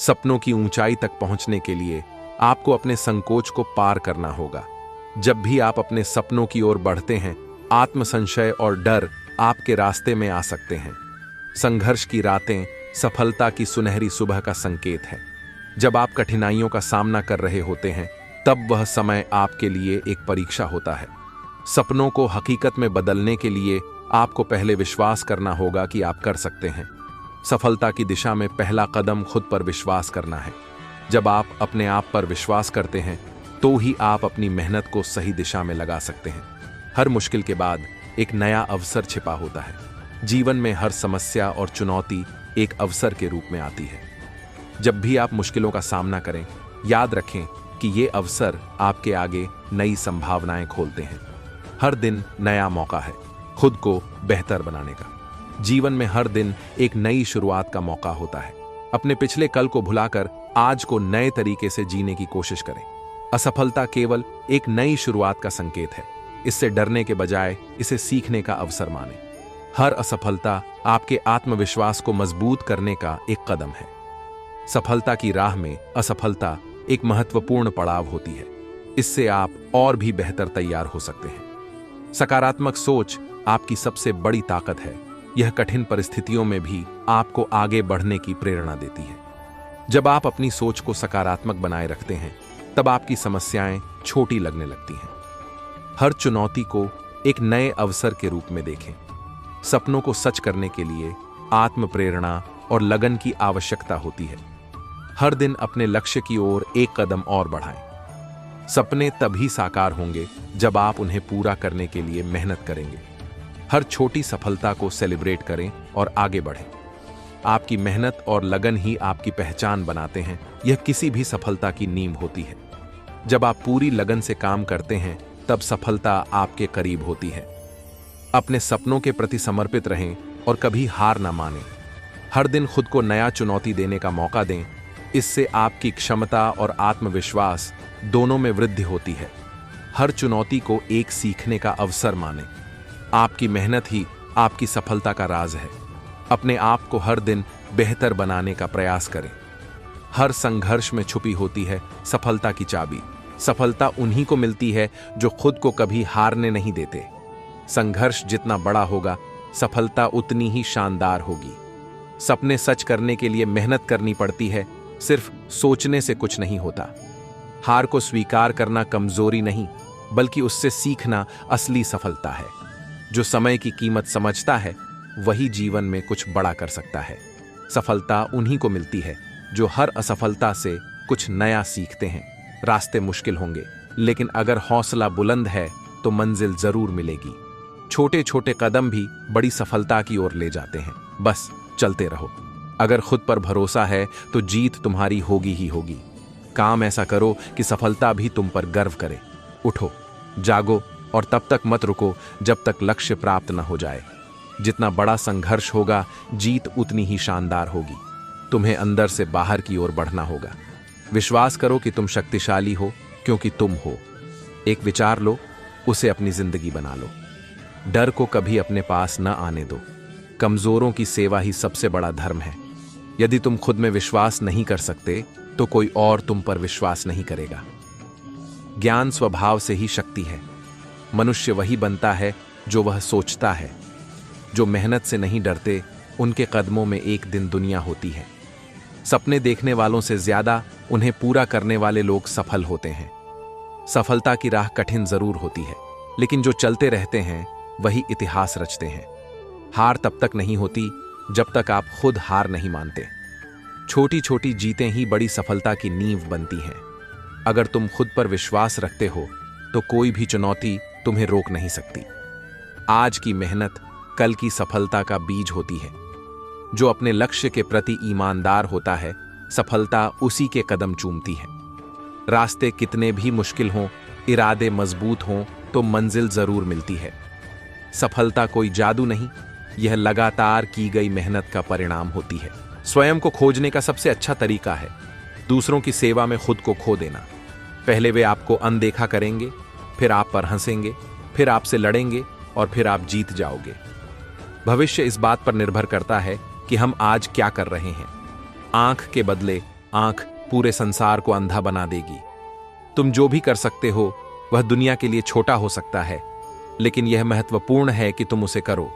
सपनों की ऊंचाई तक पहुंचने के लिए आपको अपने संकोच को पार करना होगा। जब भी आप अपने सपनों की ओर बढ़ते हैं, आत्मसंशय और डर आपके रास्ते में आ सकते हैं। संघर्ष की रातें सफलता की सुनहरी सुबह का संकेत है। जब आप कठिनाइयों का सामना कर रहे होते हैं, तब वह समय आपके लिए एक परीक्षा होता है। सपनों को हकीकत में बदलने के लिए आपको पहले विश्वास करना होगा कि आप कर सकते हैं। सफलता की दिशा में पहला कदम खुद पर विश्वास करना है। जब आप अपने आप पर विश्वास करते हैं, तो ही आप अपनी मेहनत को सही दिशा में लगा सकते हैं। हर मुश्किल के बाद एक नया अवसर छिपा होता है। जीवन में हर समस्या और चुनौती एक अवसर के रूप में आती है। जब भी आप मुश्किलों का सामना करें, याद रखें कि ये अवसर आपके आगे नई संभावनाएं खोलते हैं। हर दिन नया मौका है खुद को बेहतर बनाने का। जीवन में हर दिन एक नई शुरुआत का मौका होता है। अपने पिछले कल को भुलाकर आज को नए तरीके से जीने की कोशिश करें। असफलता केवल एक नई शुरुआत का संकेत है। इससे डरने के बजाय इसे सीखने का अवसर मानें। हर असफलता आपके आत्मविश्वास को मजबूत करने का एक कदम है। सफलता की राह में असफलता एक महत्वपूर्ण पड़ाव होती है। इससे आप और भी बेहतर तैयार हो सकते हैं। सकारात्मक सोच आपकी सबसे बड़ी ताकत है। यह कठिन परिस्थितियों में भी आपको आगे बढ़ने की प्रेरणा देती है। जब आप अपनी सोच को सकारात्मक बनाए रखते हैं, तब आपकी समस्याएं छोटी लगने लगती हैं। हर चुनौती को एक नए अवसर के रूप में देखें। सपनों को सच करने के लिए आत्म प्रेरणा और लगन की आवश्यकता होती है। हर दिन अपने लक्ष्य की ओर एक कदम और बढ़ाएं। सपने तभी साकार होंगे जब आप उन्हें पूरा करने के लिए मेहनत करेंगे। हर छोटी सफलता को सेलिब्रेट करें और आगे बढ़ें। आपकी मेहनत और लगन ही आपकी पहचान बनाते हैं। यह किसी भी सफलता की नींव होती है। जब आप पूरी लगन से काम करते हैं, तब सफलता आपके करीब होती है। अपने सपनों के प्रति समर्पित रहें और कभी हार ना मानें। हर दिन खुद को नया चुनौती देने का मौका दें। इससे आपकी क्षमता और आत्मविश्वास दोनों में वृद्धि होती है। हर चुनौती को एक सीखने का अवसर मानें। आपकी मेहनत ही आपकी सफलता का राज है। अपने आप को हर दिन बेहतर बनाने का प्रयास करें। हर संघर्ष में छुपी होती है सफलता की चाबी। सफलता उन्हीं को मिलती है जो खुद को कभी हारने नहीं देते। संघर्ष जितना बड़ा होगा, सफलता उतनी ही शानदार होगी। सपने सच करने के लिए मेहनत करनी पड़ती है। सिर्फ सोचने से कुछ नहीं होता। हार को स्वीकार करना कमजोरी नहीं, बल्कि उससे सीखना असली सफलता है। जो समय की कीमत समझता है, वही जीवन में कुछ बड़ा कर सकता है। सफलता उन्हीं को मिलती है जो हर असफलता से कुछ नया सीखते हैं। रास्ते मुश्किल होंगे, लेकिन अगर हौसला बुलंद है तो मंजिल जरूर मिलेगी। छोटे छोटे कदम भी बड़ी सफलता की ओर ले जाते हैं। बस चलते रहो। अगर खुद पर भरोसा है तो जीत तुम्हारी होगी ही होगी। काम ऐसा करो कि सफलता भी तुम पर गर्व करे। उठो, जागो और तब तक मत रुको जब तक लक्ष्य प्राप्त न हो जाए। जितना बड़ा संघर्ष होगा, जीत उतनी ही शानदार होगी। तुम्हें अंदर से बाहर की ओर बढ़ना होगा। विश्वास करो कि तुम शक्तिशाली हो, क्योंकि तुम हो। एक विचार लो, उसे अपनी जिंदगी बना लो। डर को कभी अपने पास न आने दो। कमजोरों की सेवा ही सबसे बड़ा धर्म है। यदि तुम खुद में विश्वास नहीं कर सकते, तो कोई और तुम पर विश्वास नहीं करेगा। ज्ञान स्वभाव से ही शक्ति है। मनुष्य वही बनता है जो वह सोचता है। जो मेहनत से नहीं डरते, उनके कदमों में एक दिन दुनिया होती है। सपने देखने वालों से ज्यादा उन्हें पूरा करने वाले लोग सफल होते हैं। सफलता की राह कठिन जरूर होती है, लेकिन जो चलते रहते हैं वही इतिहास रचते हैं। हार तब तक नहीं होती जब तक आप खुद हार नहीं मानते। छोटी छोटी जीतें ही बड़ी सफलता की नींव बनती हैं। अगर तुम खुद पर विश्वास रखते हो, तो कोई भी चुनौती तुम्हें रोक नहीं सकती। आज की मेहनत कल की सफलता का बीज होती है। जो अपने लक्ष्य के प्रति ईमानदार होता है, सफलता उसी के कदम चूमती है। रास्ते कितने भी मुश्किल हों, इरादे मजबूत हों, तो मंजिल जरूर मिलती है। सफलता कोई जादू नहीं, यह लगातार की गई मेहनत का परिणाम होती है। स्वयं को खोजने का सबसे अच्छा तरीका है दूसरों की सेवा में खुद को खो देना। पहले वे आपको अनदेखा करेंगे, फिर आप पर हंसेंगे, फिर आपसे लड़ेंगे और फिर आप जीत जाओगे। भविष्य इस बात पर निर्भर करता है कि हम आज क्या कर रहे हैं। आंख के बदले आंख पूरे संसार को अंधा बना देगी। तुम जो भी कर सकते हो वह दुनिया के लिए छोटा हो सकता है, लेकिन यह महत्वपूर्ण है कि तुम उसे करो।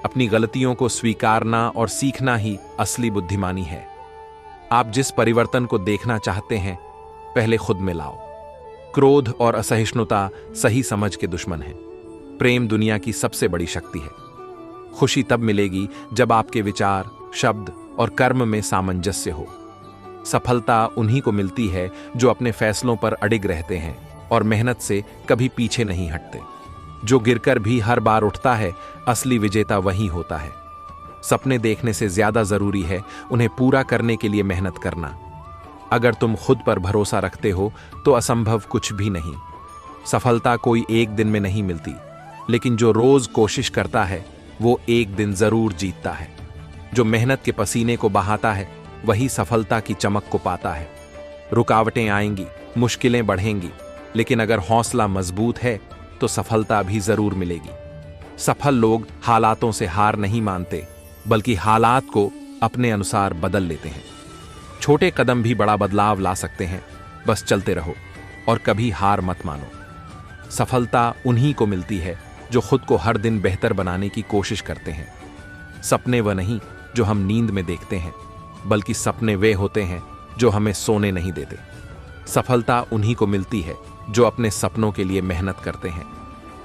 अपनी गलतियों को स्वीकारना और सीखना ही असली बुद्धिमानी है। आप जिस परिवर्तन को देखना चाहते हैं पहले खुद में लाओ। क्रोध और असहिष्णुता सही समझ के दुश्मन हैं। प्रेम दुनिया की सबसे बड़ी शक्ति है। खुशी तब मिलेगी जब आपके विचार, शब्द और कर्म में सामंजस्य हो। सफलता उन्हीं को मिलती है जो अपने फैसलों पर अडिग रहते हैं और मेहनत से कभी पीछे नहीं हटते। जो गिरकर भी हर बार उठता है, असली विजेता वही होता है। सपने देखने से ज्यादा जरूरी है उन्हें पूरा करने के लिए मेहनत करना। अगर तुम खुद पर भरोसा रखते हो तो असंभव कुछ भी नहीं। सफलता कोई एक दिन में नहीं मिलती, लेकिन जो रोज कोशिश करता है वो एक दिन जरूर जीतता है। जो मेहनत के पसीने को बहाता है वही सफलता की चमक को पाता है। रुकावटें आएंगी, मुश्किलें बढ़ेंगी, लेकिन अगर हौसला मजबूत है तो सफलता भी जरूर मिलेगी। सफल लोग हालातों से हार नहीं मानते, बल्कि हालात को अपने अनुसार बदल लेते हैं। छोटे कदम भी बड़ा बदलाव ला सकते हैं। बस चलते रहो और कभी हार मत मानो। सफलता उन्हीं को मिलती है जो खुद को हर दिन बेहतर बनाने की कोशिश करते हैं। सपने वह नहीं जो हम नींद में देखते हैं, बल्कि सपने वे होते हैं जो हमें सोने नहीं देते। सफलता उन्हीं को मिलती है जो अपने सपनों के लिए मेहनत करते हैं।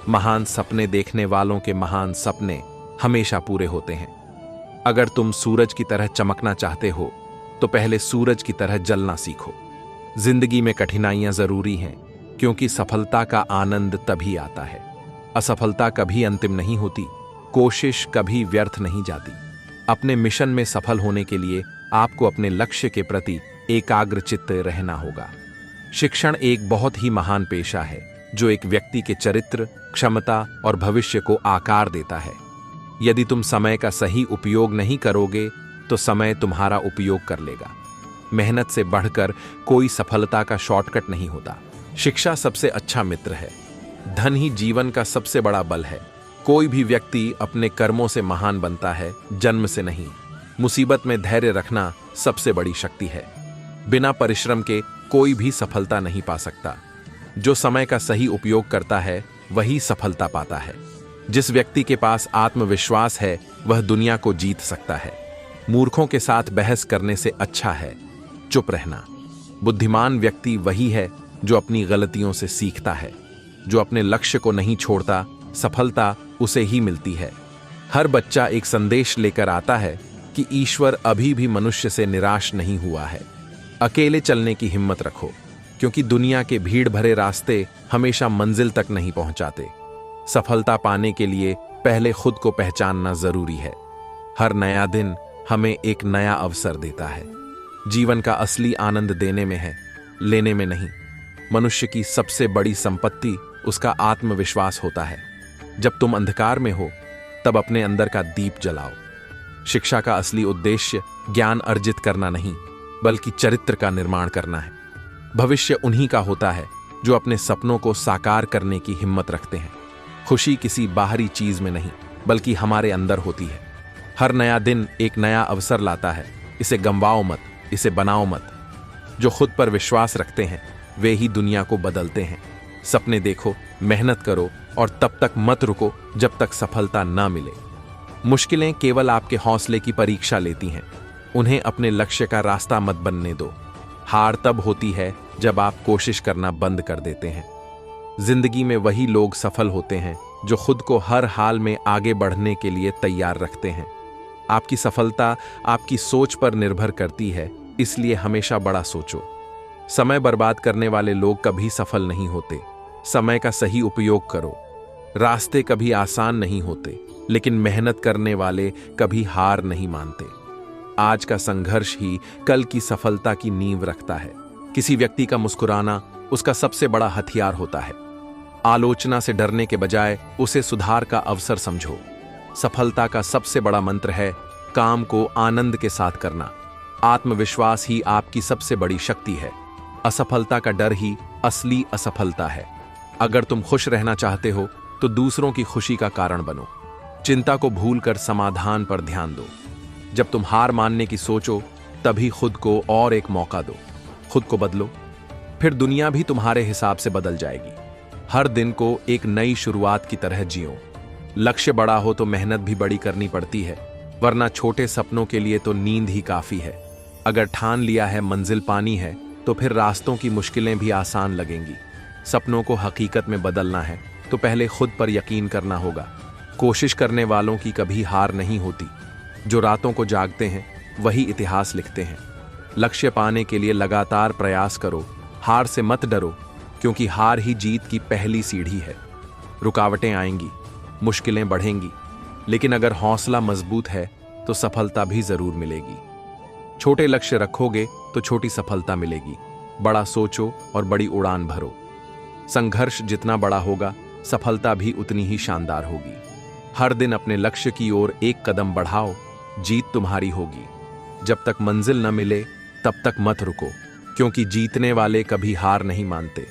महान सपने देखने वालों के महान सपने हमेशा पूरे होते हैं। अगर तुम सूरज की तरह चमकना चाहते हो तो पहले सूरज की तरह जलना सीखो। जिंदगी में कठिनाइयां जरूरी हैं, क्योंकि सफलता का आनंद तभी आता है। असफलता कभी अंतिम नहीं होती, कोशिश कभी व्यर्थ नहीं जाती। अपने मिशन में सफल होने के लिए आपको अपने लक्ष्य के प्रति एकाग्रचित्त रहना होगा। शिक्षण एक बहुत ही महान पेशा है जो एक व्यक्ति के चरित्र, क्षमता और भविष्य को आकार देता है। यदि तुम समय का सही उपयोग नहीं करोगे तो समय तुम्हारा उपयोग कर लेगा। मेहनत से बढ़कर कोई सफलता का शॉर्टकट नहीं होता। शिक्षा सबसे अच्छा मित्र है। धन ही जीवन का सबसे बड़ा बल है। कोई भी व्यक्ति अपने कर्मों से महान बनता है, जन्म से नहीं। मुसीबत में धैर्य रखना सबसे बड़ी शक्ति है। बिना परिश्रम के कोई भी सफलता नहीं पा सकता। जो समय का सही उपयोग करता है वही सफलता पाता है। जिस व्यक्ति के पास आत्मविश्वास है वह दुनिया को जीत सकता है। मूर्खों के साथ बहस करने से अच्छा है चुप रहना। बुद्धिमान व्यक्ति वही है जो अपनी गलतियों से सीखता है। जो अपने लक्ष्य को नहीं छोड़ता, सफलता उसे ही मिलती है। हर बच्चा एक संदेश लेकर आता है कि ईश्वर अभी भी मनुष्य से निराश नहीं हुआ है। अकेले चलने की हिम्मत रखो, क्योंकि दुनिया के भीड़ भरे रास्ते हमेशा मंजिल तक नहीं पहुंचाते। सफलता पाने के लिए पहले खुद को पहचानना जरूरी है। हर नया दिन हमें एक नया अवसर देता है। जीवन का असली आनंद देने में है, लेने में नहीं। मनुष्य की सबसे बड़ी संपत्ति उसका आत्मविश्वास होता है। जब तुम अंधकार में हो तब अपने अंदर का दीप जलाओ। शिक्षा का असली उद्देश्य ज्ञान अर्जित करना नहीं, बल्कि चरित्र का निर्माण करना है। भविष्य उन्हीं का होता है जो अपने सपनों को साकार करने की हिम्मत रखते हैं। खुशी किसी बाहरी चीज में नहीं, बल्कि हमारे अंदर होती है। हर नया दिन एक नया अवसर लाता है। इसे गंवाओ मत, इसे बनाओ मत। जो खुद पर विश्वास रखते हैं वे ही दुनिया को बदलते हैं। सपने देखो, मेहनत करो और तब तक मत रुको जब तक सफलता ना मिले। मुश्किलें केवल आपके हौसले की परीक्षा लेती हैं। उन्हें अपने लक्ष्य का रास्ता मत बनने दो। हार तब होती है जब आप कोशिश करना बंद कर देते हैं। जिंदगी में वही लोग सफल होते हैं जो खुद को हर हाल में आगे बढ़ने के लिए तैयार रखते हैं। आपकी सफलता आपकी सोच पर निर्भर करती है, इसलिए हमेशा बड़ा सोचो। समय बर्बाद करने वाले लोग कभी सफल नहीं होते। समय का सही उपयोग करो। रास्ते कभी आसान नहीं होते, लेकिन मेहनत करने वाले कभी हार नहीं मानते। आज का संघर्ष ही कल की सफलता की नींव रखता है। किसी व्यक्ति का मुस्कुराना उसका सबसे बड़ा हथियार होता है। आलोचना से डरने के बजाय उसे सुधार का अवसर समझो। सफलता का सबसे बड़ा मंत्र है काम को आनंद के साथ करना। आत्मविश्वास ही आपकी सबसे बड़ी शक्ति है। असफलता का डर ही असली असफलता है। अगर तुम खुश रहना चाहते हो तो दूसरों की खुशी का कारण बनो। चिंता को भूलकर समाधान पर ध्यान दो। जब तुम हार मानने की सोचो तभी खुद को और एक मौका दो, खुद को बदलो, फिर दुनिया भी तुम्हारे हिसाब से बदल जाएगी। हर दिन को एक नई शुरुआत की तरह जियो। लक्ष्य बड़ा हो तो मेहनत भी बड़ी करनी पड़ती है, वरना छोटे सपनों के लिए तो नींद ही काफी है। अगर ठान लिया है मंजिल पानी है, तो फिर रास्तों की मुश्किलें भी आसान लगेंगी। सपनों को हकीकत में बदलना है तो पहले खुद पर यकीन करना होगा। कोशिश करने वालों की कभी हार नहीं होती। जो रातों को जागते हैं वही इतिहास लिखते हैं। लक्ष्य पाने के लिए लगातार प्रयास करो, हार से मत डरो, क्योंकि हार ही जीत की पहली सीढ़ी है। रुकावटें आएंगी, मुश्किलें बढ़ेंगी, लेकिन अगर हौसला मजबूत है तो सफलता भी जरूर मिलेगी। छोटे लक्ष्य रखोगे तो छोटी सफलता मिलेगी। बड़ा सोचो और बड़ी उड़ान भरो। संघर्ष जितना बड़ा होगा, सफलता भी उतनी ही शानदार होगी। हर दिन अपने लक्ष्य की ओर एक कदम बढ़ाओ, जीत तुम्हारी होगी। जब तक मंजिल न मिले तब तक मत रुको, क्योंकि जीतने वाले कभी हार नहीं मानते।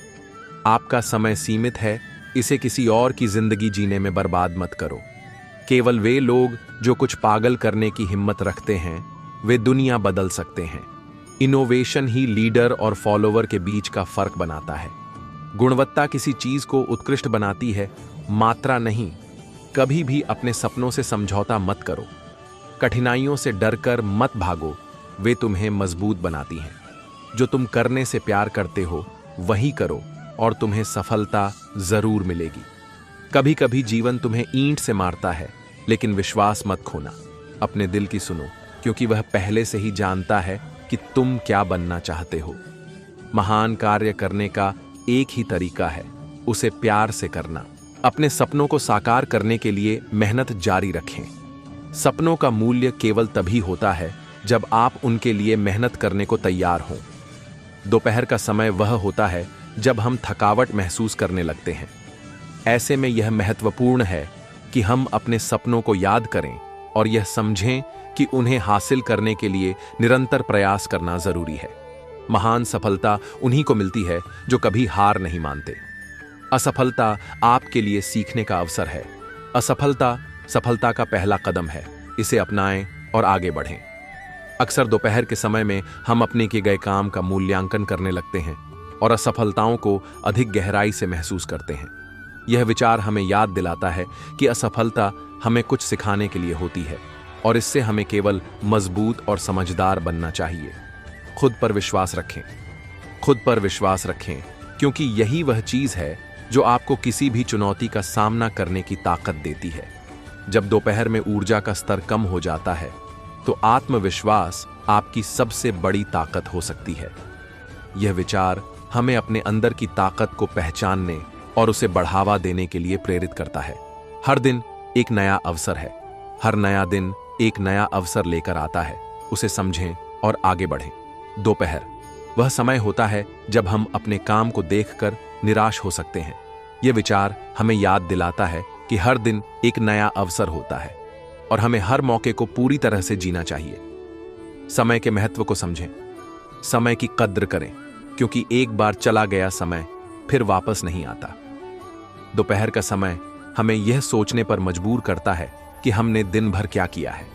आपका समय सीमित है, इसे किसी और की जिंदगी जीने में बर्बाद मत करो। केवल वे लोग जो कुछ पागल करने की हिम्मत रखते हैं, वे दुनिया बदल सकते हैं। इनोवेशन ही लीडर और फॉलोवर के बीच का फर्क बनाता है। गुणवत्ता किसी चीज को उत्कृष्ट बनाती है, मात्रा नहीं। कभी भी अपने सपनों से समझौता मत करो। कठिनाइयों से डरकर मत भागो, वे तुम्हें मजबूत बनाती हैं। जो तुम करने से प्यार करते हो वही करो और तुम्हें सफलता जरूर मिलेगी। कभी कभी जीवन तुम्हें ईंट से मारता है, लेकिन विश्वास मत खोना। अपने दिल की सुनो, क्योंकि वह पहले से ही जानता है कि तुम क्या बनना चाहते हो। महान कार्य करने का एक ही तरीका है, उसे प्यार से करना। अपने सपनों को साकार करने के लिए मेहनत जारी रखें। सपनों का मूल्य केवल तभी होता है जब आप उनके लिए मेहनत करने को तैयार हों। दोपहर का समय वह होता है जब हम थकावट महसूस करने लगते हैं। ऐसे में यह महत्वपूर्ण है कि हम अपने सपनों को याद करें और यह समझें कि उन्हें हासिल करने के लिए निरंतर प्रयास करना जरूरी है। महान सफलता उन्हीं को मिलती है जो कभी हार नहीं मानते। असफलता आपके लिए सीखने का अवसर है। असफलता सफलता का पहला कदम है। इसे अपनाएं और आगे बढ़ें। अक्सर दोपहर के समय में हम अपने किए गए काम का मूल्यांकन करने लगते हैं और असफलताओं को अधिक गहराई से महसूस करते हैं। यह विचार हमें याद दिलाता है कि असफलता हमें कुछ सिखाने के लिए होती है और इससे हमें केवल मजबूत और समझदार बनना चाहिए। खुद पर विश्वास रखें। खुद पर विश्वास रखें, क्योंकि यही वह चीज है जो आपको किसी भी चुनौती का सामना करने की ताकत देती है। जब दोपहर में ऊर्जा का स्तर कम हो जाता है, तो आत्मविश्वास आपकी सबसे बड़ी ताकत हो सकती है। यह विचार हमें अपने अंदर की ताकत को पहचानने और उसे बढ़ावा देने के लिए प्रेरित करता है। हर दिन एक नया अवसर है। हर नया दिन एक नया अवसर लेकर आता है। उसे समझें और आगे बढ़ें। दोपहर वह समय होता है जब हम अपने काम को देखकर निराश हो सकते हैं। यह विचार हमें याद दिलाता है कि हर दिन एक नया अवसर होता है और हमें हर मौके को पूरी तरह से जीना चाहिए। समय के महत्व को समझें। समय की कद्र करें, क्योंकि एक बार चला गया समय फिर वापस नहीं आता। दोपहर का समय हमें यह सोचने पर मजबूर करता है कि हमने दिन भर क्या किया है।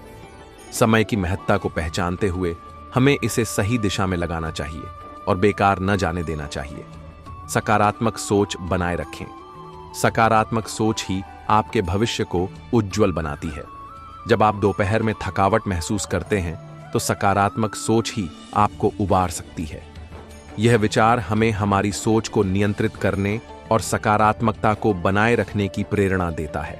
समय की महत्ता को पहचानते हुए हमें इसे सही दिशा में लगाना चाहिए और बेकार न जाने देना चाहिए। सकारात्मक सोच बनाए रखें। सकारात्मक सोच ही आपके भविष्य को उज्जवल बनाती है। जब आप दोपहर में थकावट महसूस करते हैं, तो सकारात्मक सोच ही आपको उबार सकती है। यह विचार हमें हमारी सोच को नियंत्रित करने और सकारात्मकता को बनाए रखने की प्रेरणा देता है।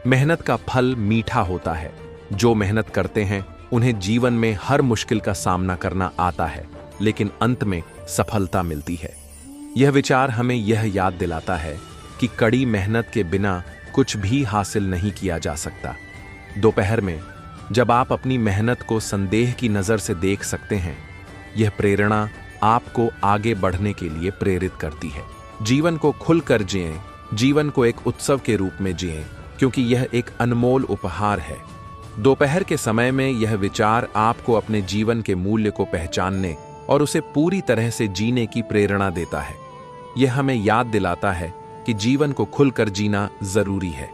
मेहनत का फल मीठा होता है। जो मेहनत करते हैं उन्हें जीवन में हर मुश्किल का सामना करना आता है, लेकिन अंत में सफलता मिलती है। यह विचार हमें यह याद दिलाता है कि कड़ी मेहनत के बिना कुछ भी हासिल नहीं किया जा सकता। दोपहर में जब आप अपनी मेहनत को संदेह की नजर से देख सकते हैं, यह प्रेरणा आपको आगे बढ़ने के लिए प्रेरित करती है। जीवन को खुलकर जिएं, जीवन को एक उत्सव के रूप में जिएं, क्योंकि यह एक अनमोल उपहार है। दोपहर के समय में यह विचार आपको अपने जीवन के मूल्य को पहचानने और उसे पूरी तरह से जीने की प्रेरणा देता है। यह हमें याद दिलाता है कि जीवन को खुलकर जीना जरूरी है।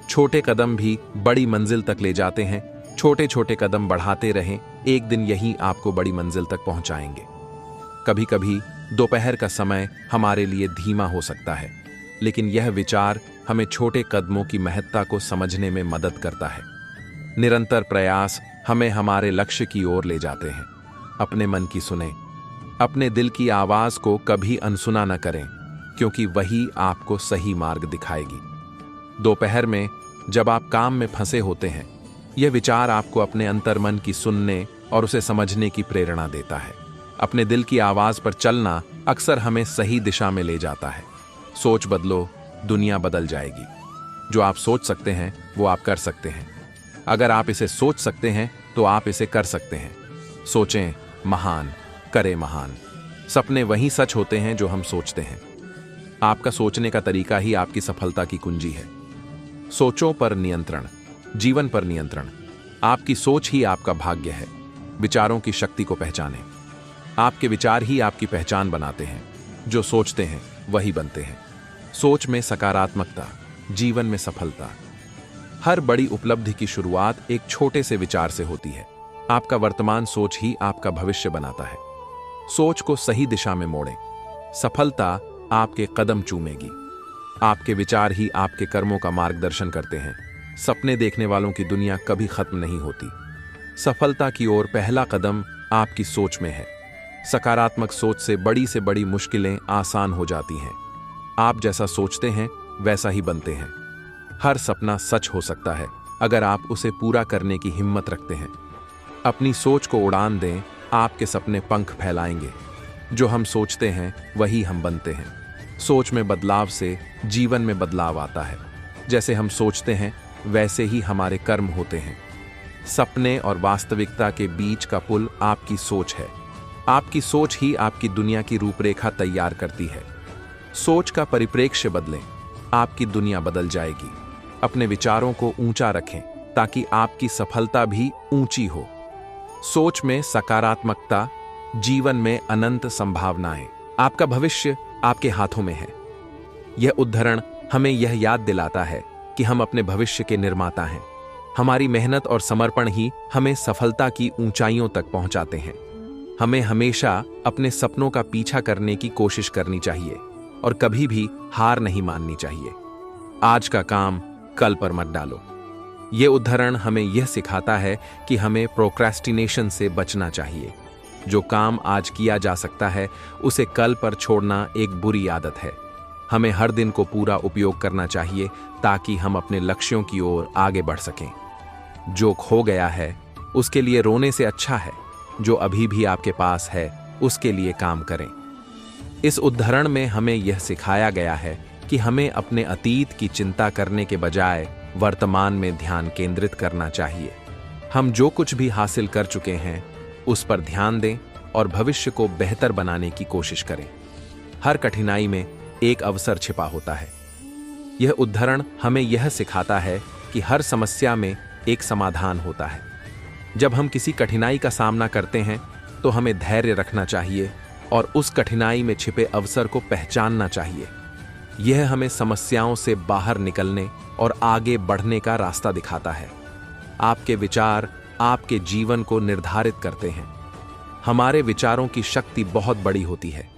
छोटे कदम भी बड़ी मंजिल तक ले जाते हैं। छोटे छोटे कदम बढ़ाते रहें एक दिन यही आपको बड़ी मंजिल तक पहुंचाएंगे। कभी कभी दोपहर का समय हमारे लिए धीमा हो सकता है, लेकिन यह विचार हमें छोटे कदमों की महत्ता को समझने में मदद करता है। निरंतर प्रयास हमें हमारे लक्ष्य की ओर ले जाते हैं। अपने मन की सुने, अपने दिल की आवाज को कभी अनसुना न करें, क्योंकि वही आपको सही मार्ग दिखाएगी। दोपहर में जब आप काम में फंसे होते हैं, यह विचार आपको अपने अंतर्मन की सुनने और उसे समझने की प्रेरणा देता है। अपने दिल की आवाज पर चलना अक्सर हमें सही दिशा में ले जाता है। सोच बदलो, दुनिया बदल जाएगी। जो आप सोच सकते हैं वो आप कर सकते हैं। अगर आप इसे सोच सकते हैं तो आप इसे कर सकते हैं। सोचें महान, करें महान। सपने वही सच होते हैं जो हम सोचते हैं। आपका सोचने का तरीका ही आपकी सफलता की कुंजी है। सोचों पर नियंत्रण, जीवन पर नियंत्रण। आपकी सोच ही आपका भाग्य है। विचारों की शक्ति को पहचानें। आपके विचार ही आपकी पहचान बनाते हैं। जो सोचते हैं वही बनते हैं। सोच में सकारात्मकता, जीवन में सफलता। हर बड़ी उपलब्धि की शुरुआत एक छोटे से विचार से होती है। आपका वर्तमान सोच ही आपका भविष्य बनाता है। सोच को सही दिशा में मोड़ें। सफलता आपके कदम चूमेगी। आपके विचार ही आपके कर्मों का मार्गदर्शन करते हैं। सपने देखने वालों की दुनिया कभी खत्म नहीं होती। सफलता की ओर पहला कदम आपकी सोच में है। सकारात्मक सोच से बड़ी मुश्किलें आसान हो जाती हैं। आप जैसा सोचते हैं वैसा ही बनते हैं। हर सपना सच हो सकता है अगर आप उसे पूरा करने की हिम्मत रखते हैं। अपनी सोच को उड़ान दें, आपके सपने पंख फैलाएंगे। जो हम सोचते हैं वही हम बनते हैं। सोच में बदलाव से जीवन में बदलाव आता है। जैसे हम सोचते हैं वैसे ही हमारे कर्म होते हैं। सपने और वास्तविकता के बीच का पुल आपकी सोच है। आपकी सोच ही आपकी दुनिया की रूपरेखा तैयार करती है। सोच का परिप्रेक्ष्य बदलें, आपकी दुनिया बदल जाएगी। अपने विचारों को ऊंचा रखें ताकि आपकी सफलता भी ऊंची हो। सोच में सकारात्मकता, जीवन में अनंत संभावनाएं। आपका भविष्य आपके हाथों में है। यह उद्धरण हमें यह याद दिलाता है कि हम अपने भविष्य के निर्माता हैं। हमारी मेहनत और समर्पण ही हमें सफलता की ऊंचाइयों तक पहुंचाते हैं। हमें हमेशा अपने सपनों का पीछा करने की कोशिश करनी चाहिए और कभी भी हार नहीं माननी चाहिए। आज का काम कल पर मत डालो। यह उद्धरण हमें यह सिखाता है कि हमें प्रोक्रेस्टिनेशन से बचना चाहिए। जो काम आज किया जा सकता है उसे कल पर छोड़ना एक बुरी आदत है। हमें हर दिन को पूरा उपयोग करना चाहिए ताकि हम अपने लक्ष्यों की ओर आगे बढ़ सकें। जो खो गया है उसके लिए रोने से अच्छा है जो अभी भी आपके पास है उसके लिए काम करें। इस उद्धरण में हमें यह सिखाया गया है कि हमें अपने अतीत की चिंता करने के बजाय वर्तमान में ध्यान केंद्रित करना चाहिए। हम जो कुछ भी हासिल कर चुके हैं उस पर ध्यान दें और भविष्य को बेहतर बनाने की कोशिश करें। हर कठिनाई में एक अवसर छिपा होता है। यह उद्धरण हमें यह सिखाता है कि हर समस्या में एक समाधान होता है। जब हम किसी कठिनाई का सामना करते हैं तो हमें धैर्य रखना चाहिए और उस कठिनाई में छिपे अवसर को पहचानना चाहिए। यह हमें समस्याओं से बाहर निकलने और आगे बढ़ने का रास्ता दिखाता है। आपके विचार आपके जीवन को निर्धारित करते हैं। हमारे विचारों की शक्ति बहुत बड़ी होती है।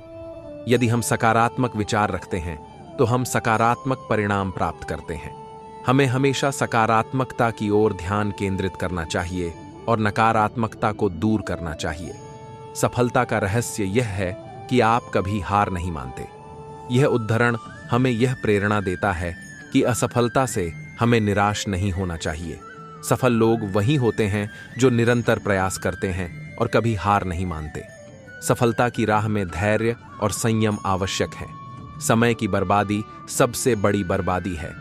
यदि हम सकारात्मक विचार रखते हैं तो हम सकारात्मक परिणाम प्राप्त करते हैं। हमें हमेशा सकारात्मकता की ओर ध्यान केंद्रित करना चाहिए और नकारात्मकता को दूर करना चाहिए। सफलता का रहस्य यह है कि आप कभी हार नहीं मानते। यह उद्धरण हमें यह प्रेरणा देता है कि असफलता से हमें निराश नहीं होना चाहिए। सफल लोग वही होते हैं जो निरंतर प्रयास करते हैं और कभी हार नहीं मानते। सफलता की राह में धैर्य और संयम आवश्यक है। समय की बर्बादी सबसे बड़ी बर्बादी है।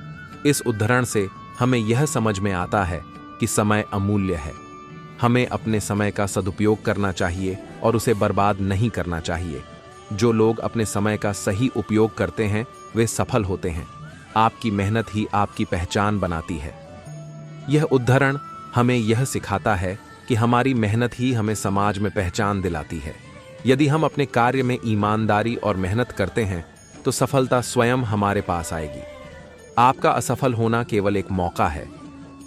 इस उद्धरण से हमें यह समझ में आता है कि समय अमूल्य है। हमें अपने समय का सदुपयोग करना चाहिए और उसे बर्बाद नहीं करना चाहिए। जो लोग अपने समय का सही उपयोग करते हैं वे सफल होते हैं। आपकी मेहनत ही आपकी पहचान बनाती है। यह उद्धरण हमें यह सिखाता है कि हमारी मेहनत ही हमें समाज में पहचान दिलाती है। यदि हम अपने कार्य में ईमानदारी और मेहनत करते हैं तो सफलता स्वयं हमारे पास आएगी। आपका असफल होना केवल एक मौका है।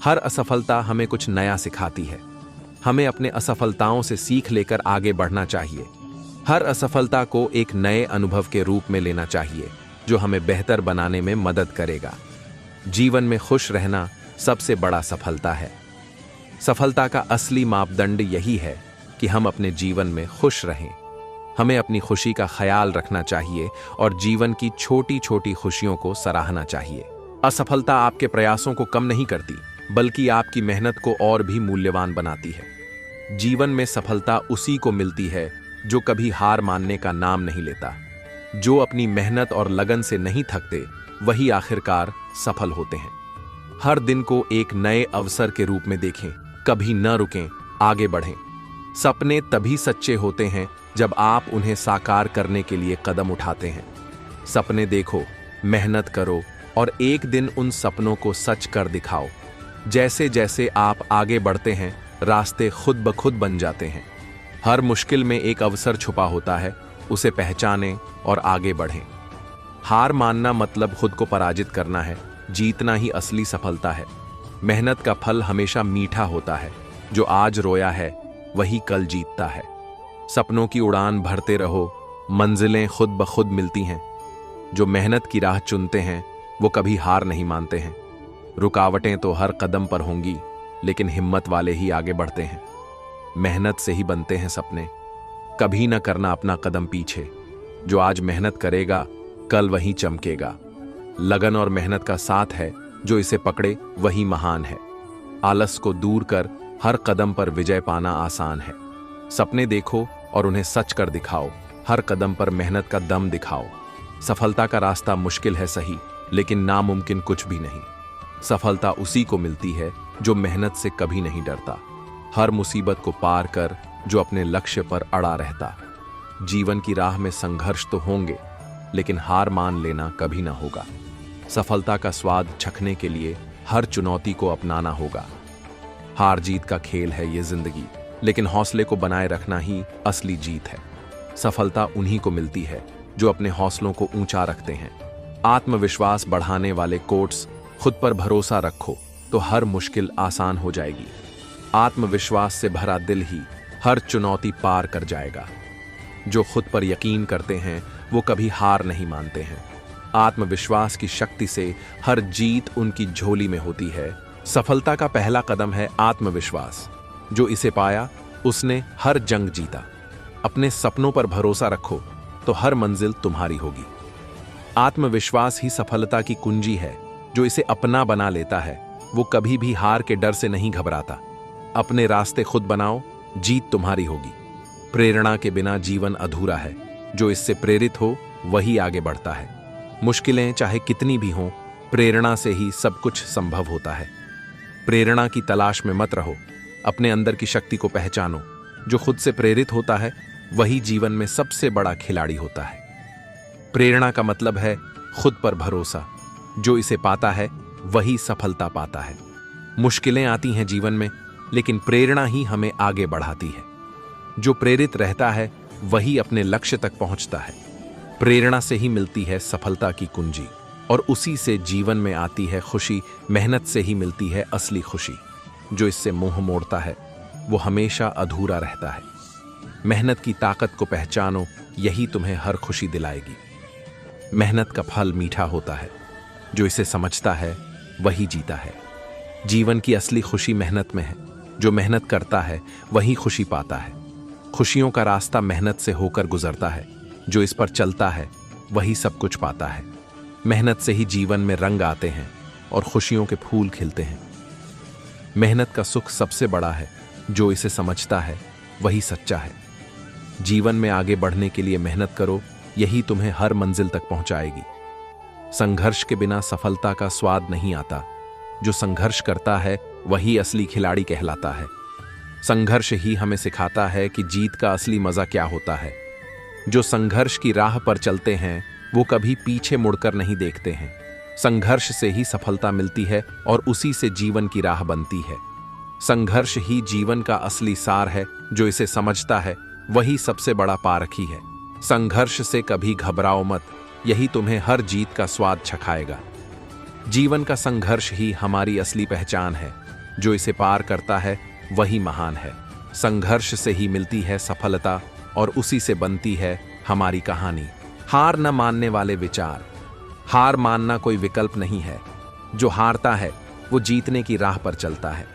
हर असफलता हमें कुछ नया सिखाती है। हमें अपने असफलताओं से सीख लेकर आगे बढ़ना चाहिए। हर असफलता को एक नए अनुभव के रूप में लेना चाहिए, जो हमें बेहतर बनाने में मदद करेगा। जीवन में खुश रहना सबसे बड़ा सफलता है। सफलता का असली मापदंड यही है कि हम अपने जीवन में खुश रहें। हमें अपनी खुशी का ख्याल रखना चाहिए और जीवन की छोटी छोटी खुशियों को सराहना चाहिए। असफलता आपके प्रयासों को कम नहीं करती, बल्कि आपकी मेहनत को और भी मूल्यवान बनाती है। जीवन में सफलता उसी को मिलती है जो कभी हार मानने का नाम नहीं लेता। जो अपनी मेहनत और लगन से नहीं थकते, वही आखिरकार सफल होते हैं। हर दिन को एक नए अवसर के रूप में देखें, कभी न रुकें, आगे बढ़ें। सपने तभी सच्चे होते हैं जब आप उन्हें साकार करने के लिए कदम उठाते हैं। सपने देखो, मेहनत करो और एक दिन उन सपनों को सच कर दिखाओ। जैसे जैसे आप आगे बढ़ते हैं, रास्ते खुद ब खुद बन जाते हैं। हर मुश्किल में एक अवसर छुपा होता है, उसे पहचानें और आगे बढ़ें। हार मानना मतलब खुद को पराजित करना है, जीतना ही असली सफलता है। मेहनत का फल हमेशा मीठा होता है। जो आज रोया है, वही कल जीतता है। सपनों की उड़ान भरते रहो, मंजिलें खुद ब खुद मिलती हैं। जो मेहनत की राह चुनते हैं, वो कभी हार नहीं मानते हैं। रुकावटें तो हर कदम पर होंगी, लेकिन हिम्मत वाले ही आगे बढ़ते हैं। मेहनत से ही बनते हैं सपने। कभी न करना अपना कदम पीछे। जो आज मेहनत करेगा, कल वही चमकेगा। लगन और मेहनत का साथ है, जो इसे पकड़े वही महान है। आलस को दूर कर हर कदम पर विजय पाना आसान है। सपने देखो और उन्हें सच कर दिखाओ। हर कदम पर मेहनत का दम दिखाओ। सफलता का रास्ता मुश्किल है सही, लेकिन नामुमकिन कुछ भी नहीं। सफलता उसी को मिलती है जो मेहनत से कभी नहीं डरता। हर मुसीबत को पार कर जो अपने लक्ष्य पर अड़ा रहता। जीवन की राह में संघर्ष तो होंगे, लेकिन हार मान लेना कभी ना होगा। सफलता का स्वाद चखने के लिए हर चुनौती को अपनाना होगा। हार जीत का खेल है ये जिंदगी, लेकिन हौसले को बनाए रखना ही असली जीत है। सफलता उन्हीं को मिलती है जो अपने हौसलों को ऊंचा रखते हैं। आत्मविश्वास बढ़ाने वाले कोट्स, खुद पर भरोसा रखो तो हर मुश्किल आसान हो जाएगी। आत्मविश्वास से भरा दिल ही हर चुनौती पार कर जाएगा। जो खुद पर यकीन करते हैं, वो कभी हार नहीं मानते हैं। आत्मविश्वास की शक्ति से हर जीत उनकी झोली में होती है। सफलता का पहला कदम है आत्मविश्वास। जो इसे पाया, उसने हर जंग जीता। अपने सपनों पर भरोसा रखो तो हर मंजिल तुम्हारी होगी। आत्मविश्वास ही सफलता की कुंजी है। जो इसे अपना बना लेता है, वो कभी भी हार के डर से नहीं घबराता। अपने रास्ते खुद बनाओ, जीत तुम्हारी होगी। प्रेरणा के बिना जीवन अधूरा है। जो इससे प्रेरित हो, वही आगे बढ़ता है। मुश्किलें चाहे कितनी भी हों, प्रेरणा से ही सब कुछ संभव होता है। प्रेरणा की तलाश में मत रहो, अपने अंदर की शक्ति को पहचानो। जो खुद से प्रेरित होता है, वही जीवन में सबसे बड़ा खिलाड़ी होता है। प्रेरणा का मतलब है खुद पर भरोसा। जो इसे पाता है, वही सफलता पाता है। मुश्किलें आती हैं जीवन में, लेकिन प्रेरणा ही हमें आगे बढ़ाती है। जो प्रेरित रहता है, वही अपने लक्ष्य तक पहुंचता है। प्रेरणा से ही मिलती है सफलता की कुंजी, और उसी से जीवन में आती है खुशी। मेहनत से ही मिलती है असली खुशी। जो इससे मुंह मोड़ता है, वो हमेशा अधूरा रहता है। मेहनत की ताकत को पहचानो, यही तुम्हें हर खुशी दिलाएगी। मेहनत का फल मीठा होता है। जो इसे समझता है, वही जीता है। जीवन की असली खुशी मेहनत में है। जो मेहनत करता है, वही खुशी पाता है। खुशियों का रास्ता मेहनत से होकर गुजरता है। जो इस पर चलता है, वही सब कुछ पाता है। मेहनत से ही जीवन में रंग आते हैं और खुशियों के फूल खिलते हैं। मेहनत का सुख सबसे बड़ा है। जो इसे समझता है, वही सच्चा है। जीवन में आगे बढ़ने के लिए मेहनत करो, यही तुम्हें हर मंजिल तक पहुंचाएगी। संघर्ष के बिना सफलता का स्वाद नहीं आता। जो संघर्ष करता है, वही असली खिलाड़ी कहलाता है। संघर्ष ही हमें सिखाता है कि जीत का असली मजा क्या होता है। जो संघर्ष की राह पर चलते हैं, वो कभी पीछे मुड़कर नहीं देखते हैं। संघर्ष से ही सफलता मिलती है और उसी से जीवन की राह बनती है। संघर्ष ही जीवन का असली सार है। जो इसे समझता है, वही सबसे बड़ा पारखी है। संघर्ष से कभी घबराओ मत, यही तुम्हें हर जीत का स्वाद चखाएगा। जीवन का संघर्ष ही हमारी असली पहचान है। जो इसे पार करता है, वही महान है। संघर्ष से ही मिलती है सफलता और उसी से बनती है हमारी कहानी। हार न मानने वाले विचार। हार मानना कोई विकल्प नहीं है। जो हारता है वो जीतने की राह पर चलता है।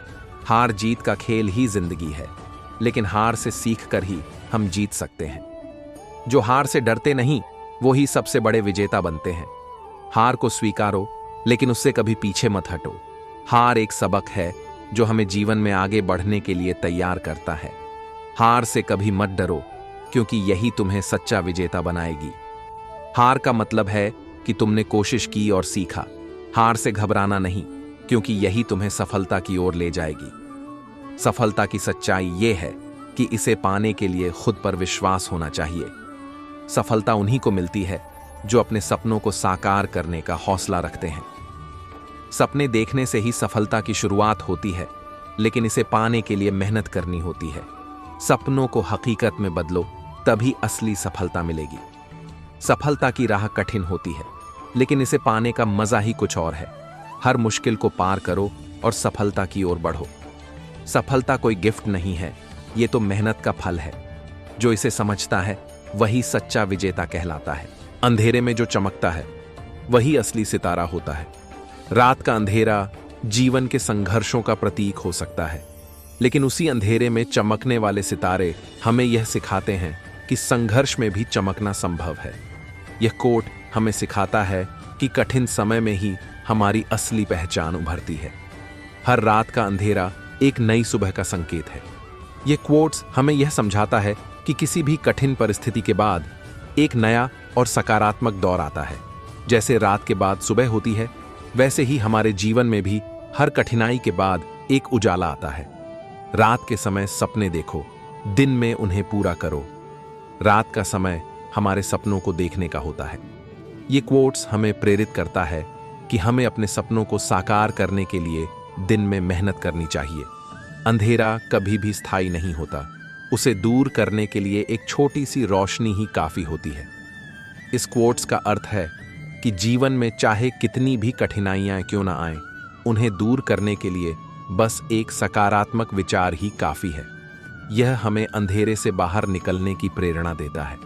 हार जीत का खेल ही जिंदगी है, लेकिन हार से सीख कर ही हम जीत सकते हैं। जो हार से डरते नहीं वो ही सबसे बड़े विजेता बनते हैं। हार को स्वीकारो, लेकिन उससे कभी पीछे मत हटो। हार एक सबक है जो हमें जीवन में आगे बढ़ने के लिए तैयार करता है। हार से कभी मत डरो, क्योंकि यही तुम्हें सच्चा विजेता बनाएगी। हार का मतलब है कि तुमने कोशिश की और सीखा। हार से घबराना नहीं, क्योंकि यही तुम्हें सफलता की ओर ले जाएगी। सफलता की सच्चाई ये है कि इसे पाने के लिए खुद पर विश्वास होना चाहिए। सफलता उन्हीं को मिलती है जो अपने सपनों को साकार करने का हौसला रखते हैं। सपने देखने से ही सफलता की शुरुआत होती है, लेकिन इसे पाने के लिए मेहनत करनी होती है। सपनों को हकीकत में बदलो, तभी असली सफलता मिलेगी। सफलता की राह कठिन होती है, लेकिन इसे पाने का मजा ही कुछ और है। हर मुश्किल को पार करो और सफलता की ओर बढ़ो। सफलता कोई गिफ्ट नहीं है, ये तो मेहनत का फल है। जो इसे समझता है वही सच्चा विजेता कहलाता है। अंधेरे में जो चमकता है वही असली सितारा होता है। रात का अंधेरा जीवन के संघर्षों का प्रतीक हो सकता है, लेकिन उसी अंधेरे में चमकने वाले सितारे हमें यह सिखाते हैं कि संघर्ष में भी चमकना संभव है। यह कोट हमें सिखाता है कि कठिन समय में ही हमारी असली पहचान उभरती है। हर रात का अंधेरा एक नई सुबह का संकेत है। यह क्वोट्स हमें यह समझाता है कि किसी भी कठिन परिस्थिति के बाद एक नया और सकारात्मक दौर आता है। जैसे रात के बाद सुबह होती है, वैसे ही हमारे जीवन में भी हर कठिनाई के बाद एक उजाला आता है। रात के समय सपने देखो, दिन में उन्हें पूरा करो। रात का समय हमारे सपनों को देखने का होता है। ये क्वोट्स हमें प्रेरित करता है कि हमें अपने सपनों को साकार करने के लिए दिन में मेहनत करनी चाहिए। अंधेरा कभी भी स्थायी नहीं होता, उसे दूर करने के लिए एक छोटी सी रोशनी ही काफी होती है। इस क्वोट्स का अर्थ है कि जीवन में चाहे कितनी भी कठिनाइयां क्यों ना आएं, उन्हें दूर करने के लिए बस एक सकारात्मक विचार ही काफी है। यह हमें अंधेरे से बाहर निकलने की प्रेरणा देता है।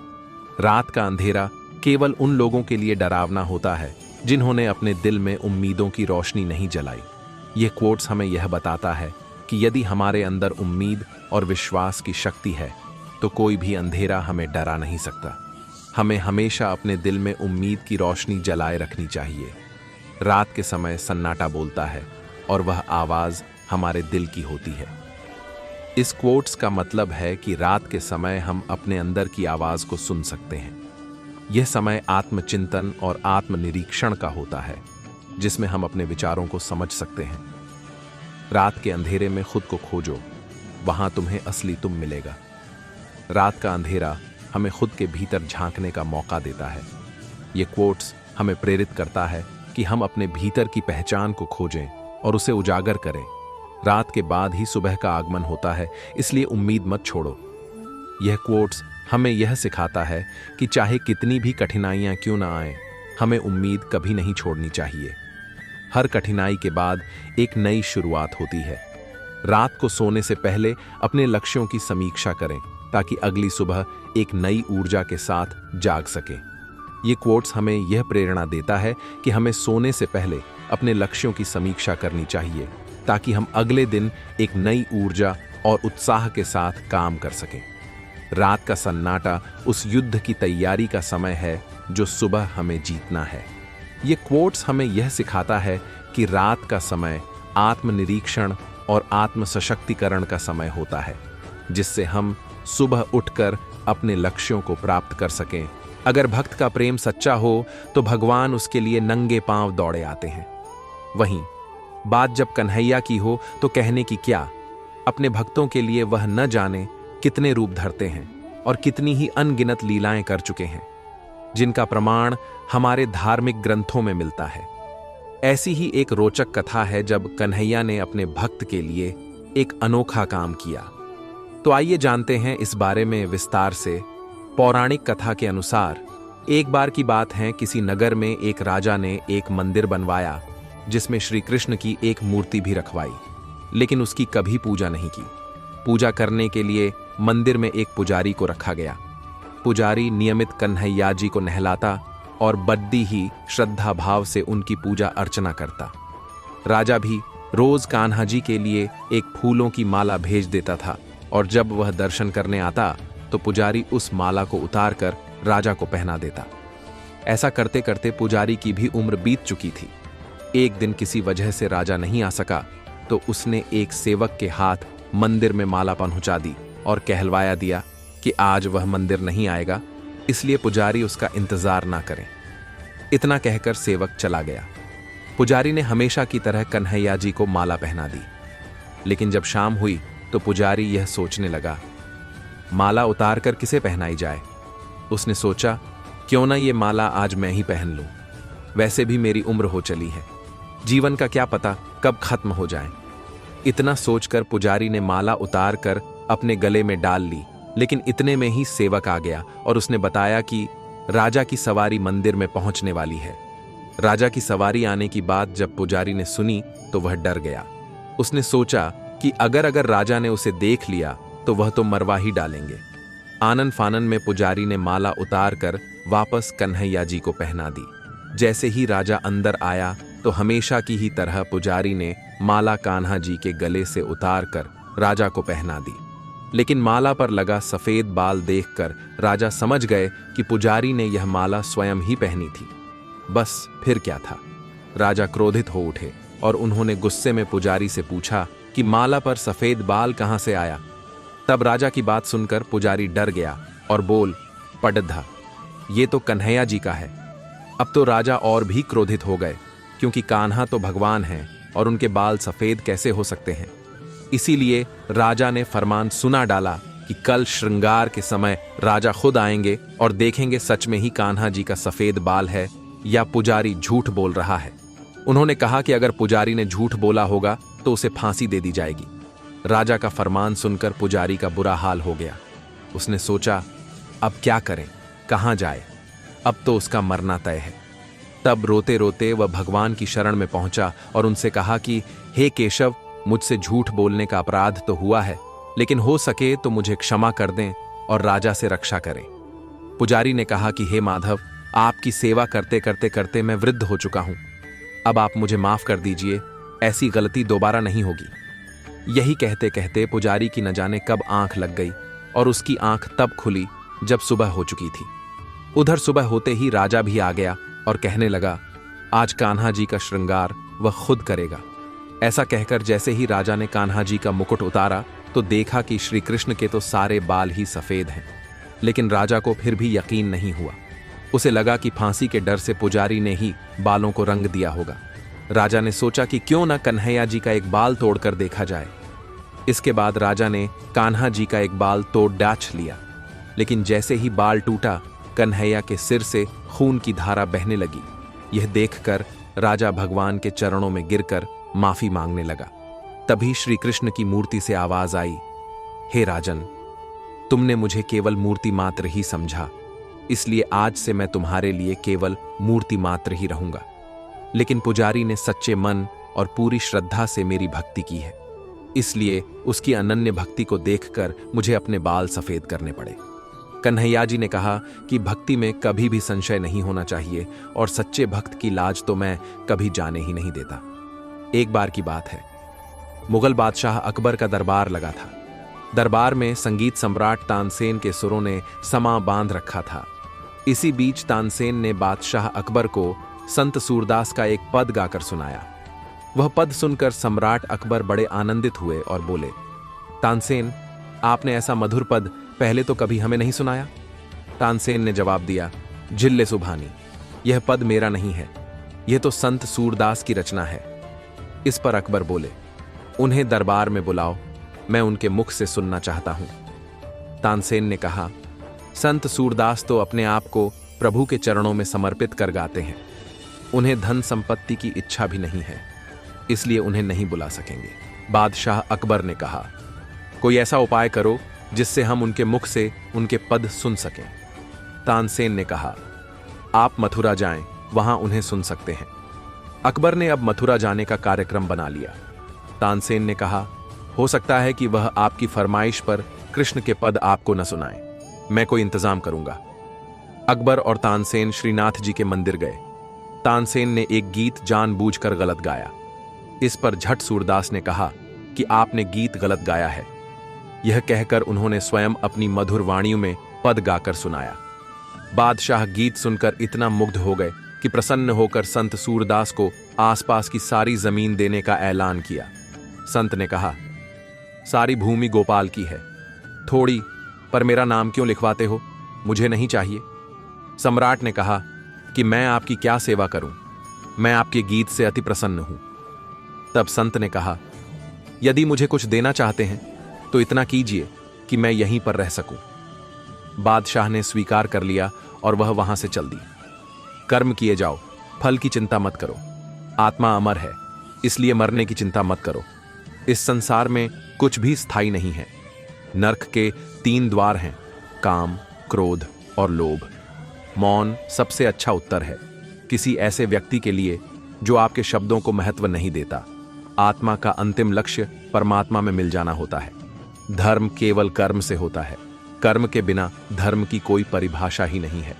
रात का अंधेरा केवल उन लोगों के लिए डरावना होता है जिन्होंने अपने दिल में उम्मीदों की रोशनी नहीं जलाई। यह कोट्स हमें यह बताता है कि यदि हमारे अंदर उम्मीद और विश्वास की शक्ति है, तो कोई भी अंधेरा हमें डरा नहीं सकता। हमें हमेशा अपने दिल में उम्मीद की रोशनी जलाए रखनी चाहिए। रात के समय सन्नाटा बोलता है और वह आवाज हमारे दिल की होती है। इस क्वोट्स का मतलब है कि रात के समय हम अपने अंदर की आवाज को सुन सकते हैं। यह समय आत्मचिंतन और आत्मनिरीक्षण का होता है, जिसमें हम अपने विचारों को समझ सकते हैं। रात के अंधेरे में खुद को खोजो, वहां तुम्हें असली तुम मिलेगा। रात का अंधेरा हमें खुद के भीतर झांकने का मौका देता है। ये क्वोट्स हमें प्रेरित करता है कि हम अपने भीतर की पहचान को खोजें और उसे उजागर करें। रात के बाद ही सुबह का आगमन होता है, इसलिए उम्मीद मत छोड़ो। यह क्वोट्स हमें यह सिखाता है कि चाहे कितनी भी कठिनाइयां क्यों ना आए, हमें उम्मीद कभी नहीं छोड़नी चाहिए। हर कठिनाई के बाद एक नई शुरुआत होती है। रात को सोने से पहले अपने लक्ष्यों की समीक्षा करें, ताकि अगली सुबह एक नई ऊर्जा के साथ जाग सके। ये क्वोट्स हमें यह प्रेरणा देता है कि हमें सोने से पहले अपने लक्ष्यों की समीक्षा करनी चाहिए, ताकि हम अगले दिन एक नई ऊर्जा और उत्साह के साथ काम कर सकें। रात का सन्नाटा उस युद्ध की तैयारी का समय है जो सुबह हमें जीतना है। ये क्वोट्स हमें यह सिखाता है कि रात का समय आत्मनिरीक्षण और आत्म सशक्तिकरण का समय होता है, जिससे हम सुबह उठकर अपने लक्ष्यों को प्राप्त कर सकें। अगर भक्त का प्रेम सच्चा हो तो भगवान उसके लिए नंगे पांव दौड़े आते हैं। वहीं बात जब कन्हैया की हो तो कहने की क्या, अपने भक्तों के लिए वह न जाने कितने रूप धरते हैं और कितनी ही अनगिनत लीलाएं कर चुके हैं, जिनका प्रमाण हमारे धार्मिक ग्रंथों में मिलता है। ऐसी ही एक रोचक कथा है जब कन्हैया ने अपने भक्त के लिए एक अनोखा काम किया। तो आइए जानते हैं इस बारे में विस्तार से। पौराणिक कथा के अनुसार एक बार की बात है, किसी नगर में एक राजा ने एक मंदिर बनवाया जिसमें श्री कृष्ण की एक मूर्ति भी रखवाई, लेकिन उसकी कभी पूजा नहीं की। पूजा करने के लिए मंदिर में एक पुजारी को रखा गया। पुजारी नियमित कन्हैया जी को नहलाता और बद्दी ही श्रद्धा भाव से उनकी पूजा अर्चना करता। राजा भी रोज कान्हा जी के लिए एक फूलों की माला भेज देता था और जब वह दर्शन करने आता तो पुजारी उस माला को उतार कर राजा को पहना देता। ऐसा करते करते पुजारी की भी उम्र बीत चुकी थी। एक दिन किसी वजह से राजा नहीं आ सका तो उसने एक सेवक के हाथ मंदिर में माला पहुंचा दी और कहलवाया दिया कि आज वह मंदिर नहीं आएगा, इसलिए पुजारी उसका इंतजार ना करें। इतना कहकर सेवक चला गया। पुजारी ने हमेशा की तरह कन्हैया जी को माला पहना दी, लेकिन जब शाम हुई तो पुजारी यह सोचने लगा, माला उतार कर किसे पहनाई जाए। उसने सोचा, क्यों ना ये माला आज मैं ही पहन लूं, वैसे भी मेरी उम्र हो चली है, जीवन का क्या पता कब खत्म हो जाए। इतना सोचकर पुजारी ने माला उतार कर अपने गले में डाल ली, लेकिन इतने में ही सेवक आ गया और उसने बताया कि राजा की सवारी मंदिर में पहुंचने वाली है। राजा की सवारी आने की बात जब पुजारी ने सुनी तो वह डर गया। उसने सोचा कि अगर राजा ने उसे देख लिया तो वह तो मरवा ही डालेंगे। आनन फानन में पुजारी ने माला उतार कर वापस कन्हैया जी को पहना दी। जैसे ही राजा अंदर आया तो हमेशा की ही तरह पुजारी ने माला कान्हा जी के गले से उतार कर राजा को पहना दी, लेकिन माला पर लगा सफेद बाल देखकर राजा समझ गए कि पुजारी ने यह माला स्वयं ही पहनी थी। बस फिर क्या था। राजा क्रोधित हो उठे और उन्होंने गुस्से में पुजारी से पूछा कि माला पर सफेद बाल कहां से आया। तब राजा की बात सुनकर पुजारी डर गया और बोल पड़धा, ये तो कन्हैया जी का है। अब तो राजा और भी क्रोधित हो गए, क्योंकि कान्हा तो भगवान हैं और उनके बाल सफेद कैसे हो सकते हैं। इसीलिए राजा ने फरमान सुना डाला कि कल श्रृंगार के समय राजा खुद आएंगे और देखेंगे सच में ही कान्हा जी का सफेद बाल है या पुजारी झूठ बोल रहा है। उन्होंने कहा कि अगर पुजारी ने झूठ बोला होगा तो उसे फांसी दे दी जाएगी। राजा का फरमान सुनकर पुजारी का बुरा हाल हो गया। उसने सोचा, अब क्या करें, कहां जाए, अब तो उसका मरना तय है। तब रोते रोते वह भगवान की शरण में पहुंचा और उनसे कहा कि हे केशव, मुझसे झूठ बोलने का अपराध तो हुआ है, लेकिन हो सके तो मुझे क्षमा कर दें और राजा से रक्षा करें। पुजारी ने कहा कि हे माधव, आपकी सेवा करते करते करते मैं वृद्ध हो चुका हूं, अब आप मुझे माफ कर दीजिए, ऐसी गलती दोबारा नहीं होगी। यही कहते कहते पुजारी की न जाने कब आंख लग गई और उसकी आंख तब खुली जब सुबह हो चुकी थी। उधर सुबह होते ही राजा भी आ गया और कहने लगा, आज कान्हा जी का श्रृंगार वह खुद करेगा। ऐसा कहकर जैसे ही राजा ने कान्हा जी का मुकुट उतारा तो देखा कि श्री कृष्ण के तो सारे बाल ही सफेद हैं, लेकिन राजा को फिर भी यकीन नहीं हुआ। उसे लगा कि फांसी के डर से पुजारी ने ही बालों को रंग दिया होगा। राजा ने सोचा कि क्यों ना कन्हैया जी का एक बाल तोड़कर देखा जाए। इसके बाद राजा ने कान्हा जी का एक बाल तोड़ डाच लिया, लेकिन जैसे ही बाल टूटा कन्हैया के सिर से खून की धारा बहने लगी। यह देखकर राजा भगवान के चरणों में गिरकर माफी मांगने लगा। तभी श्री कृष्ण की मूर्ति से आवाज आई, हे राजन, तुमने मुझे केवल मूर्ति मात्र ही समझा, इसलिए आज से मैं तुम्हारे लिए केवल मूर्ति मात्र ही रहूंगा। लेकिन पुजारी ने सच्चे मन और पूरी श्रद्धा से मेरी भक्ति की है, इसलिए उसकी अनन्य भक्ति को देखकर मुझे अपने बाल सफेद करने पड़े। कन्हैया जी ने कहा कि भक्ति में कभी भी संशय नहीं होना चाहिए और सच्चे भक्त की लाज तो मैं कभी जाने ही नहीं देता। एक बार की बात है, मुगल बादशाह अकबर का दरबार लगा था। दरबार में संगीत सम्राट तानसेन के सुरों ने समा बांध रखा था। इसी बीच तानसेन ने बादशाह अकबर को संत सूरदास का एक पद गाकर सुनाया। वह पद सुनकर सम्राट अकबर बड़े आनंदित हुए और बोले, तानसेन, आपने ऐसा मधुर पद पहले तो कभी हमें नहीं सुनाया। तानसेन ने जवाब दिया, जिल्ले सुभानी, यह पद मेरा नहीं है, यह तो संत सूरदास की रचना है। इस पर अकबर बोले, उन्हें दरबार में बुलाओ, मैं उनके मुख से सुनना चाहता हूं। तानसेन ने कहा, संत सूरदास तो अपने आप को प्रभु के चरणों में समर्पित कर गाते हैं, उन्हें धन संपत्ति की इच्छा भी नहीं है, इसलिए उन्हें नहीं बुला सकेंगे। बादशाह अकबर ने कहा, कोई ऐसा उपाय करो जिससे हम उनके मुख से उनके पद सुन सकें। तानसेन ने कहा, आप मथुरा जाएं, वहां उन्हें सुन सकते हैं। अकबर ने अब मथुरा जाने का कार्यक्रम बना लिया। तानसेन ने कहा, हो सकता है कि वह आपकी फरमाइश पर कृष्ण के पद आपको न सुनाए। मैं कोई इंतजाम करूंगा। अकबर और तानसेन श्रीनाथ जी के मंदिर गए। तानसेन ने एक गीत जानबूझकर गलत गाया। इस पर झट सूरदास ने कहा कि आपने गीत गलत गाया है। यह कहकर उन्होंने स्वयं अपनी मधुर वाणियों में पद गाकर सुनाया। बादशाह गीत सुनकर इतना मुग्ध हो गए कि प्रसन्न होकर संत सूरदास को आसपास की सारी जमीन देने का ऐलान किया। संत ने कहा, सारी भूमि गोपाल की है, थोड़ी पर मेरा नाम क्यों लिखवाते हो? मुझे नहीं चाहिए। सम्राट ने कहा कि मैं आपकी क्या सेवा करूं, मैं आपके गीत से अति प्रसन्न हूं। तब संत ने कहा, यदि मुझे कुछ देना चाहते हैं तो इतना कीजिए कि मैं यहीं पर रह सकूं। बादशाह ने स्वीकार कर लिया और वह वहां से चल दी। कर्म किए जाओ, फल की चिंता मत करो। आत्मा अमर है, इसलिए मरने की चिंता मत करो। इस संसार में कुछ भी स्थायी नहीं है। नरक के 3 द्वार हैं, काम, क्रोध और लोभ। मौन सबसे अच्छा उत्तर है किसी ऐसे व्यक्ति के लिए जो आपके शब्दों को महत्व नहीं देता। आत्मा का अंतिम लक्ष्य परमात्मा में मिल जाना होता है। धर्म केवल कर्म से होता है। कर्म के बिना धर्म की कोई परिभाषा ही नहीं है।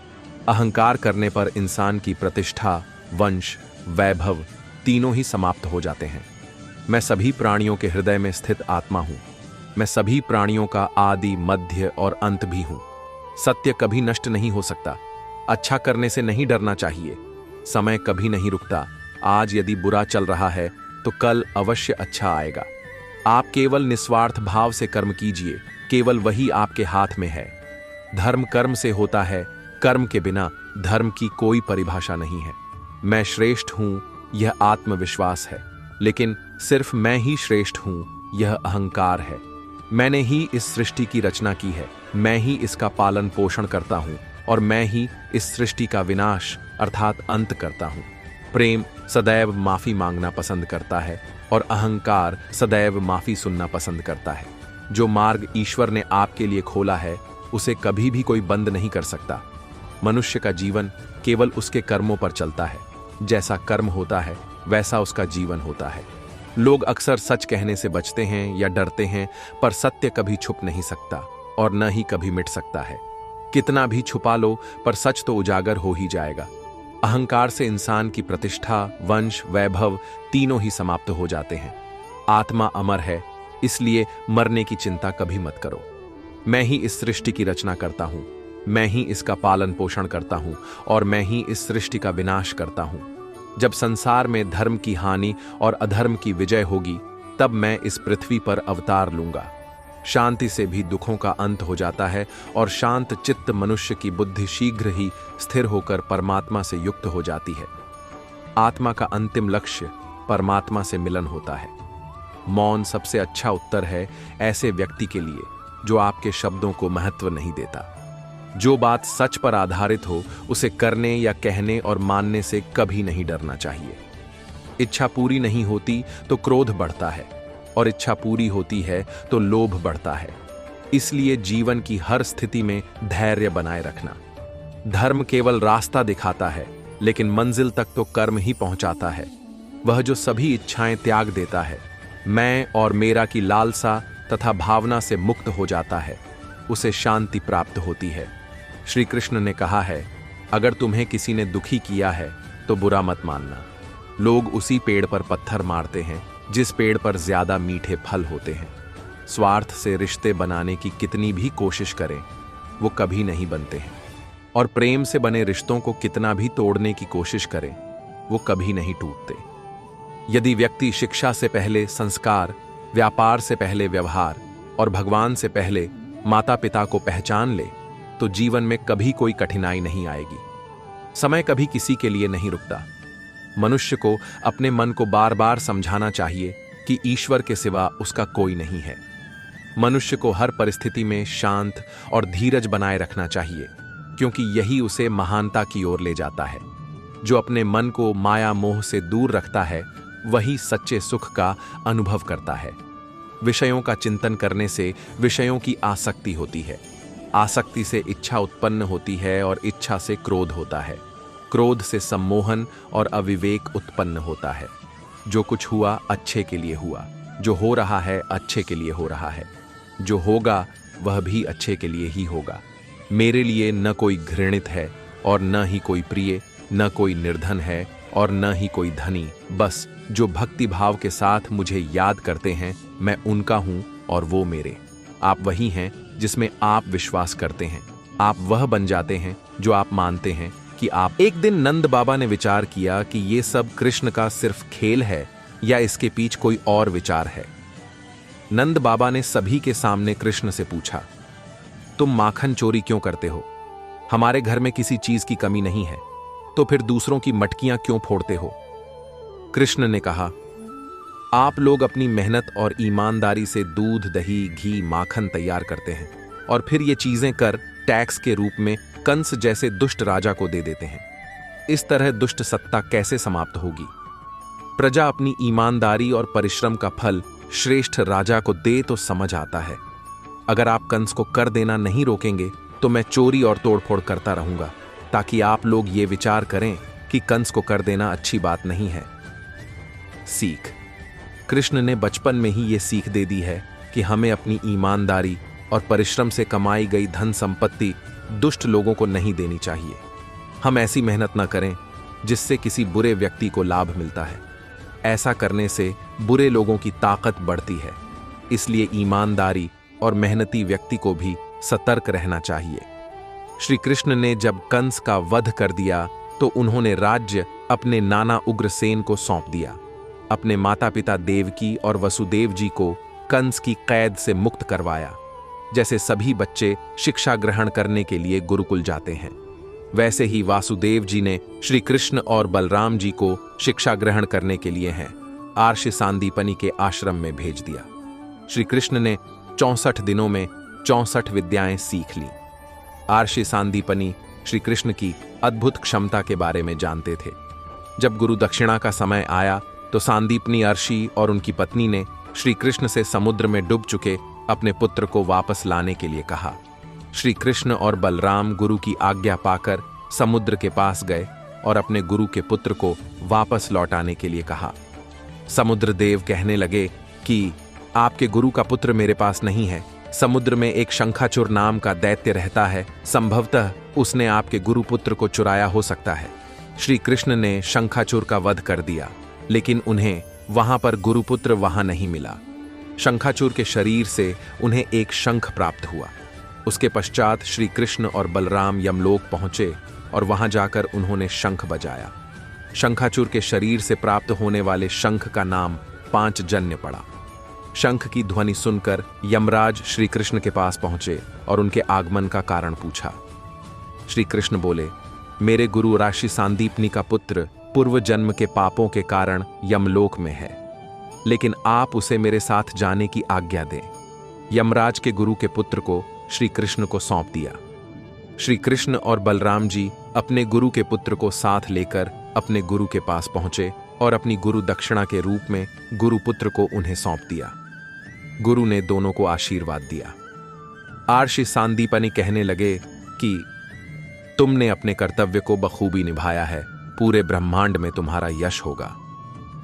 अहंकार करने पर इंसान की प्रतिष्ठा, वंश, वैभव तीनों ही समाप्त हो जाते हैं। मैं सभी प्राणियों के हृदय में स्थित आत्मा हूं। मैं सभी प्राणियों का आदि, मध्य और अंत भी हूं। सत्य कभी नष्ट नहीं हो सकता। अच्छा करने से नहीं डरना चाहिए। समय कभी नहीं रुकता। आज यदि बुरा चल रहा है तो कल अवश्य अच्छा आएगा। आप केवल निस्वार्थ भाव से कर्म कीजिए, केवल वही आपके हाथ में है। धर्म कर्म से होता है, कर्म के बिना धर्म की कोई परिभाषा नहीं है। मैं श्रेष्ठ हूं, यह आत्मविश्वास है, लेकिन सिर्फ मैं ही श्रेष्ठ हूं, यह अहंकार है। मैंने ही इस सृष्टि की रचना की है, मैं ही इसका पालन पोषण करता हूं और मैं ही इस सृष्टि का विनाश अर्थात अंत करता हूं। प्रेम सदैव माफी मांगना पसंद करता है और अहंकार सदैव माफी सुनना पसंद करता है। जो मार्ग ईश्वर ने आपके लिए खोला है उसे कभी भी कोई बंद नहीं कर सकता। मनुष्य का जीवन केवल उसके कर्मों पर चलता है। जैसा कर्म होता है वैसा उसका जीवन होता है। लोग अक्सर सच कहने से बचते हैं या डरते हैं, पर सत्य कभी छुप नहीं सकता और न ही कभी मिट सकता है। कितना भी छुपा लो पर सच तो उजागर हो ही जाएगा। अहंकार से इंसान की प्रतिष्ठा, वंश, वैभव तीनों ही समाप्त हो जाते हैं। आत्मा अमर है, इसलिए मरने की चिंता कभी मत करो। मैं ही इस सृष्टि की रचना करता हूं, मैं ही इसका पालन पोषण करता हूं और मैं ही इस सृष्टि का विनाश करता हूं। जब संसार में धर्म की हानि और अधर्म की विजय होगी, तब मैं इस पृथ्वी पर अवतार लूंगा। शांति से भी दुखों का अंत हो जाता है और शांत चित्त मनुष्य की बुद्धि शीघ्र ही स्थिर होकर परमात्मा से युक्त हो जाती है। आत्मा का अंतिम लक्ष्य परमात्मा से मिलन होता है। मौन सबसे अच्छा उत्तर है ऐसे व्यक्ति के लिए जो आपके शब्दों को महत्व नहीं देता। जो बात सच पर आधारित हो उसे करने या कहने और मानने से कभी नहीं डरना चाहिए। इच्छा पूरी नहीं होती तो क्रोध बढ़ता है और इच्छा पूरी होती है तो लोभ बढ़ता है। इसलिए जीवन की हर स्थिति में धैर्य बनाए रखना। धर्म केवल रास्ता दिखाता है, लेकिन मंजिल तक तो कर्म ही पहुंचाता है। वह जो सभी इच्छाएं त्याग देता है, मैं और मेरा की लालसा तथा भावना से मुक्त हो जाता है, उसे शांति प्राप्त होती है। श्री कृष्ण ने कहा है, अगर तुम्हें किसी ने दुखी किया है तो बुरा मत मानना। लोग उसी पेड़ पर पत्थर मारते हैं जिस पेड़ पर ज्यादा मीठे फल होते हैं। स्वार्थ से रिश्ते बनाने की कितनी भी कोशिश करें, वो कभी नहीं बनते हैं, और प्रेम से बने रिश्तों को कितना भी तोड़ने की कोशिश करें, वो कभी नहीं टूटते। यदि व्यक्ति शिक्षा से पहले संस्कार, व्यापार से पहले व्यवहार और भगवान से पहले माता पिता को पहचान ले, तो जीवन में कभी कोई कठिनाई नहीं आएगी। समय कभी किसी के लिए नहीं रुकता। मनुष्य को अपने मन को बार बार समझाना चाहिए कि ईश्वर के सिवा उसका कोई नहीं है। मनुष्य को हर परिस्थिति में शांत और धीरज बनाए रखना चाहिए, क्योंकि यही उसे महानता की ओर ले जाता है। जो अपने मन को माया मोह से दूर रखता है, वही सच्चे सुख का अनुभव करता है। विषयों का चिंतन करने से विषयों की आसक्ति होती है। आसक्ति से इच्छा उत्पन्न होती है और इच्छा से क्रोध होता है। क्रोध से सम्मोहन और अविवेक उत्पन्न होता है। जो कुछ हुआ अच्छे के लिए हुआ। जो हो रहा है अच्छे के लिए हो रहा है, जो होगा वह भी अच्छे के लिए ही होगा। मेरे लिए न कोई घृणित है और न ही कोई प्रिय, न कोई निर्धन है और न ही कोई धनी। बस जो भक्ति भाव के साथ मुझे याद करते हैं, मैं उनका हूं और वो मेरे। आप वही हैं जिसमें आप विश्वास करते हैं। आप वह बन जाते हैं जो आप मानते हैं कि आप। एक दिन नंद बाबा ने विचार किया कि ये सब कृष्ण का सिर्फ खेल है या इसके पीछे कोई और विचार है। नंद बाबा ने सभी के सामने कृष्ण से पूछा, तुम माखन चोरी क्यों करते हो? हमारे घर में किसी चीज की कमी नहीं है, तो फिर दूसरों की मटकियां क्यों फोड़ते हो? कृष्ण ने कहा, आप लोग अपनी मेहनत और ईमानदारी से दूध, दही, घी, माखन तैयार करते हैं और फिर ये चीजें कर टैक्स के रूप में कंस जैसे दुष्ट राजा को दे देते हैं। इस तरह दुष्ट सत्ता कैसे समाप्त होगी? प्रजा अपनी ईमानदारी और परिश्रम का फल श्रेष्ठ राजा को दे तो समझ आता है। अगर आप कंस को कर देना नहीं रोकेंगे तो मैं चोरी और तोड़फोड़ करता रहूंगा, ताकि आप लोग ये विचार करें कि कंस को कर देना अच्छी बात नहीं है। सीख। कृष्ण ने बचपन में ही ये सीख दे दी है कि हमें अपनी ईमानदारी और परिश्रम से कमाई गई धन संपत्ति दुष्ट लोगों को नहीं देनी चाहिए। हम ऐसी मेहनत न करें जिससे किसी बुरे व्यक्ति को लाभ मिलता है। ऐसा करने से बुरे लोगों की ताकत बढ़ती है। इसलिए ईमानदारी और मेहनती व्यक्ति को भी सतर्क रहना चाहिए। श्री कृष्ण ने जब कंस का वध कर दिया तो उन्होंने राज्य अपने नाना उग्रसेन को सौंप दिया। अपने माता पिता देवकी और वसुदेव जी को कंस की कैद से मुक्त करवाया। जैसे सभी बच्चे शिक्षा ग्रहण करने के लिए गुरुकुल जाते हैं, वैसे ही वासुदेव जी ने श्री कृष्ण और बलराम जी को शिक्षा ग्रहण करने के लिए हैं आर्षि सांदीपनि के आश्रम में भेज दिया। श्री कृष्ण ने 64 दिनों में 64 विद्याएं सीख ली। आर्षि सांदीपनि श्री कृष्ण की अद्भुत क्षमता के बारे में जानते थे। जब गुरु दक्षिणा का समय आया तो सांदीपनि अर्षि और उनकी पत्नी ने श्री कृष्ण से समुद्र में डूब चुके अपने पुत्र को वापस लाने के लिए कहा। श्री कृष्ण और बलराम गुरु की आज्ञा पाकर समुद्र के पास गए और अपने गुरु के पुत्र को वापस लौटाने के लिए कहा। समुद्र देव कहने लगे कि आपके गुरु का पुत्र मेरे पास नहीं है। समुद्र में एक शंखाचूर नाम का दैत्य रहता है, संभवतः उसने आपके गुरु पुत्र को चुराया हो सकता है। श्री कृष्ण ने शंखाचूर का वध कर दिया, लेकिन उन्हें वहां पर गुरुपुत्र वहां नहीं मिला। शंखाचूर के शरीर से उन्हें एक शंख प्राप्त हुआ। उसके पश्चात श्री कृष्ण और बलराम यमलोक पहुंचे और वहां जाकर उन्होंने शंख बजाया। शंखाचूर के शरीर से प्राप्त होने वाले शंख का नाम पांचजन्य पड़ा। शंख की ध्वनि सुनकर यमराज श्री कृष्ण के पास पहुंचे और उनके आगमन का कारण पूछा। श्री कृष्ण बोले, मेरे गुरु राशि सांदीपनि का पुत्र पूर्व जन्म के पापों के कारण यमलोक में है, लेकिन आप उसे मेरे साथ जाने की आज्ञा दें। यमराज के गुरु के पुत्र को श्री कृष्ण को सौंप दिया। श्री कृष्ण और बलराम जी अपने गुरु के पुत्र को साथ लेकर अपने गुरु के पास पहुंचे और अपनी गुरु दक्षिणा के रूप में गुरु पुत्र को उन्हें सौंप दिया। गुरु ने दोनों को आशीर्वाद दिया। आर्षि सांदीपनि कहने लगे कि तुमने अपने कर्तव्य को बखूबी निभाया है, पूरे ब्रह्मांड में तुम्हारा यश होगा।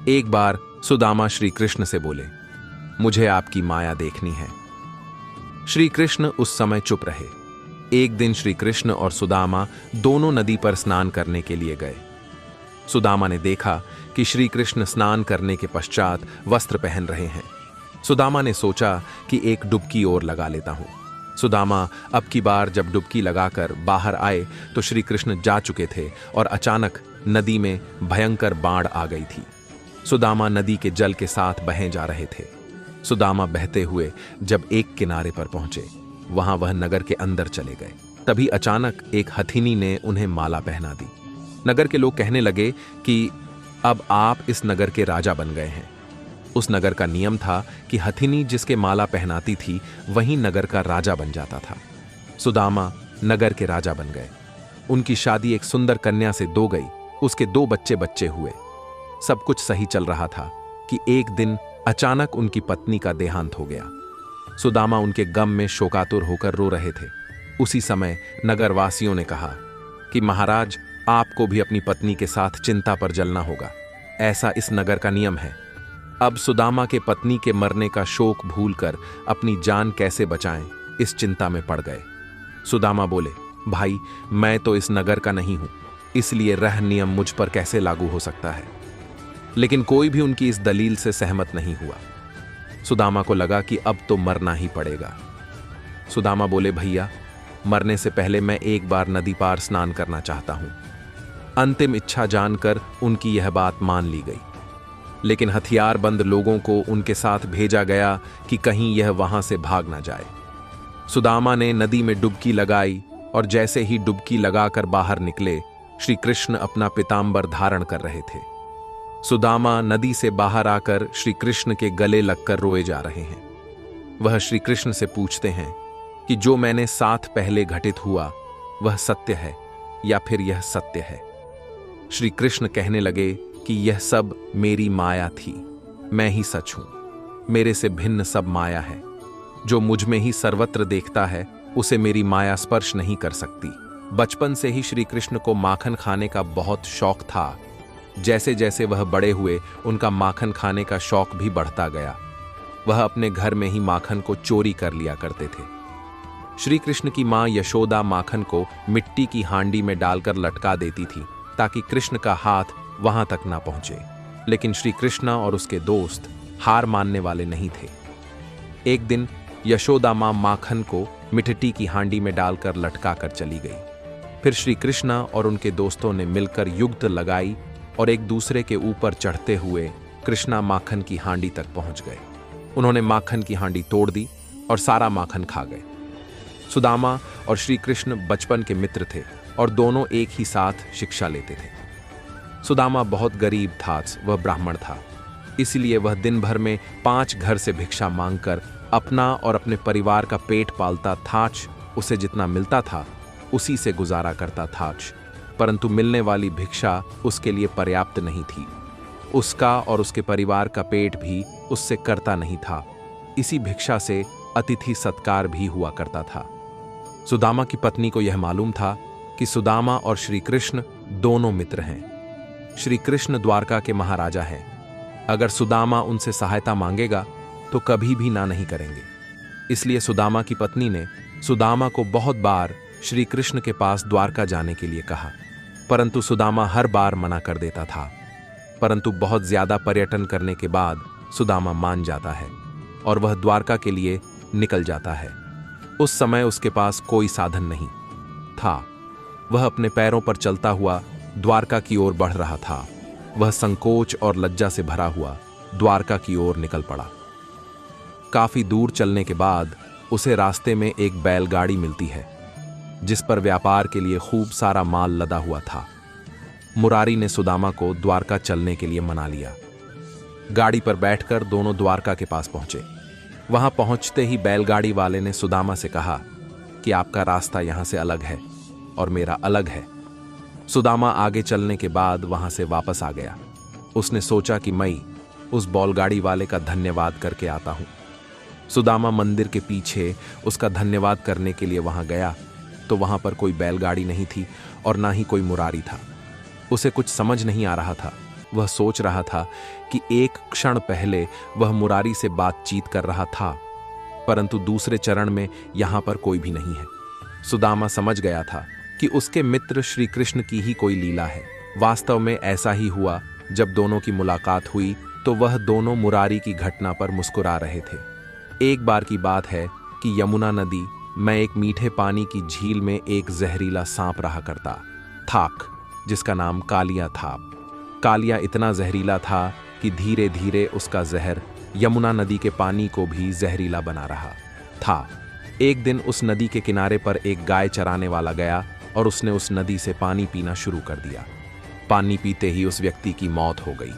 एक बार सुदामा श्री कृष्ण से बोले, मुझे आपकी माया देखनी है। श्री कृष्ण उस समय चुप रहे। एक दिन श्री कृष्ण और सुदामा दोनों नदी पर स्नान करने के लिए गए। सुदामा ने देखा कि श्री कृष्ण स्नान करने के पश्चात वस्त्र पहन रहे हैं। सुदामा ने सोचा कि एक डुबकी और लगा लेता हूं। सुदामा अब की बार जब डुबकी लगाकर बाहर आए तो श्री कृष्ण जा चुके थे और अचानक नदी में भयंकर बाढ़ आ गई थी। सुदामा नदी के जल के साथ बहे जा रहे थे। सुदामा बहते हुए जब एक किनारे पर पहुंचे, वहां वह नगर के अंदर चले गए। तभी अचानक एक हथिनी ने उन्हें माला पहना दी। नगर के लोग कहने लगे कि अब आप इस नगर के राजा बन गए हैं। उस नगर का नियम था कि हथिनी जिसके माला पहनाती थी वही नगर का राजा बन जाता था। सुदामा नगर के राजा बन गए। उनकी शादी एक सुंदर कन्या से हो गई। उसके 2 बच्चे हुए। सब कुछ सही चल रहा था कि एक दिन अचानक उनकी पत्नी का देहांत हो गया। सुदामा उनके गम में शोकातुर होकर रो रहे थे। उसी समय नगरवासियों ने कहा कि महाराज, आपको भी अपनी पत्नी के साथ चिंता पर जलना होगा। ऐसा इस नगर का नियम है। अब सुदामा के पत्नी के मरने का शोक भूलकर अपनी जान कैसे बचाएं, इस चिंता में पड़ गए। सुदामा बोले, भाई, मैं तो इस नगर का नहीं हूं, इसलिए रह नियम मुझ पर कैसे लागू हो सकता है। लेकिन कोई भी उनकी इस दलील से सहमत नहीं हुआ। सुदामा को लगा कि अब तो मरना ही पड़ेगा। सुदामा बोले, भैया, मरने से पहले मैं एक बार नदी पार स्नान करना चाहता हूं। अंतिम इच्छा जानकर उनकी यह बात मान ली गई, लेकिन हथियारबंद लोगों को उनके साथ भेजा गया कि कहीं यह वहां से भाग ना जाए। सुदामा ने नदी में डुबकी लगाई और जैसे ही डुबकी लगाकर बाहर निकले, श्री कृष्ण अपना पीतांबर धारण कर रहे थे। सुदामा नदी से बाहर आकर श्री कृष्ण के गले लगकर रोए जा रहे हैं। वह श्री कृष्ण से पूछते हैं कि जो मैंने साथ पहले घटित हुआ वह सत्य है या फिर यह सत्य है। श्री कृष्ण कहने लगे कि यह सब मेरी माया थी, मैं ही सच हूं, मेरे से भिन्न सब माया है। जो मुझ में ही सर्वत्र देखता है उसे मेरी माया स्पर्श नहीं कर सकती। बचपन से ही श्री कृष्ण को माखन खाने का बहुत शौक था। जैसे जैसे वह बड़े हुए उनका माखन खाने का शौक भी बढ़ता गया। वह अपने घर में ही माखन को चोरी कर लिया करते थे। श्री कृष्ण की मां यशोदा माखन को मिट्टी की हांडी में डालकर लटका देती थी ताकि कृष्ण का हाथ वहां तक ना पहुंचे। लेकिन श्री कृष्ण और उसके दोस्त हार मानने वाले नहीं थे। एक दिन यशोदा मां माखन को मिट्टी की हांडी में डालकर लटका कर चली गई। फिर श्री कृष्ण और उनके दोस्तों ने मिलकर युक्त लगाई और एक दूसरे के ऊपर चढ़ते हुए कृष्णा माखन की हांडी तक पहुंच गए। उन्होंने माखन की हांडी तोड़ दी और सारा माखन खा गए। सुदामा और श्री कृष्ण बचपन के मित्र थे और दोनों एक ही साथ शिक्षा लेते थे। सुदामा बहुत गरीब था, वह ब्राह्मण था, इसलिए वह दिन भर में 5 घर से भिक्षा मांगकर अपना और अपने परिवार का पेट पालता था। उसे जितना मिलता था उसी से गुजारा करता था, परंतु मिलने वाली भिक्षा उसके लिए पर्याप्त नहीं थी। उसका और उसके परिवार का पेट भी उससे करता नहीं था। इसी भिक्षा से अतिथि सत्कार भी हुआ करता था। सुदामा की पत्नी को यह मालूम था कि सुदामा और श्री कृष्ण दोनों मित्र हैं। श्री कृष्ण द्वारका के महाराजा हैं। अगर सुदामा उनसे सहायता मांगेगा तो कभी भी ना नहीं करेंगे। इसलिए सुदामा की पत्नी ने सुदामा को बहुत बार श्री कृष्ण के पास द्वारका जाने के लिए कहा, परंतु सुदामा हर बार मना कर देता था। परंतु बहुत ज्यादा पर्यटन करने के बाद सुदामा मान जाता है और वह द्वारका के लिए निकल जाता है। उस समय उसके पास कोई साधन नहीं था। वह अपने पैरों पर चलता हुआ द्वारका की ओर बढ़ रहा था। वह संकोच और लज्जा से भरा हुआ द्वारका की ओर निकल पड़ा। काफी दूर चलने के बाद उसे रास्ते में एक बैलगाड़ी मिलती है जिस पर व्यापार के लिए खूब सारा माल लदा हुआ था। मुरारी ने सुदामा को द्वारका चलने के लिए मना लिया। गाड़ी पर बैठकर दोनों द्वारका के पास पहुंचे। वहां पहुंचते ही बैलगाड़ी वाले ने सुदामा से कहा कि आपका रास्ता यहां से अलग है और मेरा अलग है। सुदामा आगे चलने के बाद वहां से वापस आ गया। उसने सोचा कि मैं उस बैलगाड़ी वाले का धन्यवाद करके आता हूं। सुदामा मंदिर के पीछे उसका धन्यवाद करने के लिए वहां गया तो वहां पर कोई बैलगाड़ी नहीं थी और ना ही कोई मुरारी था। उसे कुछ समझ नहीं आ रहा था। वह सोच रहा था कि एक क्षण पहले वह मुरारी से बातचीत कर रहा था, परंतु दूसरे चरण में यहां पर कोई भी नहीं है। सुदामा समझ गया था कि उसके मित्र श्री कृष्ण की ही कोई लीला है। वास्तव में ऐसा ही हुआ। जब दोनों की मुलाकात हुई तो वह दोनों मुरारी की घटना पर मुस्कुरा रहे थे। एक बार की बात है कि यमुना नदी में एक मीठे पानी की झील में एक जहरीला सांप रहा करता था जिसका नाम कालिया था। कालिया इतना जहरीला था कि धीरे धीरे उसका जहर यमुना नदी के पानी को भी जहरीला बना रहा था। एक दिन उस नदी के किनारे पर एक गाय चराने वाला गया और उसने उस नदी से पानी पीना शुरू कर दिया। पानी पीते ही उस व्यक्ति की मौत हो गई।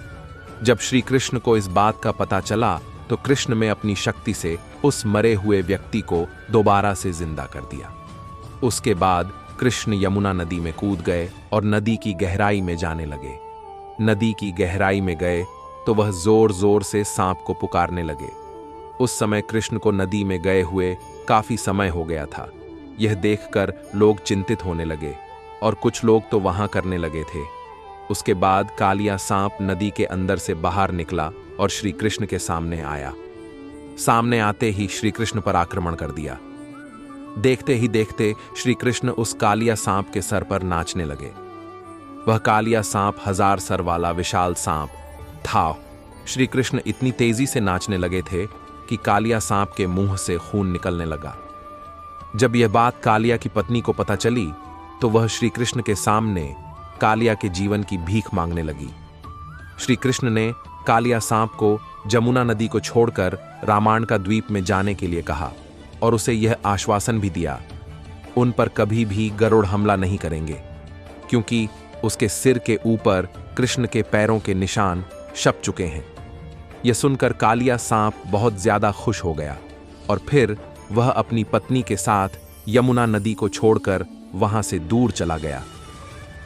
जब श्री कृष्ण को इस बात का पता चला तो कृष्ण ने अपनी शक्ति से उस मरे हुए व्यक्ति को दोबारा से जिंदा कर दिया। उसके बाद कृष्ण यमुना नदी में कूद गए और नदी की गहराई में जाने लगे। नदी की गहराई में गए तो वह जोर जोर से सांप को पुकारने लगे। उस समय कृष्ण को नदी में गए हुए काफी समय हो गया था। यह देखकर लोग चिंतित होने लगे और कुछ लोग तो वहां करने लगे थे उसके बाद कालिया सांप नदी के अंदर से बाहर निकला और श्री कृष्ण के सामने आया। सामने आते ही श्री कृष्ण पर आक्रमण कर दिया। देखते ही देखते श्री कृष्ण उस कालिया सांप के सर पर नाचने लगे। वह कालिया सांप 1000 सर वाला विशाल सांप था। श्री कृष्ण इतनी तेजी से नाचने लगे थे कि कालिया सांप के मुंह से खून निकलने लगा। जब यह बात कालिया की पत्नी को पता चली तो वह श्री कृष्ण के सामने कालिया के जीवन की भीख मांगने लगी। श्री कृष्ण ने कालिया सांप को जमुना नदी को छोड़कर रामायण का द्वीप में जाने के लिए कहा और उसे यह आश्वासन भी दिया उन पर कभी भी गरुड़ हमला नहीं करेंगे, क्योंकि उसके सिर के ऊपर कृष्ण के पैरों के निशान छप चुके हैं। यह सुनकर कालिया सांप बहुत ज्यादा खुश हो गया और फिर वह अपनी पत्नी के साथ यमुना नदी को छोड़कर वहां से दूर चला गया।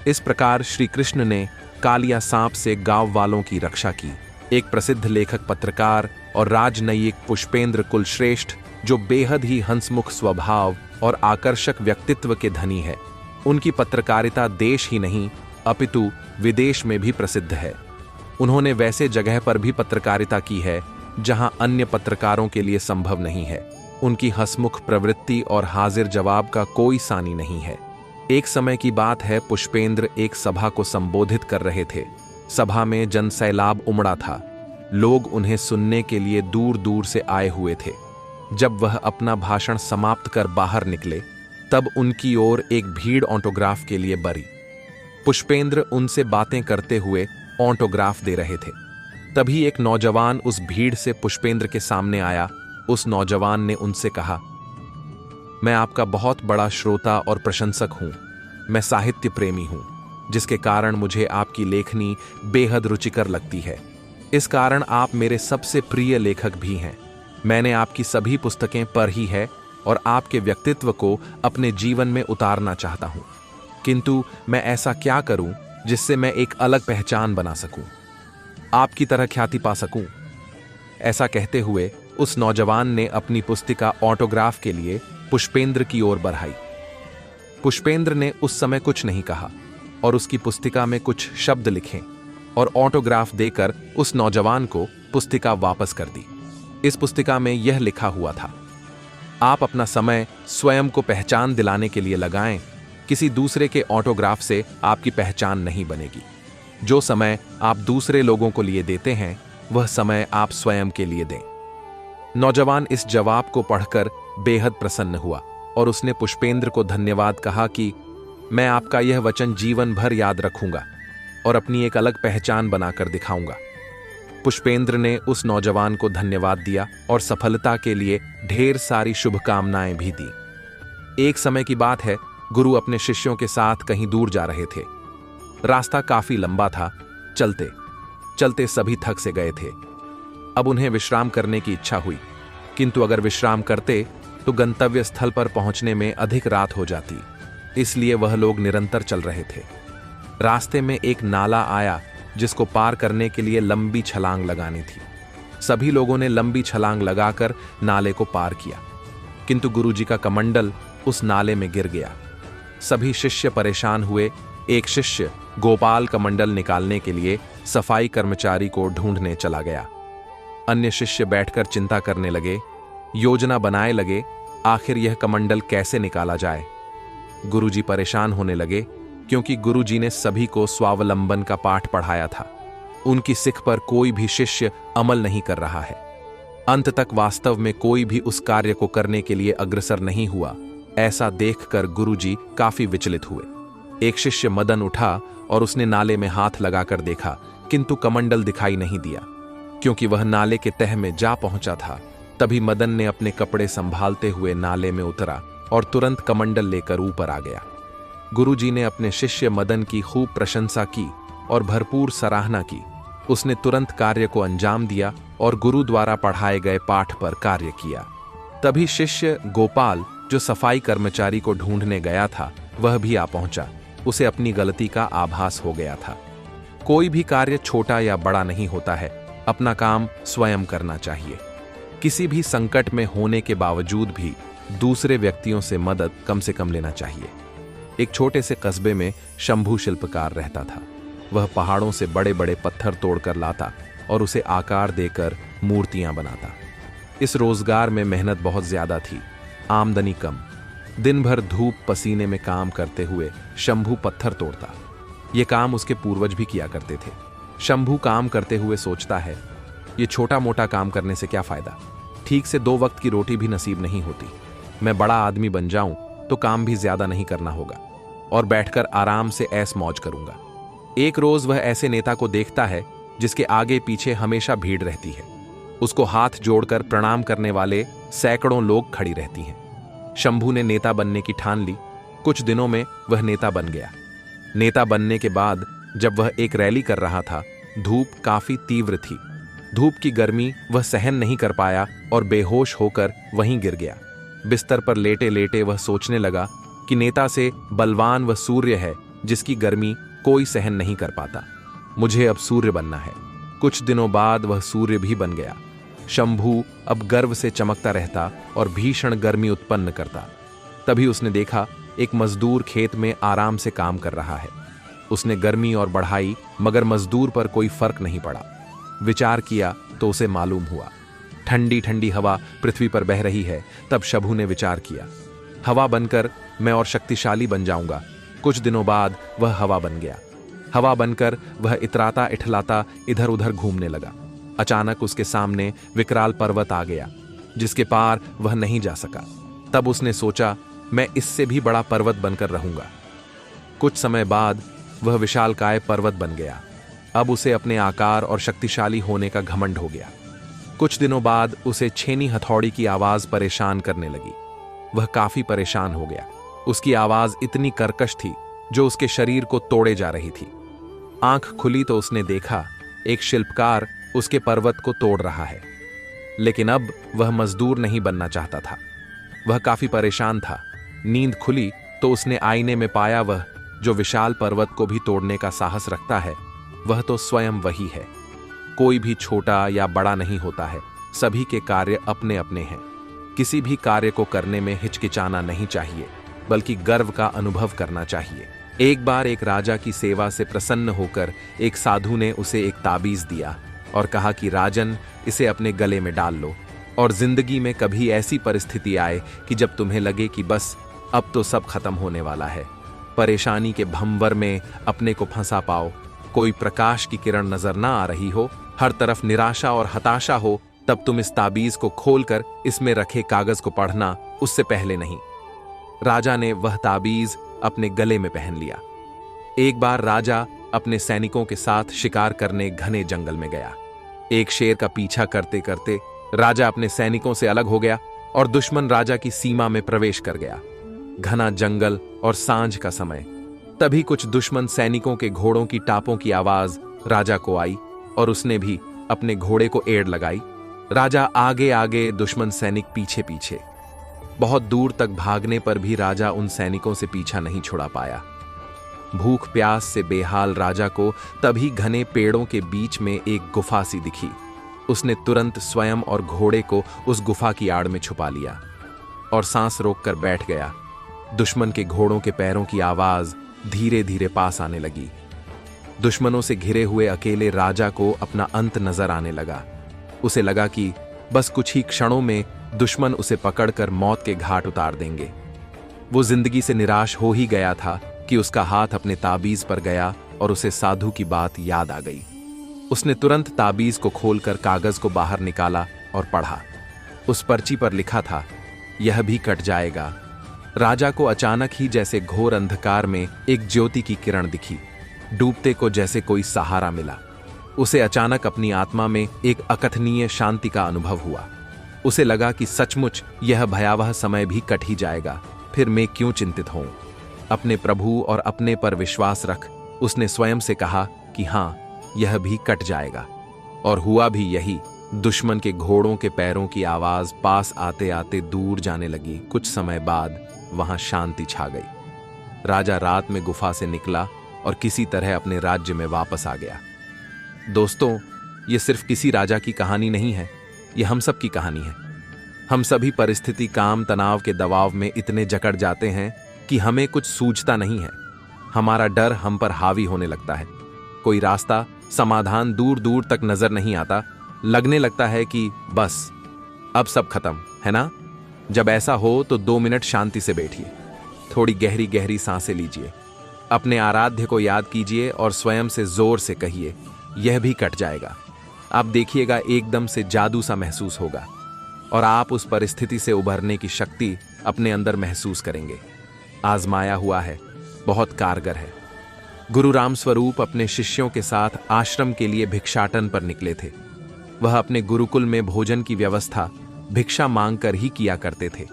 इस प्रकार श्री कृष्ण ने कालिया सांप से गांव वालों की रक्षा की। एक प्रसिद्ध लेखक, पत्रकार और राजनयिक पुष्पेंद्र कुलश्रेष्ठ, जो बेहद ही हंसमुख स्वभाव और आकर्षक व्यक्तित्व के धनी है, उनकी पत्रकारिता देश ही नहीं अपितु विदेश में भी प्रसिद्ध है। उन्होंने वैसे जगह पर भी पत्रकारिता की है जहां अन्य पत्रकारों के लिए संभव नहीं है। उनकी हंसमुख प्रवृत्ति और हाजिर जवाब का कोई सानी नहीं है। एक समय की बात है, पुष्पेंद्र एक सभा को संबोधित कर रहे थे। सभा में जनसैलाब उमड़ा था। लोग उन्हें सुनने के लिए दूर दूर से आए हुए थे। जब वह अपना भाषण समाप्त कर बाहर निकले तब उनकी ओर एक भीड़ ऑटोग्राफ के लिए बरी। पुष्पेंद्र उनसे बातें करते हुए ऑटोग्राफ दे रहे थे। तभी एक नौजवान उस भीड़ से पुष्पेंद्र के सामने आया। उस नौजवान ने उनसे कहा, मैं आपका बहुत बड़ा श्रोता और प्रशंसक हूं। मैं साहित्य प्रेमी हूं, जिसके कारण मुझे आपकी लेखनी बेहद रुचिकर लगती है। इस कारण आप मेरे सबसे प्रिय लेखक भी हैं। मैंने आपकी सभी पुस्तकें पढ़ी है और आपके व्यक्तित्व को अपने जीवन में उतारना चाहता हूं, किंतु मैं ऐसा क्या करूं जिससे मैं एक अलग पहचान बना सकूं, आपकी तरह ख्याति पा सकूं। ऐसा कहते हुए उस नौजवान ने अपनी पुस्तिका ऑटोग्राफ के लिए पुष्पेंद्र की ओर बढ़ाई। पुष्पेंद्र ने उस समय कुछ नहीं कहा और उसकी पुस्तिका में कुछ शब्द लिखे और ऑटोग्राफ देकर उस नौजवान को पुस्तिका वापस कर दी। इस पुस्तिका में यह लिखा हुआ था, आप अपना समय स्वयं को पहचान दिलाने के लिए लगाएं। किसी दूसरे के ऑटोग्राफ से आपकी पहचान नहीं बनेगी। जो समय आप दूसरे लोगों को लिए देते हैं, वह समय आप स्वयं के लिए दें। नौजवान इस जवाब को पढ़कर बेहद प्रसन्न हुआ और उसने पुष्पेंद्र को धन्यवाद कहा कि मैं आपका यह वचन जीवन भर याद रखूंगा और अपनी एक अलग पहचान बनाकर दिखाऊंगा। पुष्पेंद्र ने उस नौजवान को धन्यवाद दिया और सफलता के लिए ढेर सारी शुभकामनाएं भी दी। एक समय की बात है, गुरु अपने शिष्यों के साथ कहीं दूर जा रहे थे। रास्ता काफी लंबा था। चलते चलते सभी थक से गए थे। अब उन्हें विश्राम करने की इच्छा हुई, किंतु अगर विश्राम करते तो गंतव्य स्थल पर पहुंचने में अधिक रात हो जाती। इसलिए वह लोग निरंतर चल रहे थे। रास्ते में एक नाला आया जिसको पार करने के लिए लंबी छलांग लगानी थी। सभी लोगों ने लंबी छलांग लगाकर नाले को पार किया, किंतु गुरुजी का कमंडल उस नाले में गिर गया। सभी शिष्य परेशान हुए। एक शिष्य गोपाल कमंडल निकालने के लिए सफाई कर्मचारी को ढूंढने चला गया। अन्य शिष्य बैठकर चिंता करने लगे, योजना बनाए लगे, आखिर यह कमंडल कैसे निकाला जाए। गुरुजी परेशान होने लगे, क्योंकि गुरुजी ने सभी को स्वावलंबन का पाठ पढ़ाया था। उनकी सिख पर कोई भी शिष्य अमल नहीं कर रहा है। अंत तक वास्तव में कोई भी उस कार्य को करने के लिए अग्रसर नहीं हुआ। ऐसा देखकर गुरुजी काफी विचलित हुए। एक शिष्य मदन उठा और उसने नाले में हाथ लगाकर देखा, किंतु कमंडल दिखाई नहीं दिया। क्योंकि वह नाले के तह में जा पहुंचा था, तभी मदन ने अपने कपड़े संभालते हुए नाले में उतरा और तुरंत कमंडल लेकर ऊपर आ गया। गुरुजी ने अपने शिष्य मदन की खूब प्रशंसा की और भरपूर सराहना की। उसने तुरंत कार्य को अंजाम दिया और गुरु द्वारा पढ़ाए गए पाठ पर कार्य किया। तभी शिष्य गोपाल, जो सफाई कर्मचारी को ढूंढने गया था, वह भी आ पहुंचा। उसे अपनी गलती का आभास हो गया था। कोई भी कार्य छोटा या बड़ा नहीं होता है, अपना काम स्वयं करना चाहिए। किसी भी संकट में होने के बावजूद भी दूसरे व्यक्तियों से मदद कम से कम लेना चाहिए। एक छोटे से कस्बे में शंभू शिल्पकार रहता था। वह पहाड़ों से बड़े बड़े पत्थर तोड़कर लाता और उसे आकार देकर मूर्तियां बनाता। इस रोजगार में मेहनत बहुत ज्यादा थी, आमदनी कम। दिन भर धूप पसीने में काम करते हुए शंभू पत्थर तोड़ता। ये काम उसके पूर्वज भी किया करते थे। शंभू काम करते हुए सोचता है, ये छोटा मोटा काम करने से क्या फायदा, ठीक से 2 वक्त की रोटी भी नसीब नहीं होती। मैं बड़ा आदमी बन जाऊं तो काम भी ज्यादा नहीं करना होगा और बैठकर आराम से ऐश मौज करूंगा। एक रोज वह ऐसे नेता को देखता है जिसके आगे पीछे हमेशा भीड़ रहती है। उसको हाथ जोड़कर प्रणाम करने वाले सैकड़ों लोग खड़ी रहती हैं। शंभू ने नेता बनने की ठान ली। कुछ दिनों में वह नेता बन गया। नेता बनने के बाद जब वह एक रैली कर रहा था, धूप काफी तीव्र थी। धूप की गर्मी वह सहन नहीं कर पाया और बेहोश होकर वहीं गिर गया। बिस्तर पर लेटे लेटे वह सोचने लगा कि नेता से बलवान वह सूर्य है जिसकी गर्मी कोई सहन नहीं कर पाता। मुझे अब सूर्य बनना है। कुछ दिनों बाद वह सूर्य भी बन गया। शंभू अब गर्व से चमकता रहता और भीषण गर्मी उत्पन्न करता। तभी उसने देखा एक मजदूर खेत में आराम से काम कर रहा है। उसने गर्मी और बढ़ाई मगर मजदूर पर कोई फर्क नहीं पड़ा। विचार किया तो उसे मालूम हुआ ठंडी ठंडी हवा पृथ्वी पर बह रही है। तब शंभू ने विचार किया, हवा बनकर मैं और शक्तिशाली बन जाऊंगा। कुछ दिनों बाद वह हवा बन गया। हवा बनकर वह इतराता इठलाता इधर उधर घूमने लगा। अचानक उसके सामने विकराल पर्वत आ गया जिसके पार वह नहीं जा सका। तब उसने सोचा, मैं इससे भी बड़ा पर्वत बनकर रहूंगा। कुछ समय बाद वह विशालकाय पर्वत बन गया। अब उसे अपने आकार और शक्तिशाली होने का घमंड हो गया। कुछ दिनों बाद उसे छेनी हथौड़ी की आवाज परेशान करने लगी। वह काफी परेशान हो गया। उसकी आवाज इतनी कर्कश थी जो उसके शरीर को तोड़े जा रही थी। आंख खुली तो उसने देखा एक शिल्पकार उसके पर्वत को तोड़ रहा है। लेकिन अब वह मजदूर नहीं बनना चाहता था। वह काफी परेशान था। नींद खुली तो उसने आईने में पाया वह जो विशाल पर्वत को भी तोड़ने का साहस रखता है, वह तो स्वयं वही है। कोई भी छोटा या बड़ा नहीं होता है, सभी के कार्य अपने अपने हैं। किसी भी कार्य को करने में हिचकिचाना नहीं चाहिए, बल्कि गर्व का अनुभव करना चाहिए। एक बार एक राजा की सेवा से प्रसन्न होकर एक साधु ने उसे एक ताबीज दिया और कहा कि राजन, इसे अपने गले में डाल लो और जिंदगी में कभी ऐसी परिस्थिति आए कि जब तुम्हें लगे कि बस अब तो सब खत्म होने वाला है, परेशानी के भंवर में अपने को फंसा पाओ, कोई प्रकाश की किरण नजर ना आ रही हो, हर तरफ निराशा और हताशा हो, तब तुम इस ताबीज को खोलकर इसमें रखे कागज को पढ़ना, उससे पहले नहीं। राजा ने वह ताबीज अपने गले में पहन लिया। एक बार राजा अपने सैनिकों के साथ शिकार करने घने जंगल में गया। एक शेर का पीछा करते करते राजा अपने सैनिकों से अलग हो गया और दुश्मन राजा की सीमा में प्रवेश कर गया। घना जंगल और सांझ का समय। तभी कुछ दुश्मन सैनिकों के घोड़ों की टापों की आवाज राजा को आई और उसने भी अपने घोड़े को एड़ लगाई। राजा आगे आगे, दुश्मन सैनिक पीछे पीछे। बहुत दूर तक भागने पर भी राजा उन सैनिकों से पीछा नहीं छुड़ा पाया। भूख प्यास से बेहाल राजा को तभी घने पेड़ों के बीच में एक गुफा सी दिखी। उसने तुरंत स्वयं और घोड़े को उस गुफा की आड़ में छुपा लिया और सांस रोककर बैठ गया। दुश्मन के घोड़ों के पैरों की आवाज धीरे धीरे पास आने लगी। दुश्मनों से घिरे हुए अकेले राजा को अपना अंत नजर आने लगा। उसे लगा कि बस कुछ ही क्षणों में दुश्मन उसे पकड़कर मौत के घाट उतार देंगे। वो जिंदगी से निराश हो ही गया था कि उसका हाथ अपने ताबीज पर गया और उसे साधु की बात याद आ गई। उसने तुरंत ताबीज को खोलकर कागज को बाहर निकाला और पढ़ा। उस पर्ची पर लिखा था, यह भी कट जाएगा। राजा को अचानक ही जैसे घोर अंधकार में एक ज्योति की किरण दिखी। डूबते को जैसे कोई सहारा मिला। उसे अचानक अपनी आत्मा में एक अकथनीय शांति का अनुभव हुआ। उसे लगा कि सचमुच यह भयावह समय भी कट ही जाएगा, फिर मैं क्यों चिंतित हूं। अपने प्रभु और अपने पर विश्वास रख, उसने स्वयं से कहा कि हां, यह भी कट जाएगा। और हुआ भी यही। दुश्मन के घोड़ों के पैरों की आवाज पास आते आते दूर जाने लगी। कुछ समय बाद वहां शांति छा गई। राजा रात में गुफा से निकला और किसी तरह अपने राज्य में वापस आ गया। दोस्तों, ये सिर्फ किसी राजा की कहानी नहीं है, ये हम सब की कहानी है। हम सभी परिस्थिति, काम, तनाव के दबाव में इतने जकड़ जाते हैं कि हमें कुछ सूझता नहीं है। हमारा डर हम पर हावी होने लगता है। कोई रास्ता, समाधान दूर दूर तक नजर नहीं आता। लगने लगता है कि बस अब सब खत्म है ना। जब ऐसा हो तो 2 मिनट शांति से बैठिए, थोड़ी गहरी गहरी सांसें लीजिए, अपने आराध्य को याद कीजिए और स्वयं से जोर से कहिए, यह भी कट जाएगा। आप देखिएगा एकदम से जादू सा महसूस होगा और आप उस परिस्थिति से उभरने की शक्ति अपने अंदर महसूस करेंगे। आजमाया हुआ है, बहुत कारगर है। गुरु रामस्वरूप अपने शिष्यों के साथ आश्रम के लिए भिक्षाटन पर निकले थे। वह अपने गुरुकुल में भोजन की व्यवस्था भिक्षा मांगकर ही किया करते थे।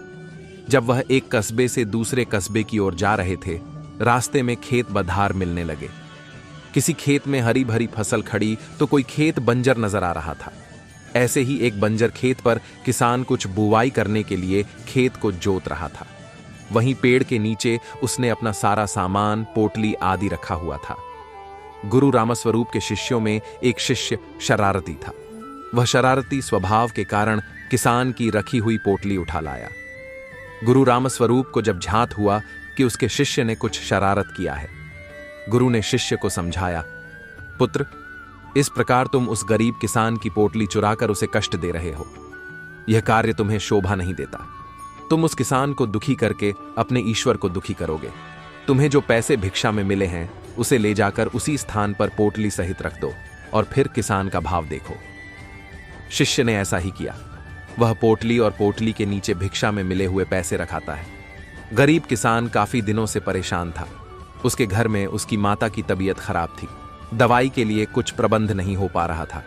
जब वह एक कस्बे से दूसरे कस्बे की ओर जा रहे थे, रास्ते में खेत बधार मिलने लगे। किसी खेत में हरी भरी फसल खड़ी तो कोई खेत बंजर नजर आ रहा था। ऐसे ही एक बंजर खेत पर किसान कुछ बुवाई करने के लिए खेत को जोत रहा था। वहीं पेड़ के नीचे उसने अपना सारा सामान, पोटली आदि रखा हुआ था। गुरु रामस्वरूप के शिष्यों में एक शिष्य शरारती था। वह शरारती स्वभाव के कारण किसान की रखी हुई पोटली उठा लाया। गुरु रामस्वरूप को जब झांत हुआ कि उसके शिष्य ने कुछ शरारत किया है, गुरु ने शिष्य को समझाया, पुत्र, इस प्रकार तुम उस गरीब किसान की पोटली चुराकर उसे कष्ट दे रहे हो। यह कार्य तुम्हें शोभा नहीं देता। तुम उस किसान को दुखी करके अपने ईश्वर को दुखी करोगे। तुम्हें जो पैसे भिक्षा में मिले हैं उसे ले जाकर उसी स्थान पर पोटली सहित रख दो और फिर किसान का भाव देखो। शिष्य ने ऐसा ही किया। वह पोटली और पोटली के नीचे भिक्षा में मिले हुए पैसे रखाता है। गरीब किसान काफी दिनों से परेशान था। उसके घर में उसकी माता की तबीयत खराब थी। दवाई के लिए कुछ प्रबंध नहीं हो पा रहा था।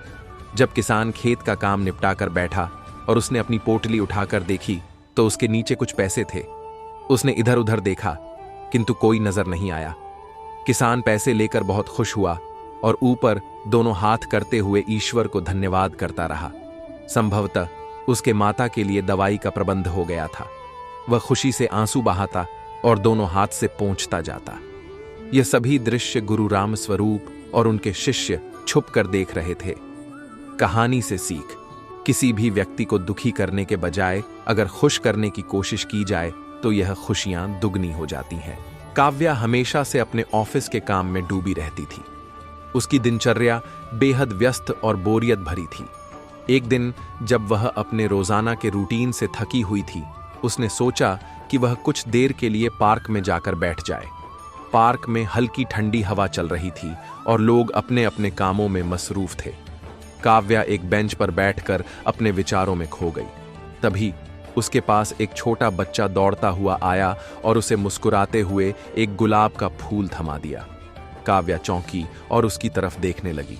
जब किसान खेत का काम निपटाकर बैठा और उसने अपनी पोटली उठाकर देखी तो उसके नीचे कुछ पैसे थे। उसने इधर उधर देखा किंतु कोई नजर नहीं आया। किसान पैसे लेकर बहुत खुश हुआ और ऊपर दोनों हाथ करते हुए ईश्वर को धन्यवाद करता रहा। संभवतः उसके माता के लिए दवाई का प्रबंध हो गया था। वह खुशी से आंसू बहाता और दोनों हाथ से पोंछता जाता। यह सभी दृश्य गुरु रामस्वरूप और उनके शिष्य छुप कर देख रहे थे। कहानी से सीख, किसी भी व्यक्ति को दुखी करने के बजाय अगर खुश करने की कोशिश की जाए तो यह खुशियां दुगनी हो जाती हैं। काव्या हमेशा से अपने ऑफिस के काम में डूबी रहती थी। उसकी दिनचर्या बेहद व्यस्त और बोरियत भरी थी। एक दिन जब वह अपने रोजाना के रूटीन से थकी हुई थी, उसने सोचा कि वह कुछ देर के लिए पार्क में जाकर बैठ जाए। पार्क में हल्की ठंडी हवा चल रही थी और लोग अपने अपने कामों में मसरूफ थे। काव्या एक बेंच पर बैठकर अपने विचारों में खो गई। तभी उसके पास एक छोटा बच्चा दौड़ता हुआ आया और उसे मुस्कुराते हुए एक गुलाब का फूल थमा दिया। काव्या चौंकी और उसकी तरफ देखने लगी।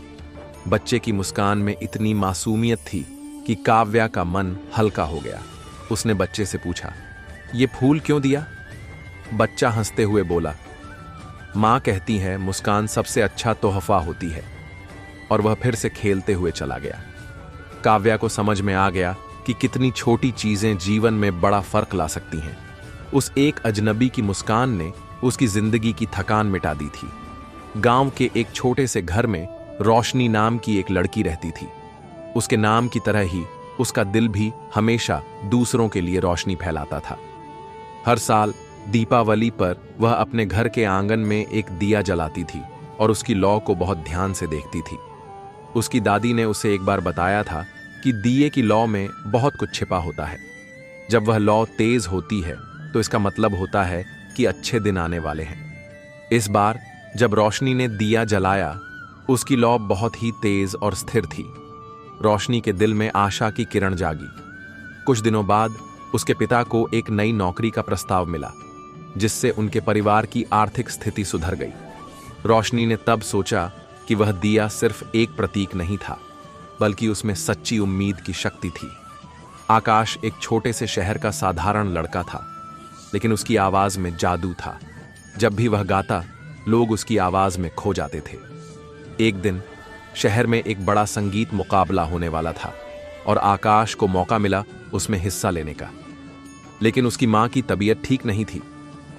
बच्चे की मुस्कान में इतनी मासूमियत थी कि काव्या का मन हल्का हो गया। उसने बच्चे से पूछा, ये फूल क्यों दिया? बच्चा हंसते हुए बोला, माँ कहती है मुस्कान सबसे अच्छा तोहफा होती है। और वह फिर से खेलते हुए चला गया। काव्या को समझ में आ गया कि कितनी छोटी चीजें जीवन में बड़ा फर्क ला सकती हैं। उस एक अजनबी की मुस्कान ने उसकी जिंदगी की थकान मिटा दी थी। गांव के एक छोटे से घर में रोशनी नाम की एक लड़की रहती थी। उसके नाम की तरह ही उसका दिल भी हमेशा दूसरों के लिए रोशनी फैलाता था। हर साल दीपावली पर वह अपने घर के आंगन में एक दिया जलाती थी और उसकी लौ को बहुत ध्यान से देखती थी। उसकी दादी ने उसे एक बार बताया था कि दिए की लौ में बहुत कुछ छिपा होता है। जब वह लौ तेज होती है तो इसका मतलब होता है कि अच्छे दिन आने वाले हैं। इस बार जब रोशनी ने दिया जलाया, उसकी लौ बहुत ही तेज और स्थिर थी। रोशनी के दिल में आशा की किरण जागी। कुछ दिनों बाद उसके पिता को एक नई नौकरी का प्रस्ताव मिला, जिससे उनके परिवार की आर्थिक स्थिति सुधर गई। रोशनी ने तब सोचा कि वह दिया सिर्फ एक प्रतीक नहीं था, बल्कि उसमें सच्ची उम्मीद की शक्ति थी। आकाश एक छोटे से शहर का साधारण लड़का था, लेकिन उसकी आवाज में जादू था। जब भी वह गाता, लोग उसकी आवाज में खो जाते थे। एक दिन शहर में एक बड़ा संगीत मुकाबला होने वाला था और आकाश को मौका मिला उसमें हिस्सा लेने का। लेकिन उसकी मां की तबीयत ठीक नहीं थी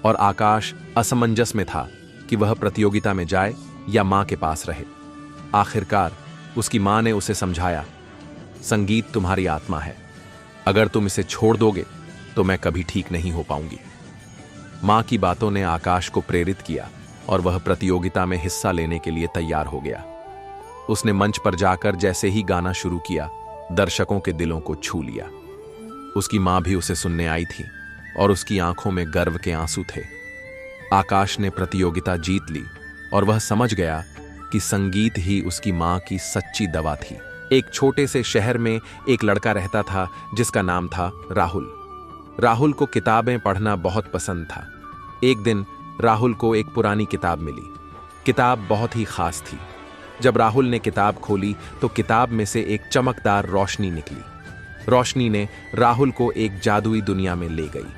और आकाश असमंजस में था कि वह प्रतियोगिता में जाए या मां के पास रहे। आखिरकार उसकी मां ने उसे समझाया, संगीत तुम्हारी आत्मा है, अगर तुम इसे छोड़ दोगे तो मैं कभी ठीक नहीं हो पाऊंगी। मां की बातों ने आकाश को प्रेरित किया और वह प्रतियोगिता में हिस्सा लेने के लिए तैयार हो गया। उसने मंच पर जाकर जैसे ही गाना शुरू किया, दर्शकों के दिलों को छू लिया। उसकी मां भी उसे सुनने आई थी और उसकी आंखों में गर्व के आंसू थे। आकाश ने प्रतियोगिता जीत ली और वह समझ गया कि संगीत ही उसकी मां की सच्ची दवा थी। एक छोटे से शहर में एक लड़का रहता था जिसका नाम था राहुल। राहुल को किताबें पढ़ना बहुत पसंद था। एक दिन राहुल को एक पुरानी किताब मिली। किताब बहुत ही खास थी। जब राहुल ने किताब खोली तो किताब में से एक चमकदार रोशनी निकली। रोशनी ने राहुल को एक जादुई दुनिया में ले गई।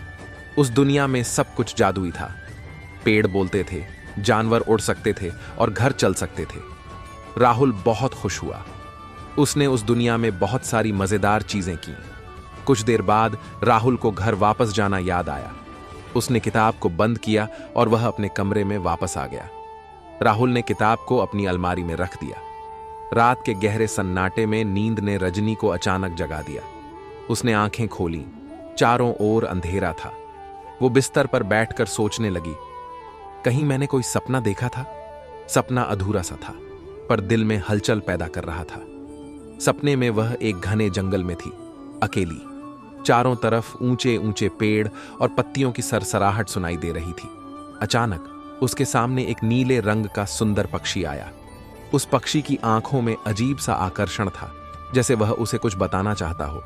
उस दुनिया में सब कुछ जादुई था। पेड़ बोलते थे, जानवर उड़ सकते थे और घर चल सकते थे। राहुल बहुत खुश हुआ। उसने उस दुनिया में बहुत सारी मजेदार चीजें की। कुछ देर बाद राहुल को घर वापस जाना याद आया। उसने किताब को बंद किया और वह अपने कमरे में वापस आ गया। राहुल ने किताब को अपनी अलमारी में रख दिया। रात के गहरे सन्नाटे में नींद ने रजनी को अचानक जगा दिया। उसने आंखें खोलीं। चारों ओर अंधेरा था। वो बिस्तर पर बैठकर सोचने लगी, कहीं मैंने कोई सपना देखा था? सपना अधूरा सा था, पर दिल में हलचल पैदा कर रहा था। सपने में वह एक घने जंगल में थी, अकेली। चारों तरफ ऊंचे ऊंचे पेड़ और पत्तियों की सरसराहट सुनाई दे रही थी। अचानक उसके सामने एक नीले रंग का सुंदर पक्षी आया। उस पक्षी की आंखों में अजीब सा आकर्षण था, जैसे वह उसे कुछ बताना चाहता हो।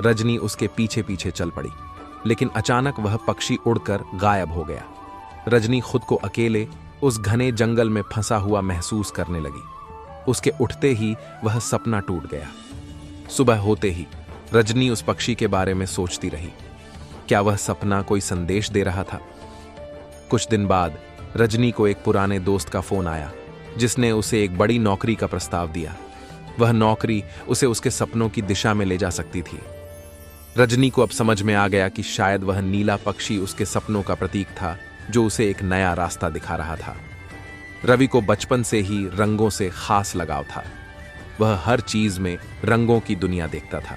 रजनी उसके पीछे पीछे चल पड़ी, लेकिन अचानक वह पक्षी उड़कर गायब हो गया। रजनी खुद को अकेले उस घने जंगल में फंसा हुआ महसूस करने लगी। उसके उठते ही वह सपना टूट गया। सुबह होते ही रजनी उस पक्षी के बारे में सोचती रही। क्या वह सपना कोई संदेश दे रहा था? कुछ दिन बाद रजनी को एक पुराने दोस्त का फोन आया, जिसने उसे एक बड़ी नौकरी का प्रस्ताव दिया। वह नौकरी उसे उसके सपनों की दिशा में ले जा सकती थी। रजनी को अब समझ में आ गया कि शायद वह नीला पक्षी उसके सपनों का प्रतीक था, जो उसे एक नया रास्ता दिखा रहा था। रवि को बचपन से ही रंगों से खास लगाव था। वह हर चीज में रंगों की दुनिया देखता था।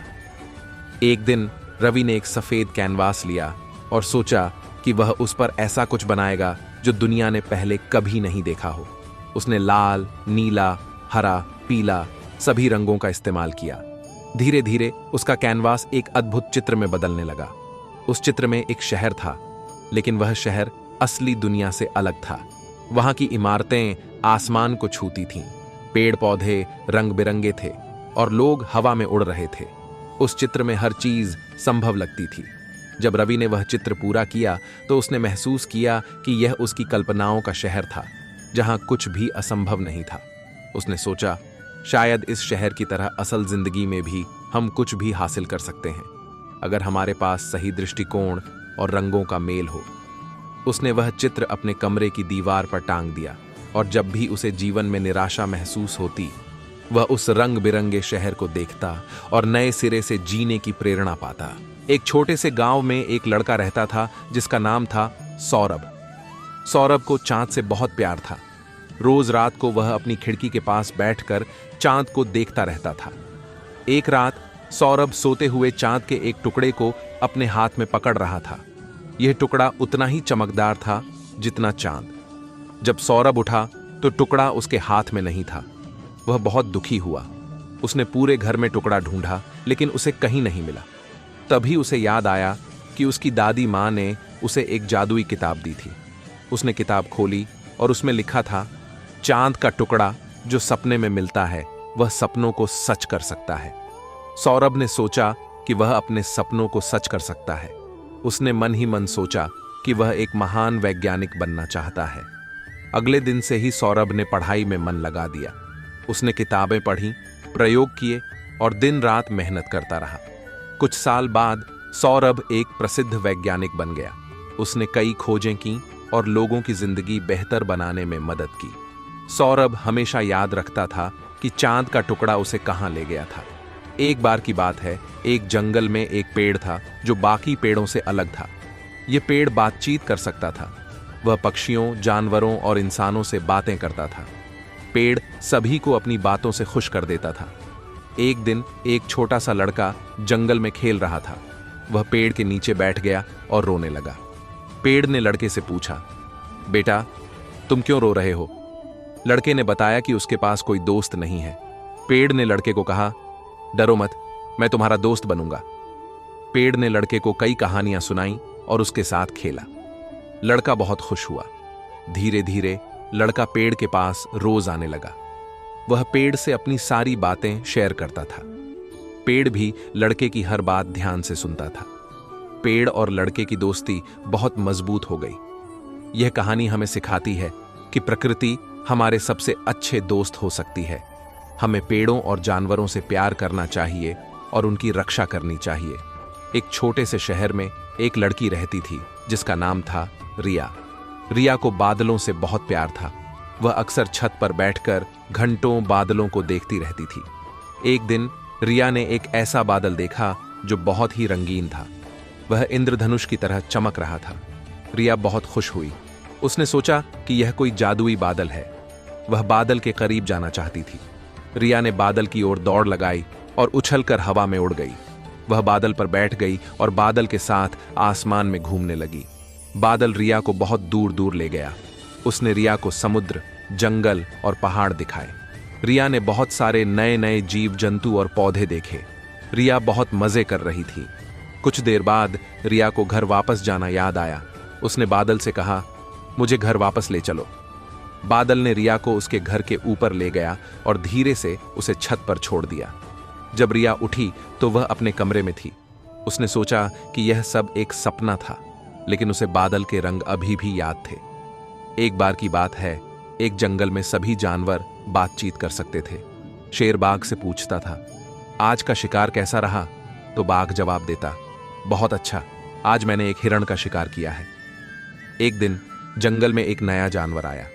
एक दिन रवि ने एक सफेद कैनवास लिया और सोचा कि वह उस पर ऐसा कुछ बनाएगा जो दुनिया ने पहले कभी नहीं देखा हो। उसने लाल, नीला, हरा, पीला सभी रंगों का इस्तेमाल किया। धीरे धीरे उसका कैनवास एक अद्भुत चित्र में बदलने लगा। उस चित्र में एक शहर था, लेकिन वह शहर असली दुनिया से अलग था। वहां की इमारतें आसमान को छूती थीं, पेड़ पौधे रंग बिरंगे थे और लोग हवा में उड़ रहे थे। उस चित्र में हर चीज संभव लगती थी। जब रवि ने वह चित्र पूरा किया तो उसने महसूस किया कि यह उसकी कल्पनाओं का शहर था, जहां कुछ भी असंभव नहीं था। उसने सोचा, शायद इस शहर की तरह असल जिंदगी में भी हम कुछ भी हासिल कर सकते हैं, अगर हमारे पास सही दृष्टिकोण और रंगों का मेल हो। उसने वह चित्र अपने कमरे की दीवार पर टांग दिया और जब भी उसे जीवन में निराशा महसूस होती, वह उस रंग बिरंगे शहर को देखता और नए सिरे से जीने की प्रेरणा पाता। एक छोटे से गांव में एक लड़का रहता था जिसका नाम था सौरभ। सौरभ को चांद से बहुत प्यार था। रोज रात को वह अपनी खिड़की के पास बैठकर चांद को देखता रहता था। एक रात सौरभ सोते हुए चांद के एक टुकड़े को अपने हाथ में पकड़ रहा था। यह टुकड़ा उतना ही चमकदार था जितना चांद। जब सौरभ उठा तो टुकड़ा उसके हाथ में नहीं था। वह बहुत दुखी हुआ। उसने पूरे घर में टुकड़ा ढूंढा, लेकिन उसे कहीं नहीं मिला। तभी उसे याद आया कि उसकी दादी माँ ने उसे एक जादुई किताब दी थी। उसने किताब खोली और उसमें लिखा था, चांद का टुकड़ा जो सपने में मिलता है वह सपनों को सच कर सकता है। सौरभ ने सोचा कि वह अपने सपनों को सच कर सकता है। उसने मन ही मन सोचा कि वह एक महान वैज्ञानिक बनना चाहता है। अगले दिन से ही सौरभ ने पढ़ाई में मन लगा दिया। उसने किताबें पढ़ी, प्रयोग किए और दिन रात मेहनत करता रहा। कुछ साल बाद सौरभ एक प्रसिद्ध वैज्ञानिक बन गया। उसने कई खोजें की और लोगों की जिंदगी बेहतर बनाने में मदद की। सौरभ हमेशा याद रखता था कि चांद का टुकड़ा उसे कहां ले गया था। एक बार की बात है, एक जंगल में एक पेड़ था जो बाकी पेड़ों से अलग था। यह पेड़ बातचीत कर सकता था। वह पक्षियों, जानवरों और इंसानों से बातें करता था। पेड़ सभी को अपनी बातों से खुश कर देता था। एक दिन एक छोटा सा लड़का जंगल में खेल रहा था। वह पेड़ के नीचे बैठ गया और रोने लगा। पेड़ ने लड़के से पूछा, बेटा, तुम क्यों रो रहे हो? लड़के ने बताया कि उसके पास कोई दोस्त नहीं है। पेड़ ने लड़के को कहा, डरो मत, मैं तुम्हारा दोस्त बनूंगा। पेड़ ने लड़के को कई कहानियां सुनाई और उसके साथ खेला। लड़का बहुत खुश हुआ। धीरे धीरे लड़का पेड़ के पास रोज आने लगा। वह पेड़ से अपनी सारी बातें शेयर करता था। पेड़ भी लड़के की हर बात ध्यान से सुनता था। पेड़ और लड़के की दोस्ती बहुत मजबूत हो गई। यह कहानी हमें सिखाती है कि प्रकृति हमारे सबसे अच्छे दोस्त हो सकती है। हमें पेड़ों और जानवरों से प्यार करना चाहिए और उनकी रक्षा करनी चाहिए। एक छोटे से शहर में एक लड़की रहती थी जिसका नाम था रिया। रिया को बादलों से बहुत प्यार था। वह अक्सर छत पर बैठकर घंटों बादलों को देखती रहती थी। एक दिन रिया ने एक ऐसा बादल देखा जो बहुत ही रंगीन था। वह इंद्रधनुष की तरह चमक रहा था। रिया बहुत खुश हुई। उसने सोचा कि यह कोई जादुई बादल है। वह बादल के करीब जाना चाहती थी। रिया ने बादल की ओर दौड़ लगाई और उछलकर हवा में उड़ गई। वह बादल पर बैठ गई और बादल के साथ आसमान में घूमने लगी। बादल रिया को बहुत दूर दूर ले गया। उसने रिया को समुद्र, जंगल और पहाड़ दिखाए। रिया ने बहुत सारे नए नए जीव जंतु और पौधे देखे। रिया बहुत मजे कर रही थी। कुछ देर बाद रिया को घर वापस जाना याद आया। उसने बादल से कहा, मुझे घर वापस ले चलो। बादल ने रिया को उसके घर के ऊपर ले गया और धीरे से उसे छत पर छोड़ दिया। जब रिया उठी तो वह अपने कमरे में थी। उसने सोचा कि यह सब एक सपना था, लेकिन उसे बादल के रंग अभी भी याद थे। एक बार की बात है, एक जंगल में सभी जानवर बातचीत कर सकते थे। शेर बाघ से पूछता था, आज का शिकार कैसा रहा? तो बाघ जवाब देता, बहुत अच्छा, आज मैंने एक हिरण का शिकार किया है। एक दिन जंगल में एक नया जानवर आया।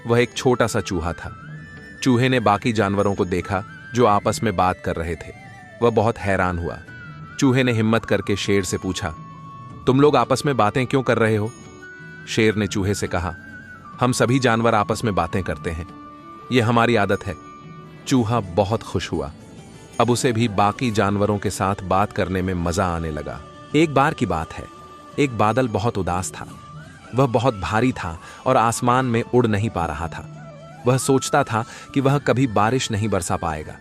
वह एक छोटा सा चूहा था। चूहे ने बाकी जानवरों को देखा जो आपस में बात कर रहे थे। वह बहुत हैरान हुआ। चूहे ने हिम्मत करके शेर से पूछा, तुम लोग आपस में बातें क्यों कर रहे हो? शेर ने चूहे से कहा, हम सभी जानवर आपस में बातें करते हैं, यह हमारी आदत है। चूहा बहुत खुश हुआ। अब उसे भी बाकी जानवरों के साथ बात करने में मजा आने लगा। एक बार की बात है, एक बादल बहुत उदास था। वह बहुत भारी था और आसमान में उड़ नहीं पा रहा था। वह सोचता था कि वह कभी बारिश नहीं बरसा पाएगा।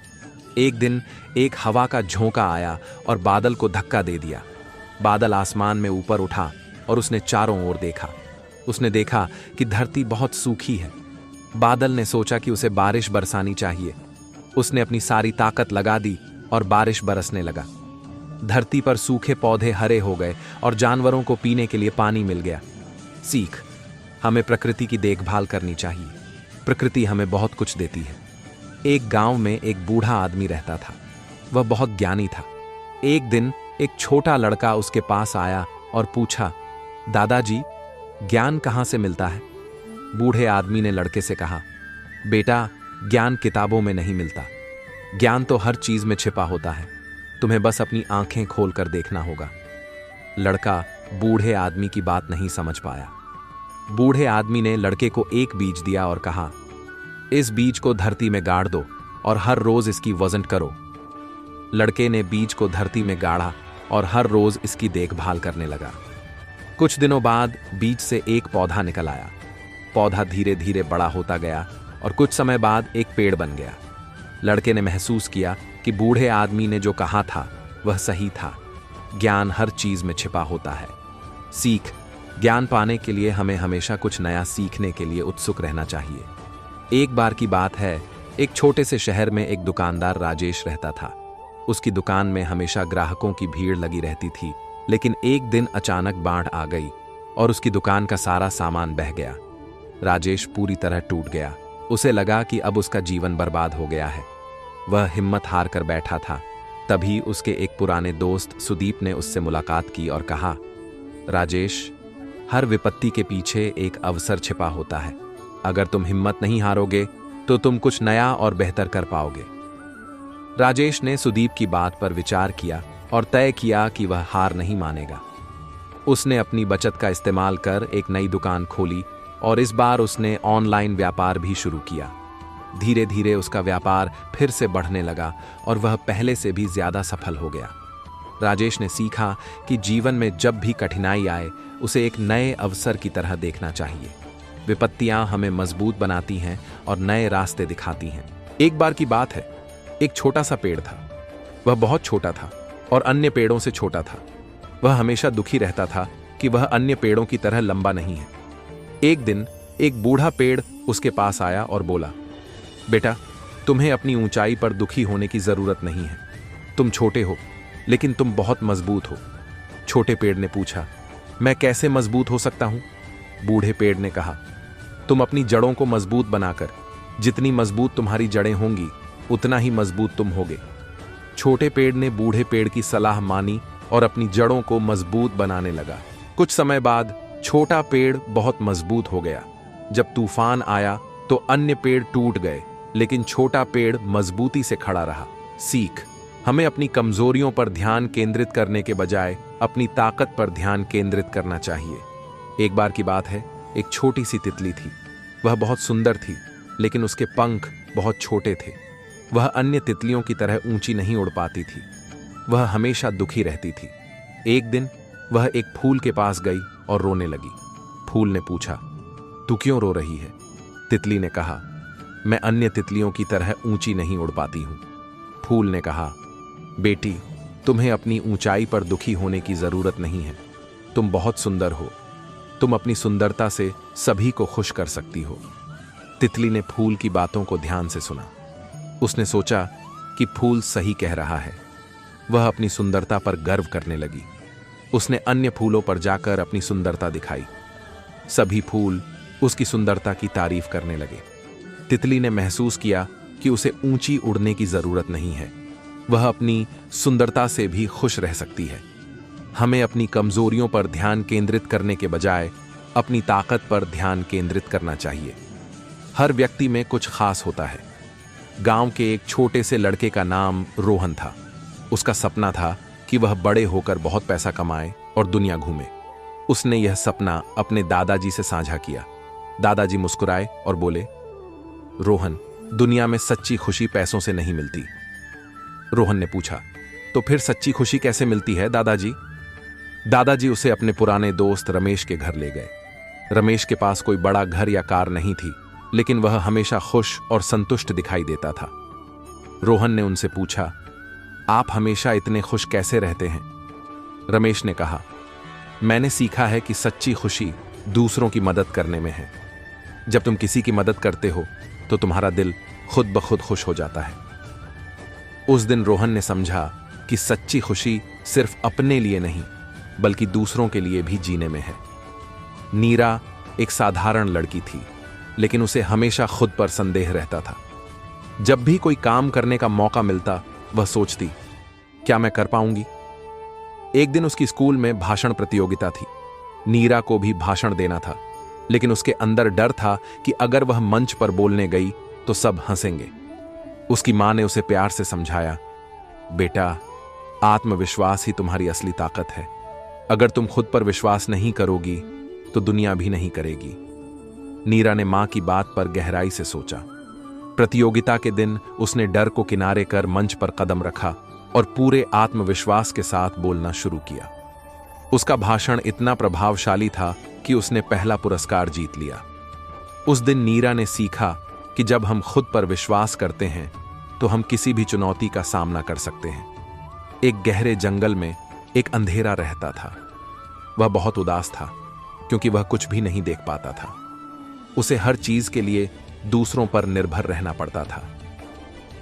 एक दिन एक हवा का झोंका आया और बादल को धक्का दे दिया। बादल आसमान में ऊपर उठा और उसने चारों ओर देखा। उसने देखा कि धरती बहुत सूखी है। बादल ने सोचा कि उसे बारिश बरसानी चाहिए। उसने अपनी सारी ताकत लगा दी और बारिश बरसने लगा। धरती पर सूखे पौधे हरे हो गए और जानवरों को पीने के लिए पानी मिल गया। सीख, हमें प्रकृति की देखभाल करनी चाहिए। प्रकृति हमें बहुत कुछ देती है। एक गांव में एक बूढ़ा आदमी रहता था। वह बहुत ज्ञानी था। एक दिन एक छोटा लड़का उसके पास आया और पूछा, दादाजी, ज्ञान कहाँ से मिलता है? बूढ़े आदमी ने लड़के से कहा, बेटा, ज्ञान किताबों में नहीं मिलता। ज्ञान तो हर चीज में छिपा होता है। तुम्हें बस अपनी आंखें खोलकर देखना होगा। लड़का बूढ़े आदमी की बात नहीं समझ पाया। बूढ़े आदमी ने लड़के को एक बीज दिया और कहा, इस बीज को धरती में गाड़ दो और हर रोज इसकी वजन करो। लड़के ने बीज को धरती में गाड़ा और हर रोज इसकी देखभाल करने लगा। कुछ दिनों बाद बीज से एक पौधा निकल आया। पौधा धीरे धीरे बड़ा होता गया और कुछ समय बाद एक पेड़ बन गया। लड़के ने महसूस किया कि बूढ़े आदमी ने जो कहा था वह सही था। ज्ञान हर चीज में छिपा होता है। सीख, ज्ञान पाने के लिए हमें हमेशा कुछ नया सीखने के लिए उत्सुक रहना चाहिए। एक बार की बात है, एक छोटे से शहर में एक दुकानदार राजेश रहता था। उसकी दुकान में हमेशा ग्राहकों की भीड़ लगी रहती थी, लेकिन एक दिन अचानक बाढ़ आ गई और उसकी दुकान का सारा सामान बह गया। राजेश पूरी तरह टूट गया। उसे लगा कि अब उसका जीवन बर्बाद हो गया है। वह हिम्मत हार कर बैठा था। तभी उसके एक पुराने दोस्त सुदीप ने उससे मुलाकात की और कहा, राजेश, हर विपत्ति के पीछे एक अवसर छिपा होता है। अगर तुम हिम्मत नहीं हारोगे तो तुम कुछ नया और बेहतर कर पाओगे। राजेश ने सुदीप की बात पर विचार किया और तय किया कि वह हार नहीं मानेगा। उसने अपनी बचत का इस्तेमाल कर एक नई दुकान खोली और इस बार उसने ऑनलाइन व्यापार भी शुरू किया। धीरे धीरे उसका व्यापार फिर से बढ़ने लगा और वह पहले से भी ज्यादा सफल हो गया। राजेश ने सीखा कि जीवन में जब भी कठिनाई आए उसे एक नए अवसर की तरह देखना चाहिए। विपत्तियां हमें मजबूत बनाती हैं और नए रास्ते दिखाती हैं। एक बार की बात है, एक छोटा सा पेड़ था। वह बहुत छोटा था और अन्य पेड़ों से छोटा था। वह हमेशा दुखी रहता था कि वह अन्य पेड़ों की तरह लंबा नहीं है। एक दिन एक बूढ़ा पेड़ उसके पास आया और बोला, बेटा, तुम्हें अपनी ऊंचाई पर दुखी होने की जरूरत नहीं है। तुम छोटे हो, लेकिन तुम बहुत मजबूत हो। छोटे पेड़ ने पूछा, मैं कैसे मजबूत हो सकता हूं? बूढ़े पेड़ ने कहा, तुम अपनी जड़ों को मजबूत बनाकर, जितनी मजबूत तुम्हारी जड़ें होंगी उतना ही मजबूत तुम होगे। छोटे पेड़ ने बूढ़े पेड़ की सलाह मानी और अपनी जड़ों को मजबूत बनाने लगा। कुछ समय बाद छोटा पेड़ बहुत मजबूत हो गया। जब तूफान आया तो अन्य पेड़ टूट गए, लेकिन छोटा पेड़ मजबूती से खड़ा रहा। सीख: हमें अपनी कमजोरियों पर ध्यान केंद्रित करने के बजाय अपनी ताकत पर ध्यान केंद्रित करना चाहिए। एक बार की बात है, एक छोटी सी तितली थी। वह बहुत सुंदर थी, लेकिन उसके पंख बहुत छोटे थे। वह अन्य तितलियों की तरह ऊंची नहीं उड़ पाती थी। वह हमेशा दुखी रहती थी। एक दिन वह एक फूल के पास गई और रोने लगी। फूल ने पूछा, तू क्यों रो रही है? तितली ने कहा, मैं अन्य तितलियों की तरह ऊंची नहीं उड़ पाती हूं। फूल ने कहा, बेटी, तुम्हें अपनी ऊंचाई पर दुखी होने की जरूरत नहीं है। तुम बहुत सुंदर हो। तुम अपनी सुंदरता से सभी को खुश कर सकती हो। तितली ने फूल की बातों को ध्यान से सुना। उसने सोचा कि फूल सही कह रहा है। वह अपनी सुंदरता पर गर्व करने लगी। उसने अन्य फूलों पर जाकर अपनी सुंदरता दिखाई। सभी फूल उसकी सुंदरता की तारीफ करने लगे। तितली ने महसूस किया कि उसे ऊंची उड़ने की जरूरत नहीं है। वह अपनी सुंदरता से भी खुश रह सकती है। हमें अपनी कमजोरियों पर ध्यान केंद्रित करने के बजाय अपनी ताकत पर ध्यान केंद्रित करना चाहिए। हर व्यक्ति में कुछ खास होता है। गांव के एक छोटे से लड़के का नाम रोहन था। उसका सपना था कि वह बड़े होकर बहुत पैसा कमाए और दुनिया घूमे। उसने यह सपना अपने दादाजी से साझा किया। दादाजी मुस्कुराए और बोले, रोहन, दुनिया में सच्ची खुशी पैसों से नहीं मिलती। रोहन ने पूछा, तो फिर सच्ची खुशी कैसे मिलती है दादाजी? दादाजी उसे अपने पुराने दोस्त रमेश के घर ले गए। रमेश के पास कोई बड़ा घर या कार नहीं थी, लेकिन वह हमेशा खुश और संतुष्ट दिखाई देता था। रोहन ने उनसे पूछा, आप हमेशा इतने खुश कैसे रहते हैं? रमेश ने कहा, मैंने सीखा है कि सच्ची खुशी दूसरों की मदद करने में है। जब तुम किसी की मदद करते हो तो तुम्हारा दिल खुद ब खुद खुश हो जाता है। उस दिन रोहन ने समझा कि सच्ची खुशी सिर्फ अपने लिए नहीं, बल्कि दूसरों के लिए भी जीने में है। नीरा एक साधारण लड़की थी, लेकिन उसे हमेशा खुद पर संदेह रहता था। जब भी कोई काम करने का मौका मिलता, वह सोचती, क्या मैं कर पाऊंगी? एक दिन उसकी स्कूल में भाषण प्रतियोगिता थी। नीरा को भी भाषण देना था, लेकिन उसके अंदर डर था कि अगर वह मंच पर बोलने गई तो सब हंसेंगे। उसकी मां ने उसे प्यार से समझाया, बेटा, आत्मविश्वास ही तुम्हारी असली ताकत है। अगर तुम खुद पर विश्वास नहीं करोगी तो दुनिया भी नहीं करेगी। नीरा ने मां की बात पर गहराई से सोचा। प्रतियोगिता के दिन उसने डर को किनारे कर मंच पर कदम रखा और पूरे आत्मविश्वास के साथ बोलना शुरू किया। उसका भाषण इतना प्रभावशाली था कि उसने पहला पुरस्कार जीत लिया। उस दिन नीरा ने सीखा कि जब हम खुद पर विश्वास करते हैं तो हम किसी भी चुनौती का सामना कर सकते हैं। एक गहरे जंगल में एक अंधेरा रहता था। वह बहुत उदास था क्योंकि वह कुछ भी नहीं देख पाता था। उसे हर चीज के लिए दूसरों पर निर्भर रहना पड़ता था।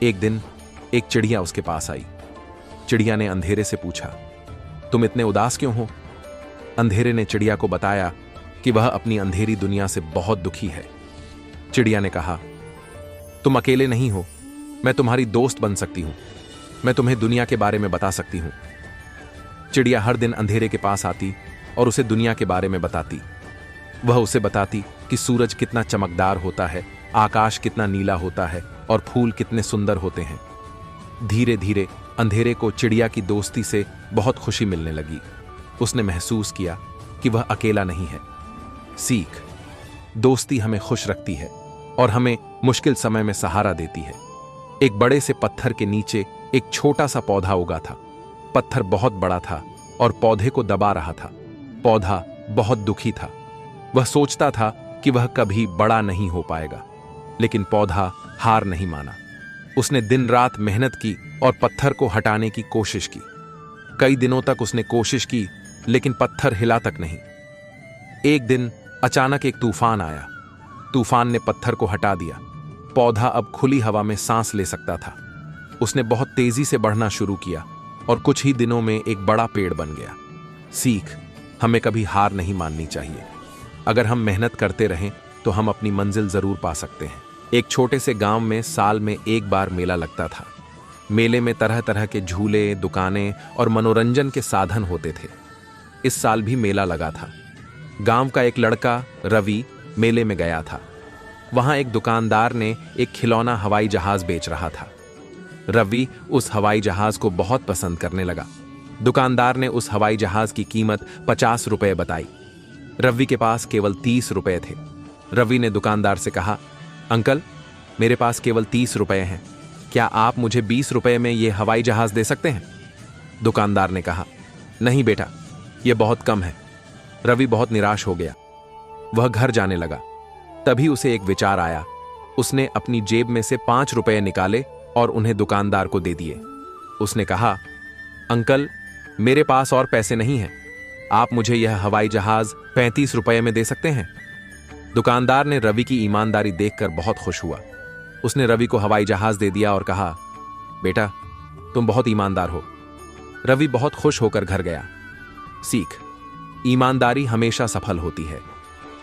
एक दिन एक चिड़िया उसके पास आई। चिड़िया ने अंधेरे से पूछा, तुम इतने उदास क्यों हो? अंधेरे ने चिड़िया को बताया कि वह अपनी अंधेरी दुनिया से बहुत दुखी है। चिड़िया ने कहा, तुम अकेले नहीं हो, मैं तुम्हारी दोस्त बन सकती हूं। मैं तुम्हें दुनिया के बारे में बता सकती हूं। चिड़िया हर दिन अंधेरे के पास आती और उसे दुनिया के बारे में बताती। वह उसे बताती कि सूरज कितना चमकदार होता है, आकाश कितना नीला होता है और फूल कितने सुंदर होते हैं। धीरे धीरे अंधेरे को चिड़िया की दोस्ती से बहुत खुशी मिलने लगी। उसने महसूस किया कि वह अकेला नहीं है। सीख: दोस्ती हमें खुश रखती है और हमें मुश्किल समय में सहारा देती है। एक बड़े से पत्थर के नीचे एक छोटा सा पौधा उगा था। पत्थर बहुत बड़ा था और पौधे को दबा रहा था। पौधा बहुत दुखी था। वह सोचता था कि वह कभी बड़ा नहीं हो पाएगा, लेकिन पौधा हार नहीं माना। उसने दिन रात मेहनत की और पत्थर को हटाने की कोशिश की। कई दिनों तक उसने कोशिश की, लेकिन पत्थर हिला तक नहीं। एक दिन अचानक एक तूफान आया। तूफान ने पत्थर को हटा दिया। पौधा अब खुली हवा में सांस ले सकता था। उसने बहुत तेजी से बढ़ना शुरू किया और कुछ ही दिनों में एक बड़ा पेड़ बन गया। सीख, हमें कभी हार नहीं माननी चाहिए। अगर हम मेहनत करते रहें तो हम अपनी मंजिल जरूर पा सकते हैं। एक छोटे से गांव में साल में एक बार मेला लगता था। मेले में तरह तरह के झूले, दुकानें और मनोरंजन के साधन होते थे। इस साल भी मेला लगा था। गांव का एक लड़का रवि मेले में गया था। वहां एक दुकानदार ने एक खिलौना हवाई जहाज बेच रहा था। रवि उस हवाई जहाज को बहुत पसंद करने लगा। दुकानदार ने उस हवाई जहाज की कीमत 50 रुपए बताई। रवि के पास केवल 30 रुपए थे। रवि ने दुकानदार से कहा, अंकल, मेरे पास केवल 30 रुपए हैं, क्या आप मुझे 20 रुपए में यह हवाई जहाज दे सकते हैं? दुकानदार ने कहा, नहीं बेटा, यह बहुत कम है। रवि बहुत निराश हो गया। वह घर जाने लगा। तभी उसे एक विचार आया। उसने अपनी जेब में से 5 रुपए निकाले और उन्हें दुकानदार को दे दिए। उसने कहा, अंकल, मेरे पास और पैसे नहीं हैं, आप मुझे यह हवाई जहाज 35 रुपए में दे सकते हैं? दुकानदार ने रवि की ईमानदारी देखकर बहुत खुश हुआ। उसने रवि को हवाई जहाज दे दिया और कहा, बेटा, तुम बहुत ईमानदार हो। रवि बहुत खुश होकर घर गया। सीख, ईमानदारी हमेशा सफल होती है।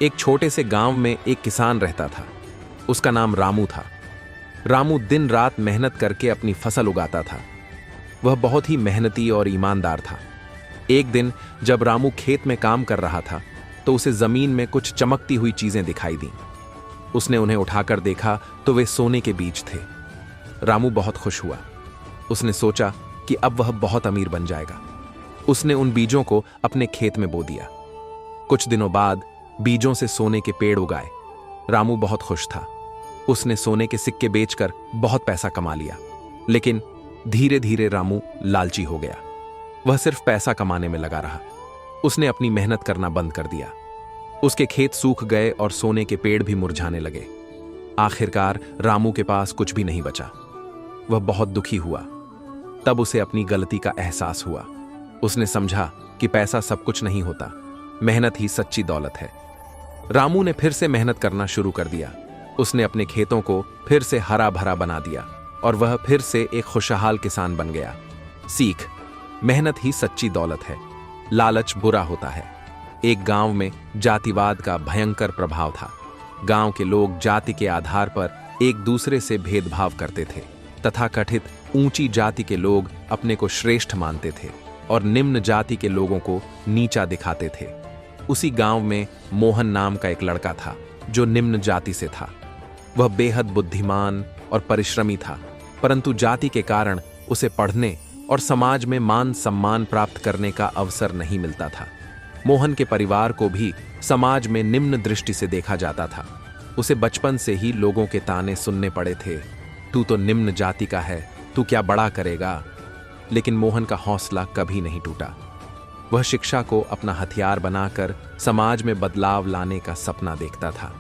एक छोटे से गांव में एक किसान रहता था। उसका नाम रामू था। रामू दिन रात मेहनत करके अपनी फसल उगाता था। वह बहुत ही मेहनती और ईमानदार था। एक दिन जब रामू खेत में काम कर रहा था तो उसे जमीन में कुछ चमकती हुई चीजें दिखाई दीं। उसने उन्हें उठाकर देखा तो वे सोने के बीज थे। रामू बहुत खुश हुआ। उसने सोचा कि अब वह बहुत अमीर बन जाएगा। उसने उन बीजों को अपने खेत में बो दिया। कुछ दिनों बाद बीजों से सोने के पेड़ उगाए। रामू बहुत खुश था। उसने सोने के सिक्के बेचकर बहुत पैसा कमा लिया। लेकिन धीरे धीरे रामू लालची हो गया। वह सिर्फ पैसा कमाने में लगा रहा। उसने अपनी मेहनत करना बंद कर दिया। उसके खेत सूख गए और सोने के पेड़ भी मुरझाने लगे। आखिरकार रामू के पास कुछ भी नहीं बचा। वह बहुत दुखी हुआ। तब उसे अपनी गलती का एहसास हुआ। उसने समझा कि पैसा सब कुछ नहीं होता, मेहनत ही सच्ची दौलत है। रामू ने फिर से मेहनत करना शुरू कर दिया। उसने अपने खेतों को फिर से हरा भरा बना दिया और वह फिर से एक खुशहाल किसान बन गया। सीख, मेहनत ही सच्ची दौलत है। लालच बुरा होता है। एक गांव में जातिवाद का भयंकर प्रभाव था। गांव के लोग जाति के आधार पर एक दूसरे से भेदभाव करते थे। तथाकथित ऊंची जाति के लोग अपने को श्रेष्ठ मानते थे और निम्न जाति के लोगों को नीचा दिखाते थे। उसी गांव में मोहन नाम का एक लड़का था जो निम्न जाति से था। वह बेहद बुद्धिमान और परिश्रमी था, परंतु जाति के कारण उसे पढ़ने और समाज में मान सम्मान प्राप्त करने का अवसर नहीं मिलता था। मोहन के परिवार को भी समाज में निम्न दृष्टि से देखा जाता था। उसे बचपन से ही लोगों के ताने सुनने पड़े थे, तू तो निम्न जाति का है, तू क्या बड़ा करेगा। लेकिन मोहन का हौसला कभी नहीं टूटा। वह शिक्षा को अपना हथियार बनाकर समाज में बदलाव लाने का सपना देखता था।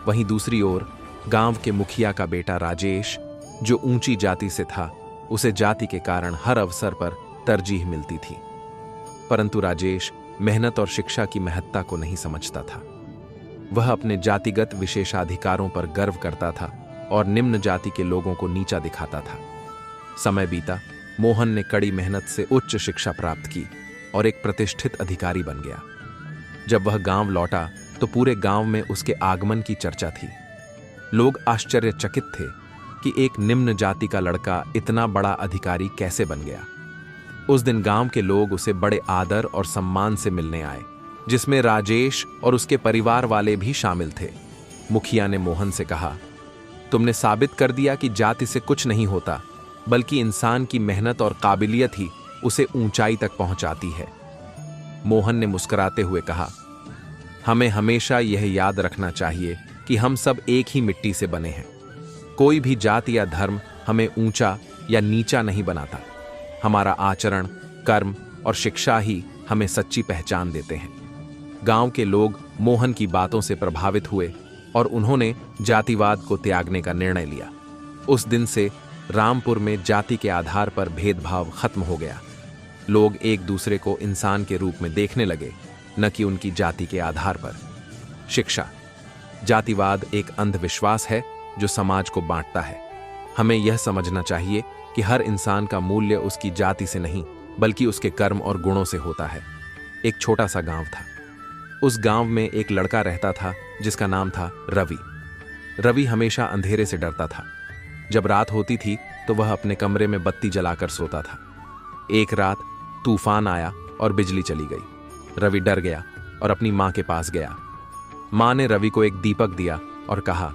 वहीं दूसरी ओर गांव के मुखिया का बेटा राजेश, जो ऊंची जाति से था, उसे जाति के कारण हर अवसर पर तरजीह मिलती थी। परंतु राजेश मेहनत और शिक्षा की महत्ता को नहीं समझता था। वह अपने जातिगत विशेषाधिकारों पर गर्व करता था और निम्न जाति के लोगों को नीचा दिखाता था। समय बीता, मोहन ने कड़ी मेहनत से उच्च शिक्षा प्राप्त की और एक प्रतिष्ठित अधिकारी बन गया। जब वह गांव लौटा तो पूरे गांव में उसके आगमन की चर्चा थी। लोग आश्चर्यचकित थे कि एक निम्न जाति का लड़का इतना बड़ा अधिकारी कैसे बन गया। उस दिन गांव के लोग उसे बड़े आदर और सम्मान से मिलने आए, जिसमें राजेश और उसके परिवार वाले भी शामिल थे। मुखिया ने मोहन से कहा, तुमने साबित कर दिया कि जाति से कुछ नहीं होता, बल्कि इंसान की मेहनत और काबिलियत ही उसे ऊंचाई तक पहुंचाती है। मोहन ने मुस्कुराते हुए कहा, हमें हमेशा यह याद रखना चाहिए कि हम सब एक ही मिट्टी से बने हैं। कोई भी जाति या धर्म हमें ऊंचा या नीचा नहीं बनाता। हमारा आचरण, कर्म और शिक्षा ही हमें सच्ची पहचान देते हैं। गांव के लोग मोहन की बातों से प्रभावित हुए और उन्होंने जातिवाद को त्यागने का निर्णय लिया। उस दिन से रामपुर में जाति के आधार पर भेदभाव खत्म हो गया। लोग एक दूसरे को इंसान के रूप में देखने लगे, न कि उनकी जाति के आधार पर। शिक्षा। जातिवाद एक अंधविश्वास है जो समाज को बांटता है। हमें यह समझना चाहिए कि हर इंसान का मूल्य उसकी जाति से नहीं बल्कि उसके कर्म और गुणों से होता है। एक छोटा सा गांव था। उस गांव में एक लड़का रहता था जिसका नाम था रवि। रवि हमेशा अंधेरे से डरता था। जब रात होती थी तो वह अपने कमरे में बत्ती जलाकर सोता था। एक रात तूफान आया और बिजली चली गई। रवि डर गया और अपनी मां के पास गया। मां ने रवि को एक दीपक दिया और कहा,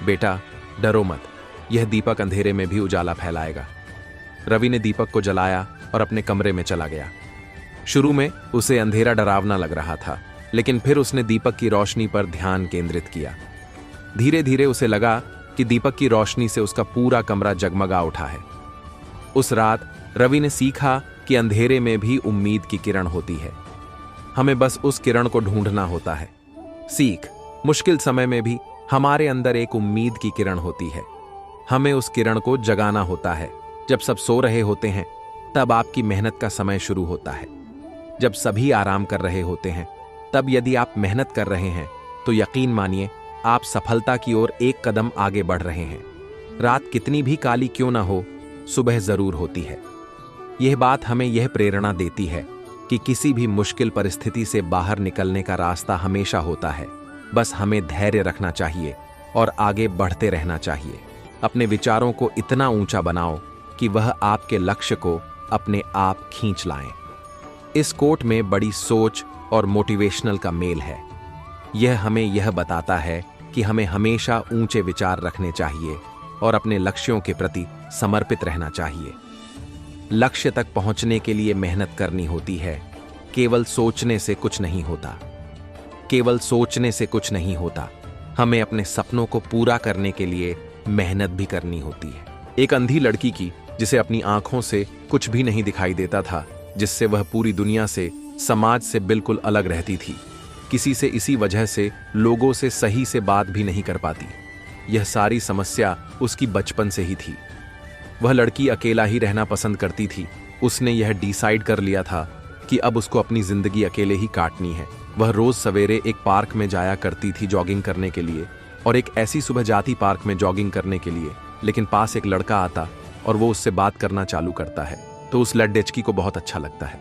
बेटा डरो मत, यह दीपक अंधेरे में भी उजाला फैलाएगा। रवि ने दीपक को जलाया और अपने कमरे में चला गया। शुरू में उसे अंधेरा डरावना लग रहा था, लेकिन फिर उसने दीपक की रोशनी पर ध्यान केंद्रित किया। धीरे धीरे उसे लगा कि दीपक की रोशनी से उसका पूरा कमरा जगमगा उठा है। उस रात रवि ने सीखा कि अंधेरे में भी उम्मीद की किरण होती है। हमें बस उस किरण को ढूंढना होता है। सीख। मुश्किल समय में भी हमारे अंदर एक उम्मीद की किरण होती है। हमें उस किरण को जगाना होता है। जब सब सो रहे होते हैं तब आपकी मेहनत का समय शुरू होता है। जब सभी आराम कर रहे होते हैं तब यदि आप मेहनत कर रहे हैं तो यकीन मानिए आप सफलता की ओर एक कदम आगे बढ़ रहे हैं। रात कितनी भी काली क्यों ना हो, सुबह जरूर होती है। यह बात हमें यह प्रेरणा देती है कि किसी भी मुश्किल परिस्थिति से बाहर निकलने का रास्ता हमेशा होता है। बस हमें धैर्य रखना चाहिए और आगे बढ़ते रहना चाहिए। अपने विचारों को इतना ऊंचा बनाओ कि वह आपके लक्ष्य को अपने आप खींच लाएं। इस कोट में बड़ी सोच और मोटिवेशनल का मेल है। यह हमें यह बताता है कि हमें हमेशा ऊंचे विचार रखने चाहिए और अपने लक्ष्यों के प्रति समर्पित रहना चाहिए। लक्ष्य तक पहुंचने के लिए मेहनत करनी होती है। केवल सोचने से कुछ नहीं होता। केवल सोचने से कुछ नहीं होता। हमें अपने सपनों को पूरा करने के लिए मेहनत भी करनी होती है। एक अंधी लड़की की जिसे अपनी आंखों से कुछ भी नहीं दिखाई देता था, जिससे वह पूरी दुनिया से, समाज से बिल्कुल अलग रहती थी। किसी से इसी वजह से लोगों से सही से बात भी नहीं कर पाती। यह सारी समस्या उसकी बचपन से ही थी। वह लड़की अकेला ही रहना पसंद करती थी। उसने यह डिसाइड कर लिया था कि अब उसको अपनी जिंदगी अकेले ही काटनी है। वह रोज सवेरे एक पार्क में जाया करती थी जॉगिंग करने के लिए, और एक ऐसी सुबह जाती पार्क में जॉगिंग करने के लिए, लेकिन पास एक लड़का आता और वो उससे बात करना चालू करता है तो उस लड़की को बहुत अच्छा लगता है।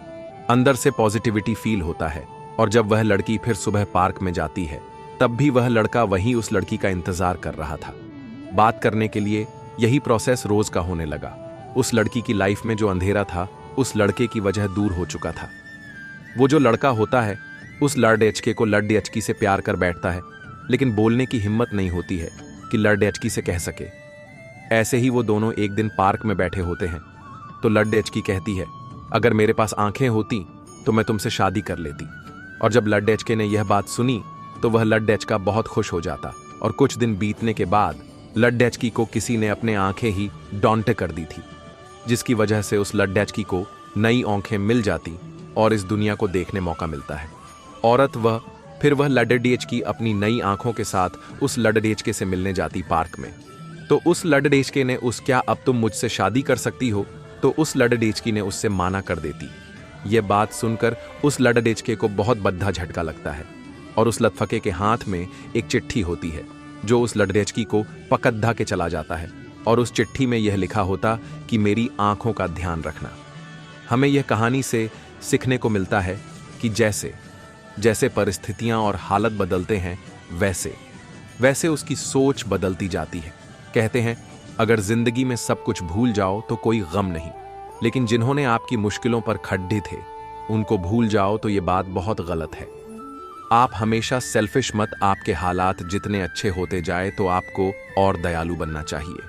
अंदर से पॉजिटिविटी फील होता है। और जब वह लड़की फिर सुबह पार्क में जाती है तब भी वह लड़का वहीं उस लड़की का इंतजार कर रहा था। बात करने के लिए यही प्रोसेस रोज का होने लगा। उस लड़की की लाइफ में जो अंधेरा था उस लड़के की वजह दूर हो चुका था। वो जो लड़का होता है उस लड़के को लड़की से प्यार कर बैठता है, लेकिन बोलने की हिम्मत नहीं होती है कि लड़की से कह सके। ऐसे ही वो दोनों एक दिन पार्क में बैठे होते हैं तो लड़की कहती है, अगर मेरे पास आंखें होती तो मैं तुमसे शादी कर लेती। और जब लड़के ने यह बात सुनी तो वह लड़का बहुत खुश हो जाता। और कुछ दिन बीतने के बाद लड़की को किसी ने अपने आंखें ही डॉन्टे कर दी थी, जिसकी वजह से उस लड़की को नई आंखें मिल जाती और इस दुनिया को देखने मौका मिलता है। औरत वह लड़की अपनी नई आंखों के साथ उस लड़के से मिलने जाती पार्क में। तो उस लड़के ने क्या अब तुम मुझसे शादी कर सकती हो, तो उस लड़की ने उससे माना कर देती। यह बात सुनकर उस लड़के को बहुत बद्धा झटका लगता है और उस लड़के के हाथ में एक चिट्ठी होती है जो उस लड़की को पकड़ के चला जाता है। और उस चिट्ठी में यह लिखा होता कि मेरी आंखों का ध्यान रखना। हमें यह कहानी से सीखने को मिलता है कि जैसे जैसे परिस्थितियां और हालत बदलते हैं वैसे वैसे उसकी सोच बदलती जाती है। कहते हैं अगर जिंदगी में सब कुछ भूल जाओ तो कोई गम नहीं, लेकिन जिन्होंने आपकी मुश्किलों पर खड्डे थे उनको भूल जाओ तो ये बात बहुत गलत है। आप हमेशा सेल्फिश मत। आपके हालात जितने अच्छे होते जाए तो आपको और दयालु बनना चाहिए।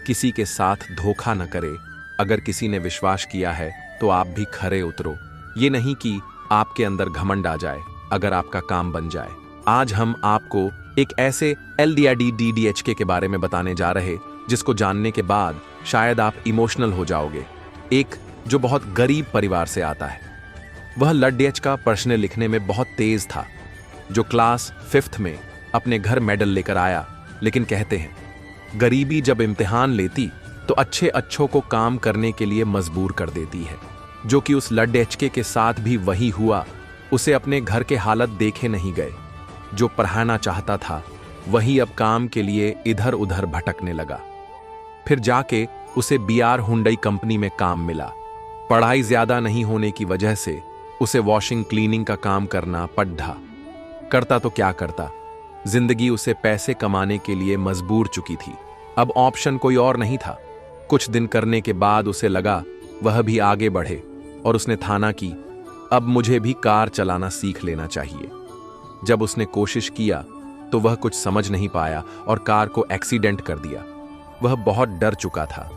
किसी के साथ धोखा न करे। अगर किसी ने विश्वास किया है तो आप भी खरे उतरो। ये नहीं कि आपके अंदर घमंड आ जाए अगर आपका काम बन जाए। आज हम आपको एक ऐसे LDRDDHK के बारे में बताने जा रहे जिसको जानने के बाद शायद आप इमोशनल हो जाओगे। एक जो बहुत गरीब परिवार से आता है। वह लड़का प्रश्न लिखने में बहुत तेज था, जो क्लास 5th में अपने घर मेडल लेकर आया, लेकिन कहते हैं गरीबी जब इम्तिहान लेती तो अच्छे अच्छों को काम करने के लिए मजबूर कर देती है, जो कि उस लड्डेचके के साथ भी वही हुआ। उसे अपने घर के हालत देखे नहीं गए। जो पढ़ाना चाहता था वही अब काम के लिए इधर उधर भटकने लगा। फिर जाके उसे BR हुंडई कंपनी में काम मिला। पढ़ाई ज्यादा नहीं होने की वजह से उसे वॉशिंग क्लीनिंग का काम करना पड़ा। करता तो क्या करता, जिंदगी उसे पैसे कमाने के लिए मजबूर चुकी थी। अब ऑप्शन कोई और नहीं था। कुछ दिन करने के बाद उसे लगा वह भी आगे बढ़े और उसने ठाना की अब मुझे भी कार चलाना सीख लेना चाहिए। जब उसने कोशिश किया तो वह कुछ समझ नहीं पाया और कार को एक्सीडेंट कर दिया। वह बहुत डर चुका था।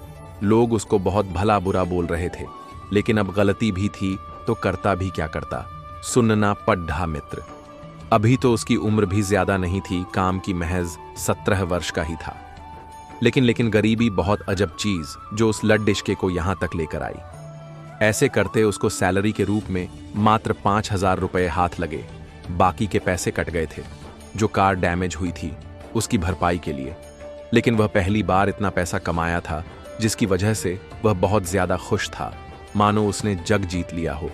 लोग उसको बहुत भला बुरा बोल रहे थे, लेकिन अब गलती भी थी तो करता भी क्या करता, सुनना पढ़ा मित्र। अभी तो उसकी उम्र भी ज्यादा नहीं थी, काम की महज 17 वर्ष का ही था। लेकिन गरीबी बहुत अजब चीज जो उस लड्डिशके को यहां तक लेकर आई। ऐसे करते उसको सैलरी के रूप में मात्र 5,000 रुपए हाथ लगे। बाकी के पैसे कट गए थे जो कार डैमेज हुई थी उसकी भरपाई के लिए। लेकिन वह पहली बार इतना पैसा कमाया था जिसकी वजह से वह बहुत ज्यादा खुश था, मानो उसने जग जीत लिया हो।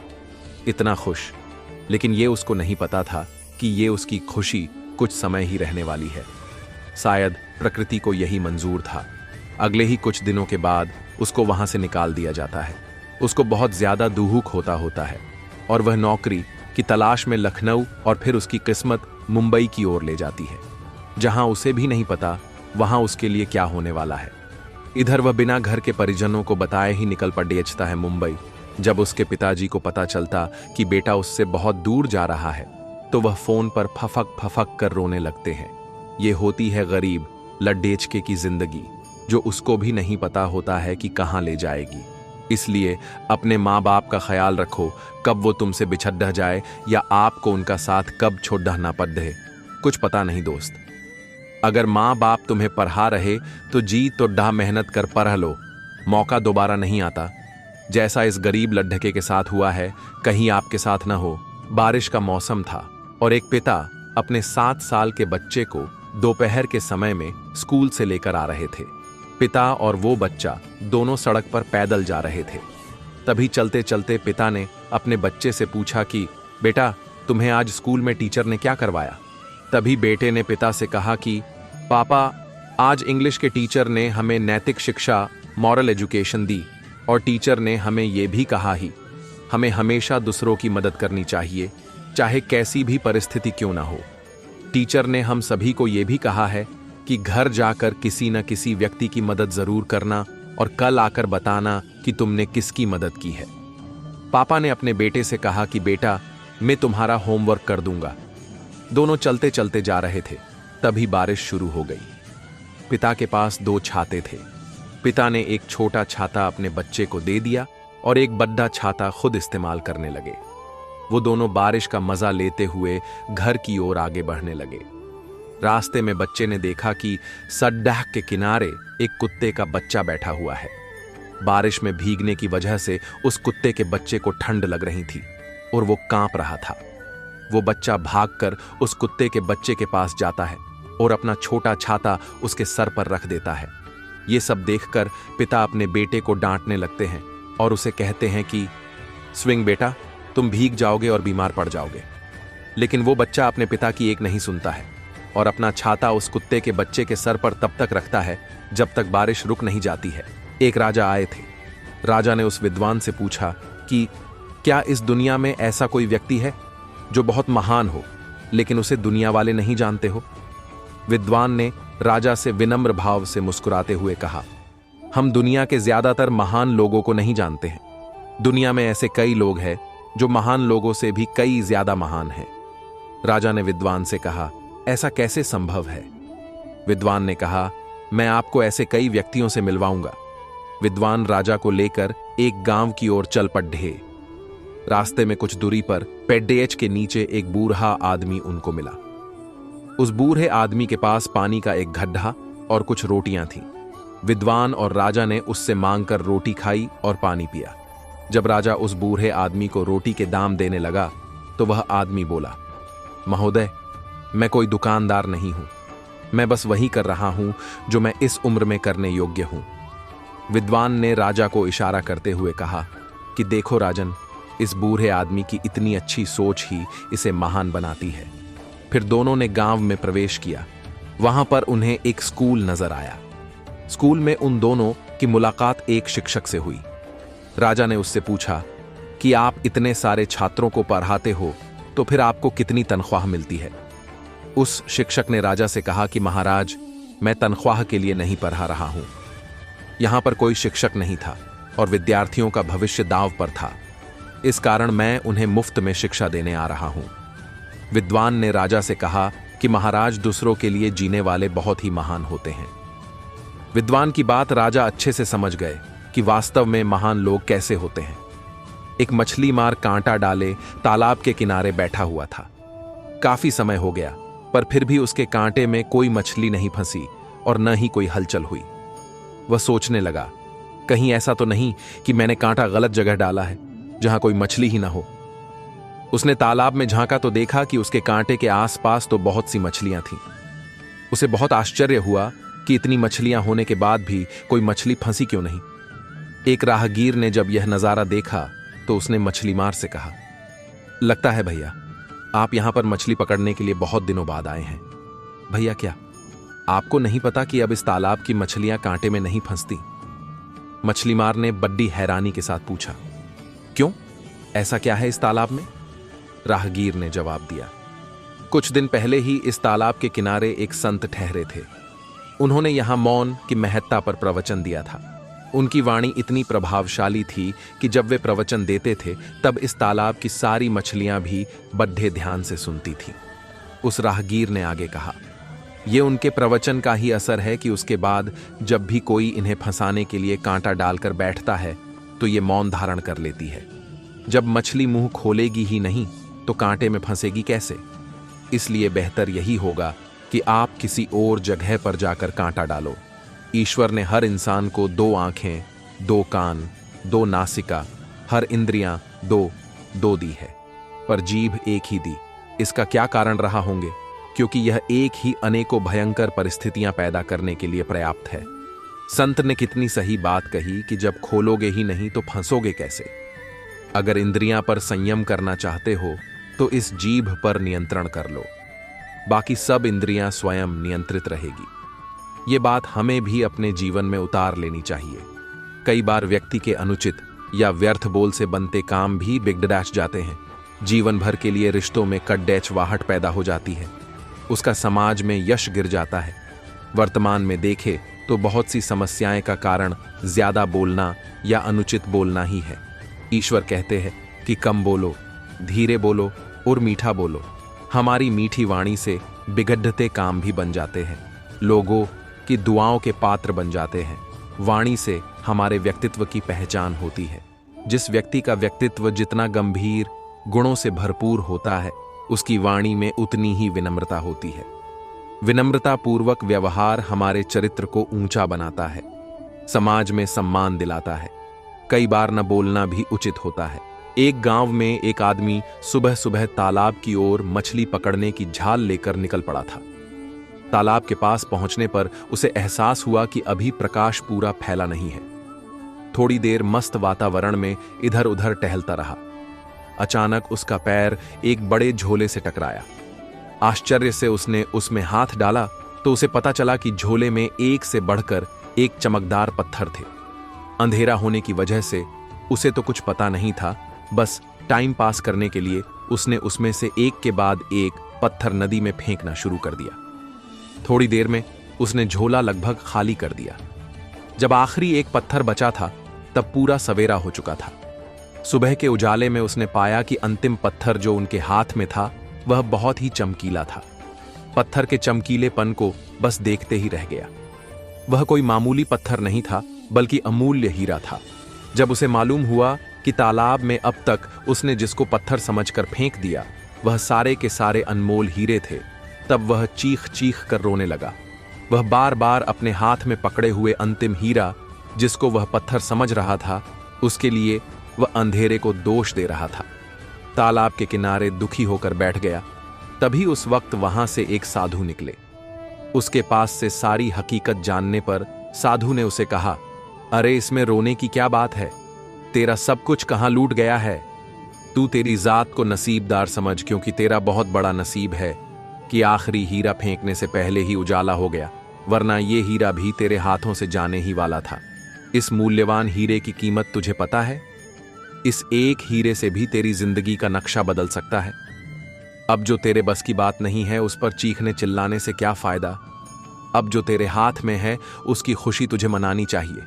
इतना खुश, लेकिन ये उसको नहीं पता था कि ये उसकी खुशी कुछ समय ही रहने वाली है। शायद प्रकृति को यही मंजूर था। अगले ही कुछ दिनों के बाद उसको वहां से निकाल दिया जाता है। उसको बहुत ज्यादा दुहुक होता है और वह नौकरी की तलाश में लखनऊ और फिर उसकी किस्मत मुंबई की ओर ले जाती है, जहां उसे भी नहीं पता वहां उसके लिए क्या होने वाला है। इधर वह बिना घर के परिजनों को बताए ही निकल पड़ता है मुंबई। जब उसके पिताजी को पता चलता कि बेटा उससे बहुत दूर जा रहा है तो वह फोन पर फफक फफक कर रोने लगते हैं। ये होती है गरीब लड्डेचके की जिंदगी, जो उसको भी नहीं पता होता है कि कहां ले जाएगी। इसलिए अपने माँ बाप का ख्याल रखो, कब वो तुमसे बिछड़ जाए या आपको उनका साथ कब छोड़ ना पड़े, कुछ पता नहीं दोस्त। अगर माँ बाप तुम्हें पढ़ा रहे तो जी तो डा मेहनत कर पढ़ लो, मौका दोबारा नहीं आता। जैसा इस गरीब लड्ढके के साथ हुआ है, कहीं आपके साथ ना हो। बारिश का मौसम था और एक पिता अपने 7 साल के बच्चे को दोपहर के समय में स्कूल से लेकर आ रहे थे। पिता और वो बच्चा दोनों सड़क पर पैदल जा रहे थे। तभी चलते चलते पिता ने अपने बच्चे से पूछा कि बेटा, तुम्हें आज स्कूल में टीचर ने क्या करवाया? तभी बेटे ने पिता से कहा कि पापा, आज इंग्लिश के टीचर ने हमें नैतिक शिक्षा, मॉरल एजुकेशन दी और टीचर ने हमें ये भी कहा ही हमें हमेशा दूसरों की मदद करनी चाहिए, चाहे कैसी भी परिस्थिति क्यों ना हो। टीचर ने हम सभी को ये भी कहा है कि घर जाकर किसी न किसी व्यक्ति की मदद जरूर करना और कल आकर बताना कि तुमने किसकी मदद की है। पापा ने अपने बेटे से कहा कि बेटा, मैं तुम्हारा होमवर्क कर दूंगा। दोनों चलते चलते जा रहे थे, तभी बारिश शुरू हो गई। पिता के पास 2 छाते थे। पिता ने एक छोटा छाता अपने बच्चे को दे दिया और एक बड़ा छाता खुद इस्तेमाल करने लगे। वो दोनों बारिश का मजा लेते हुए घर की ओर आगे बढ़ने लगे। रास्ते में बच्चे ने देखा कि सड़क के किनारे एक कुत्ते का बच्चा बैठा हुआ है। बारिश में भीगने की वजह से उस कुत्ते के बच्चे को ठंड लग रही थी और वो कांप रहा था। वो बच्चा भागकर उस कुत्ते के बच्चे के पास जाता है और अपना छोटा छाता उसके सर पर रख देता है। ये सब देखकर पिता अपने बेटे को डांटने लगते हैं और उसे कहते हैं कि स्विंग बेटा, तुम भीग जाओगे और बीमार पड़ जाओगे। लेकिन वो बच्चा अपने पिता की एक नहीं सुनता है और अपना छाता उस कुत्ते के बच्चे के सर पर तब तक रखता है जब तक बारिश रुक नहीं जाती है। एक राजा आए थे। राजा ने उस विद्वान से पूछा कि क्या इस दुनिया में ऐसा कोई व्यक्ति है जो बहुत महान हो लेकिन उसे दुनिया वाले नहीं जानते हो? विद्वान ने राजा से विनम्र भाव से मुस्कुराते हुए कहा, हम दुनिया के ज्यादातर महान लोगों को नहीं जानते हैं। दुनिया में ऐसे कई लोग हैं जो महान लोगों से भी कई ज्यादा महान हैं। राजा ने विद्वान से कहा, ऐसा कैसे संभव है? विद्वान ने कहा, मैं आपको ऐसे कई व्यक्तियों से मिलवाऊंगा। विद्वान राजा को लेकर एक गांव की ओर चल पड़े। रास्ते में कुछ दूरी पर पेड्डेच के नीचे एक बूढ़ा आदमी उनको मिला। उस बूढ़े आदमी के पास पानी का एक गड्ढा और कुछ रोटियां थीं। विद्वान और राजा ने उससे मांगकर रोटी खाई और पानी पिया। जब राजा उस बूढ़े आदमी को रोटी के दाम देने लगा तो वह आदमी बोला, महोदय, मैं कोई दुकानदार नहीं हूं। मैं बस वही कर रहा हूं जो मैं इस उम्र में करने योग्य हूं। विद्वान ने राजा को इशारा करते हुए कहा कि देखो राजन, इस बूढ़े आदमी की इतनी अच्छी सोच ही इसे महान बनाती है। फिर दोनों ने गांव में प्रवेश किया। वहां पर उन्हें एक स्कूल नजर आया। स्कूल में उन दोनों की मुलाकात एक शिक्षक से हुई। राजा ने उससे पूछा कि आप इतने सारे छात्रों को पढ़ाते हो तो फिर आपको कितनी तनख्वाह मिलती है। उस शिक्षक ने राजा से कहा कि महाराज, मैं तनख्वाह के लिए नहीं पढ़ा रहा हूं। यहां पर कोई शिक्षक नहीं था और विद्यार्थियों का भविष्य दांव पर था। इस कारण मैं उन्हें मुफ्त में शिक्षा देने आ रहा हूं। विद्वान ने राजा से कहा कि महाराज, दूसरों के लिए जीने वाले बहुत ही महान होते हैं। विद्वान की बात राजा अच्छे से समझ गए कि वास्तव में महान लोग कैसे होते हैं। एक मछली मार कांटा डाले तालाब के किनारे बैठा हुआ था। काफी समय हो गया, पर फिर भी उसके कांटे में कोई मछली नहीं फंसी और न ही कोई हलचल हुई। वह सोचने लगा, कहीं ऐसा तो नहीं कि मैंने कांटा गलत जगह डाला है जहां कोई मछली ही ना हो। उसने तालाब में झांका तो देखा कि उसके कांटे के आसपास तो बहुत सी मछलियां थीं। उसे बहुत आश्चर्य हुआ कि इतनी मछलियां होने के बाद भी कोई मछली फंसी क्यों नहीं। एक राहगीर ने जब यह नजारा देखा तो उसने मछली मार से कहा, लगता है भैया आप यहां पर मछली पकड़ने के लिए बहुत दिनों बाद आए हैं। भैया, क्या आपको नहीं पता कि अब इस तालाब की मछलियां कांटे में नहीं फंसती? मछली मार ने बड़ी हैरानी के साथ पूछा। क्यों, ऐसा क्या है इस तालाब में? राहगीर ने जवाब दिया, कुछ दिन पहले ही इस तालाब के किनारे एक संत ठहरे थे। उन्होंने यहां मौन की महत्ता पर प्रवचन दिया था। उनकी वाणी इतनी प्रभावशाली थी कि जब वे प्रवचन देते थे तब इस तालाब की सारी मछलियां भी बड्ढे ध्यान से सुनती थीं। उस राहगीर ने आगे कहा, यह उनके प्रवचन का ही असर है कि उसके बाद जब भी कोई इन्हें फंसाने के लिए कांटा डालकर बैठता है तो ये मौन धारण कर लेती है। जब मछली मुंह खोलेगी ही नहीं तो कांटे में फंसेगी कैसे? इसलिए बेहतर यही होगा कि आप किसी और जगह पर जाकर कांटा डालो। ईश्वर ने हर इंसान को 2 आंखें, 2 कान, 2 नासिका, हर इंद्रियां दो दी है, पर जीभ एक ही दी। इसका क्या कारण रहा होंगे? क्योंकि यह एक ही अनेकों भयंकर परिस्थितियां पैदा करने के लिए पर्याप्त है। संत ने कितनी सही बात कही कि जब खोलोगे ही नहीं तो फंसोगे कैसे? अगर इंद्रियां पर संयम करना चाहते हो तो इस जीभ पर नियंत्रण कर लो, बाकी सब इंद्रियां स्वयं नियंत्रित रहेगी। ये बात हमें भी अपने जीवन में उतार लेनी चाहिए। कई बार व्यक्ति के अनुचित या व्यर्थ बोल से बनते काम भी बिगड़ जाते हैं। जीवन भर के लिए रिश्तों में कड़वाहट पैदा हो जाती है। उसका समाज में यश गिर जाता है। वर्तमान में देखे तो बहुत सी समस्याएं का कारण ज्यादा बोलना या अनुचित बोलना ही है। ईश्वर कहते हैं कि कम बोलो, धीरे बोलो और मीठा बोलो। हमारी मीठी वाणी से बिगड़ते काम भी बन जाते हैं, लोगों की दुआओं के पात्र बन जाते हैं। वाणी से हमारे व्यक्तित्व की पहचान होती है। जिस व्यक्ति का व्यक्तित्व जितना गंभीर गुणों से भरपूर होता है, उसकी वाणी में उतनी ही विनम्रता होती है। विनम्रता पूर्वक व्यवहार हमारे चरित्र को ऊंचा बनाता है, समाज में सम्मान दिलाता है। कई बार न बोलना भी उचित होता है। एक गांव में एक आदमी सुबह सुबह तालाब की ओर मछली पकड़ने की झाल लेकर निकल पड़ा था। तालाब के पास पहुंचने पर उसे एहसास हुआ कि अभी प्रकाश पूरा फैला नहीं है। थोड़ी देर मस्त वातावरण में इधर उधर टहलता रहा। अचानक उसका पैर एक बड़े झोले से टकराया। आश्चर्य से उसने उसमें हाथ डाला तो उसे पता चला कि झोले में एक से बढ़कर एक चमकदार पत्थर थे। अंधेरा होने की वजह से उसे तो कुछ पता नहीं था, बस टाइम पास करने के लिए उसने उसमें से एक के बाद एक पत्थर नदी में फेंकना शुरू कर दिया। थोड़ी देर में उसने झोला लगभग खाली कर दिया। जब आखिरी एक पत्थर बचा था तब पूरा सवेरा हो चुका था। सुबह के उजाले में उसने पाया कि अंतिम पत्थर जो उनके हाथ में था वह बहुत ही चमकीला था। पत्थर के चमकीलेपन को बस देखते ही रह गया। वह कोई मामूली पत्थर नहीं था, बल्कि अमूल्य हीरा था। जब उसे मालूम हुआ कि तालाब में अब तक उसने जिसको पत्थर समझकर फेंक दिया वह सारे के सारे अनमोल हीरे थे, तब वह चीख चीख कर रोने लगा। वह बार बार अपने हाथ में पकड़े हुए अंतिम हीरा, जिसको वह पत्थर समझ रहा था, उसके लिए वह अंधेरे को दोष दे रहा था। तालाब के किनारे दुखी होकर बैठ गया। तभी उस वक्त वहां से एक साधु निकले। उसके पास से सारी हकीकत जानने पर साधु ने उसे कहा, अरे इसमें रोने की क्या बात है, तेरा सब कुछ कहां लूट गया है। तू तेरी जात को नसीबदार समझ, क्योंकि तेरा बहुत बड़ा नसीब है कि आखिरी हीरा फेंकने से पहले ही उजाला हो गया, वरना ये हीरा भी तेरे हाथों से जाने ही वाला था। इस मूल्यवान हीरे की कीमत तुझे पता है? इस एक हीरे से भी तेरी जिंदगी का नक्शा बदल सकता है। अब जो तेरे बस की बात नहीं है उस पर चीखने चिल्लाने से क्या फायदा। अब जो तेरे हाथ में है उसकी खुशी तुझे मनानी चाहिए।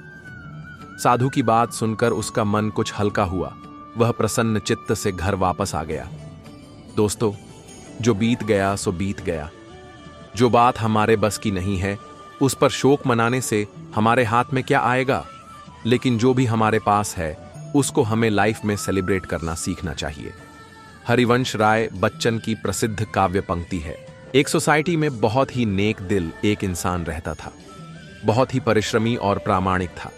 साधु की बात सुनकर उसका मन कुछ हल्का हुआ। वह प्रसन्न चित्त से घर वापस आ गया। दोस्तों, जो बीत गया सो बीत गया। जो बात हमारे बस की नहीं है उस पर शोक मनाने से हमारे हाथ में क्या आएगा, लेकिन जो भी हमारे पास है उसको हमें लाइफ में सेलिब्रेट करना सीखना चाहिए। हरिवंश राय बच्चन की प्रसिद्ध काव्य पंक्ति है, एक सोसाइटी में बहुत ही नेक दिल एक इंसान रहता था। बहुत ही परिश्रमी और प्रामाणिक था।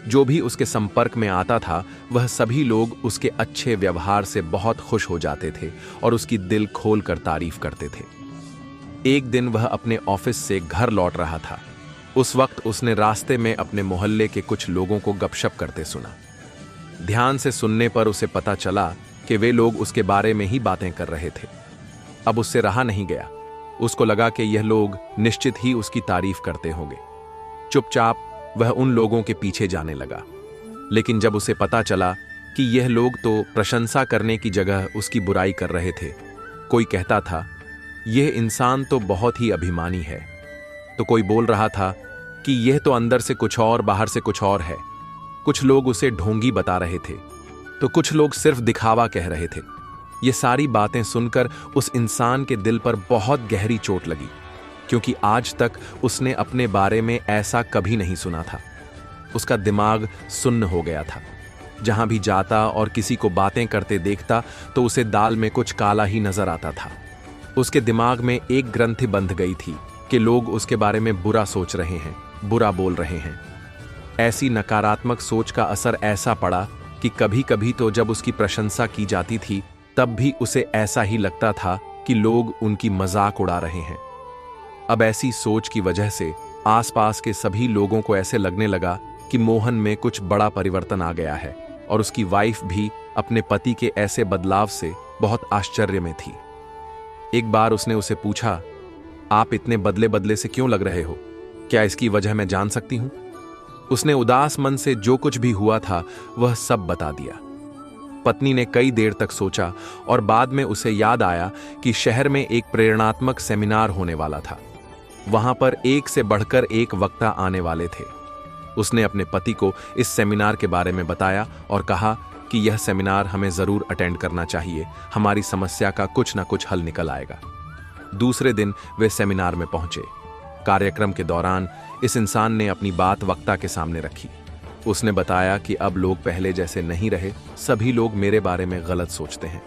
जो भी उसके संपर्क में आता था वह सभी लोग उसके अच्छे व्यवहार से बहुत खुश हो जाते थे और उसकी दिल खोलकर तारीफ करते थे। एक दिन वह अपने ऑफिस से घर लौट रहा था। उस वक्त उसने रास्ते में अपने मोहल्ले के कुछ लोगों को गपशप करते सुना। ध्यान से सुनने पर उसे पता चला कि वे लोग उसके बारे में ही बातें कर रहे थे। अब उससे रहा नहीं गया। उसको लगा कि यह लोग निश्चित ही उसकी तारीफ करते होंगे। चुपचाप वह उन लोगों के पीछे जाने लगा। लेकिन जब उसे पता चला कि यह लोग तो प्रशंसा करने की जगह उसकी बुराई कर रहे थे। कोई कहता था, यह इंसान तो बहुत ही अभिमानी है, तो कोई बोल रहा था कि यह तो अंदर से कुछ और बाहर से कुछ और है। कुछ लोग उसे ढोंगी बता रहे थे, तो कुछ लोग सिर्फ दिखावा कह रहे थे। ये सारी बातें सुनकर उस इंसान के दिल पर बहुत गहरी चोट लगी, क्योंकि आज तक उसने अपने बारे में ऐसा कभी नहीं सुना था। उसका दिमाग सुन्न हो गया था। जहां भी जाता और किसी को बातें करते देखता तो उसे दाल में कुछ काला ही नजर आता था। उसके दिमाग में एक ग्रंथि बंध गई थी कि लोग उसके बारे में बुरा सोच रहे हैं, बुरा बोल रहे हैं। ऐसी नकारात्मक सोच का असर ऐसा पड़ा कि कभी कभी तो जब उसकी प्रशंसा की जाती थी तब भी उसे ऐसा ही लगता था कि लोग उनकी मजाक उड़ा रहे हैं। अब ऐसी सोच की वजह से आसपास के सभी लोगों को ऐसे लगने लगा कि मोहन में कुछ बड़ा परिवर्तन आ गया है, और उसकी वाइफ भी अपने पति के ऐसे बदलाव से बहुत आश्चर्य में थी। एक बार उसने उसे पूछा, आप इतने बदले बदले से क्यों लग रहे हो? क्या इसकी वजह मैं जान सकती हूं? उसने उदास मन से जो कुछ भी हुआ था वह सब बता दिया। पत्नी ने कई देर तक सोचा और बाद में उसे याद आया कि शहर में एक प्रेरणात्मक सेमिनार होने वाला था। वहां पर एक से बढ़कर एक वक्ता आने वाले थे। उसने अपने पति को इस सेमिनार के बारे में बताया और कहा कि यह सेमिनार हमें जरूर अटेंड करना चाहिए, हमारी समस्या का कुछ ना कुछ हल निकल आएगा। दूसरे दिन वे सेमिनार में पहुंचे। कार्यक्रम के दौरान इस इंसान ने अपनी बात वक्ता के सामने रखी। उसने बताया कि अब लोग पहले जैसे नहीं रहे, सभी लोग मेरे बारे में गलत सोचते हैं।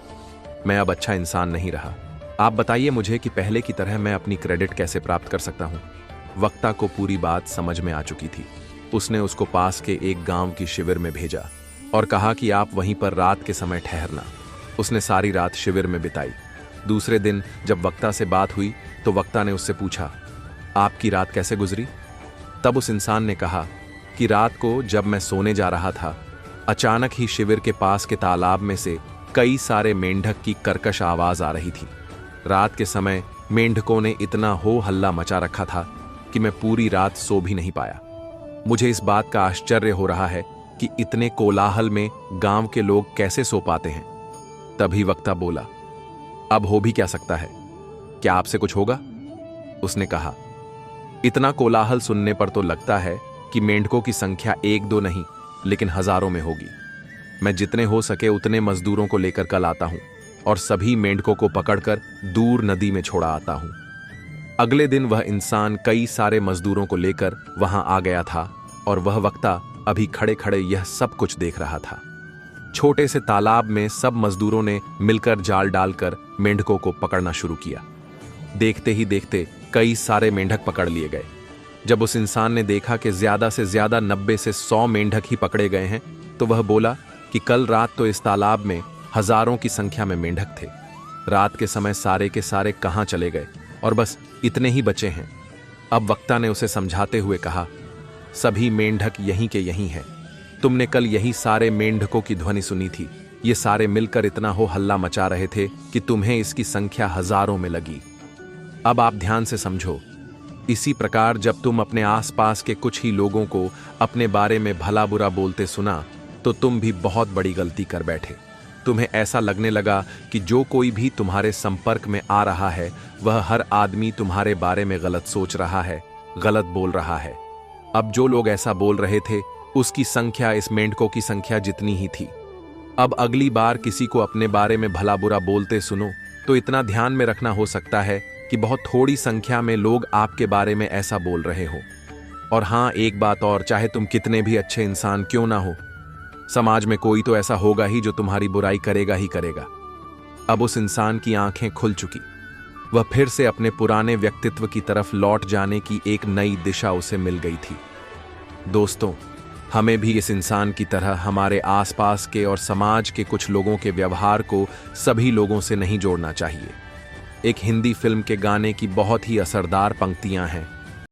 मैं अब अच्छा इंसान नहीं रहा। आप बताइए मुझे कि पहले की तरह मैं अपनी क्रेडिट कैसे प्राप्त कर सकता हूं। वक्ता को पूरी बात समझ में आ चुकी थी। उसने उसको पास के एक गांव की शिविर में भेजा और कहा कि आप वहीं पर रात के समय ठहरना। उसने सारी रात शिविर में बिताई। दूसरे दिन जब वक्ता से बात हुई तो वक्ता ने उससे पूछा, आपकी रात कैसे गुजरी? तब उस इंसान ने कहा कि रात को जब मैं सोने जा रहा था, अचानक ही शिविर के पास के तालाब में से कई सारे मेंढक की कर्कश आवाज आ रही थी। रात के समय मेंढकों ने इतना हो हल्ला मचा रखा था कि मैं पूरी रात सो भी नहीं पाया। मुझे इस बात का आश्चर्य हो रहा है कि इतने कोलाहल में गांव के लोग कैसे सो पाते हैं। तभी वक्ता बोला, अब हो भी क्या सकता है, क्या आपसे कुछ होगा? उसने कहा, इतना कोलाहल सुनने पर तो लगता है कि मेंढकों की संख्या 1-2 नहीं लेकिन हजारों में होगी। मैं जितने हो सके उतने मजदूरों को लेकर कल आता हूं और सभी मेंढकों को पकड़कर दूर नदी में छोड़ा आता हूं। अगले दिन वह इंसान कई सारे मजदूरों को लेकर वहां आ गया था और वह वक्ता अभी खड़े खड़े यह सब कुछ देख रहा था। छोटे से तालाब में सब मजदूरों ने मिलकर जाल डालकर मेंढकों को पकड़ना शुरू किया। देखते ही देखते कई सारे मेंढक पकड़ लिए गए। जब उस इंसान ने देखा कि ज्यादा से ज्यादा 90 से 100 मेंढक ही पकड़े गए हैं तो वह बोला कि कल रात तो इस तालाब में हजारों की संख्या में मेंढक थे। रात के समय सारे के सारे कहाँ चले गए और बस इतने ही बचे हैं। अब वक्ता ने उसे समझाते हुए कहा, सभी मेंढक यहीं के यहीं हैं। तुमने कल यही सारे मेंढकों की ध्वनि सुनी थी। ये सारे मिलकर इतना हो हल्ला मचा रहे थे कि तुम्हें इसकी संख्या हजारों में लगी। अब आप ध्यान से समझो। इसी प्रकार जब तुम अपने आसपास के कुछ ही लोगों को अपने बारे में भला बुरा बोलते सुना तो तुम भी बहुत बड़ी गलती कर बैठे। तुम्हें ऐसा लगने लगा कि जो कोई भी तुम्हारे संपर्क में आ रहा है वह हर आदमी तुम्हारे बारे में गलत सोच रहा है, गलत बोल रहा है। अब जो लोग ऐसा बोल रहे थे उसकी संख्या इस मेंढकों की संख्या जितनी ही थी। अब अगली बार किसी को अपने बारे में भला बुरा बोलते सुनो तो इतना ध्यान में रखना हो सकता है कि बहुत थोड़ी संख्या में लोग आपके बारे में ऐसा बोल रहे हो। और हाँ, एक बात और, चाहे तुम कितने भी अच्छे इंसान क्यों ना हो, समाज में कोई तो ऐसा होगा ही जो तुम्हारी बुराई करेगा ही करेगा। अब उस इंसान की आंखें खुल चुकी। वह फिर से अपने पुराने व्यक्तित्व की तरफ लौट जाने की एक नई दिशा उसे मिल गई थी। दोस्तों, हमें भी इस इंसान की तरह हमारे आसपास के और समाज के कुछ लोगों के व्यवहार को सभी लोगों से नहीं जोड़ना चाहिए। एक हिंदी फिल्म के गाने की बहुत ही असरदार पंक्तियां हैं,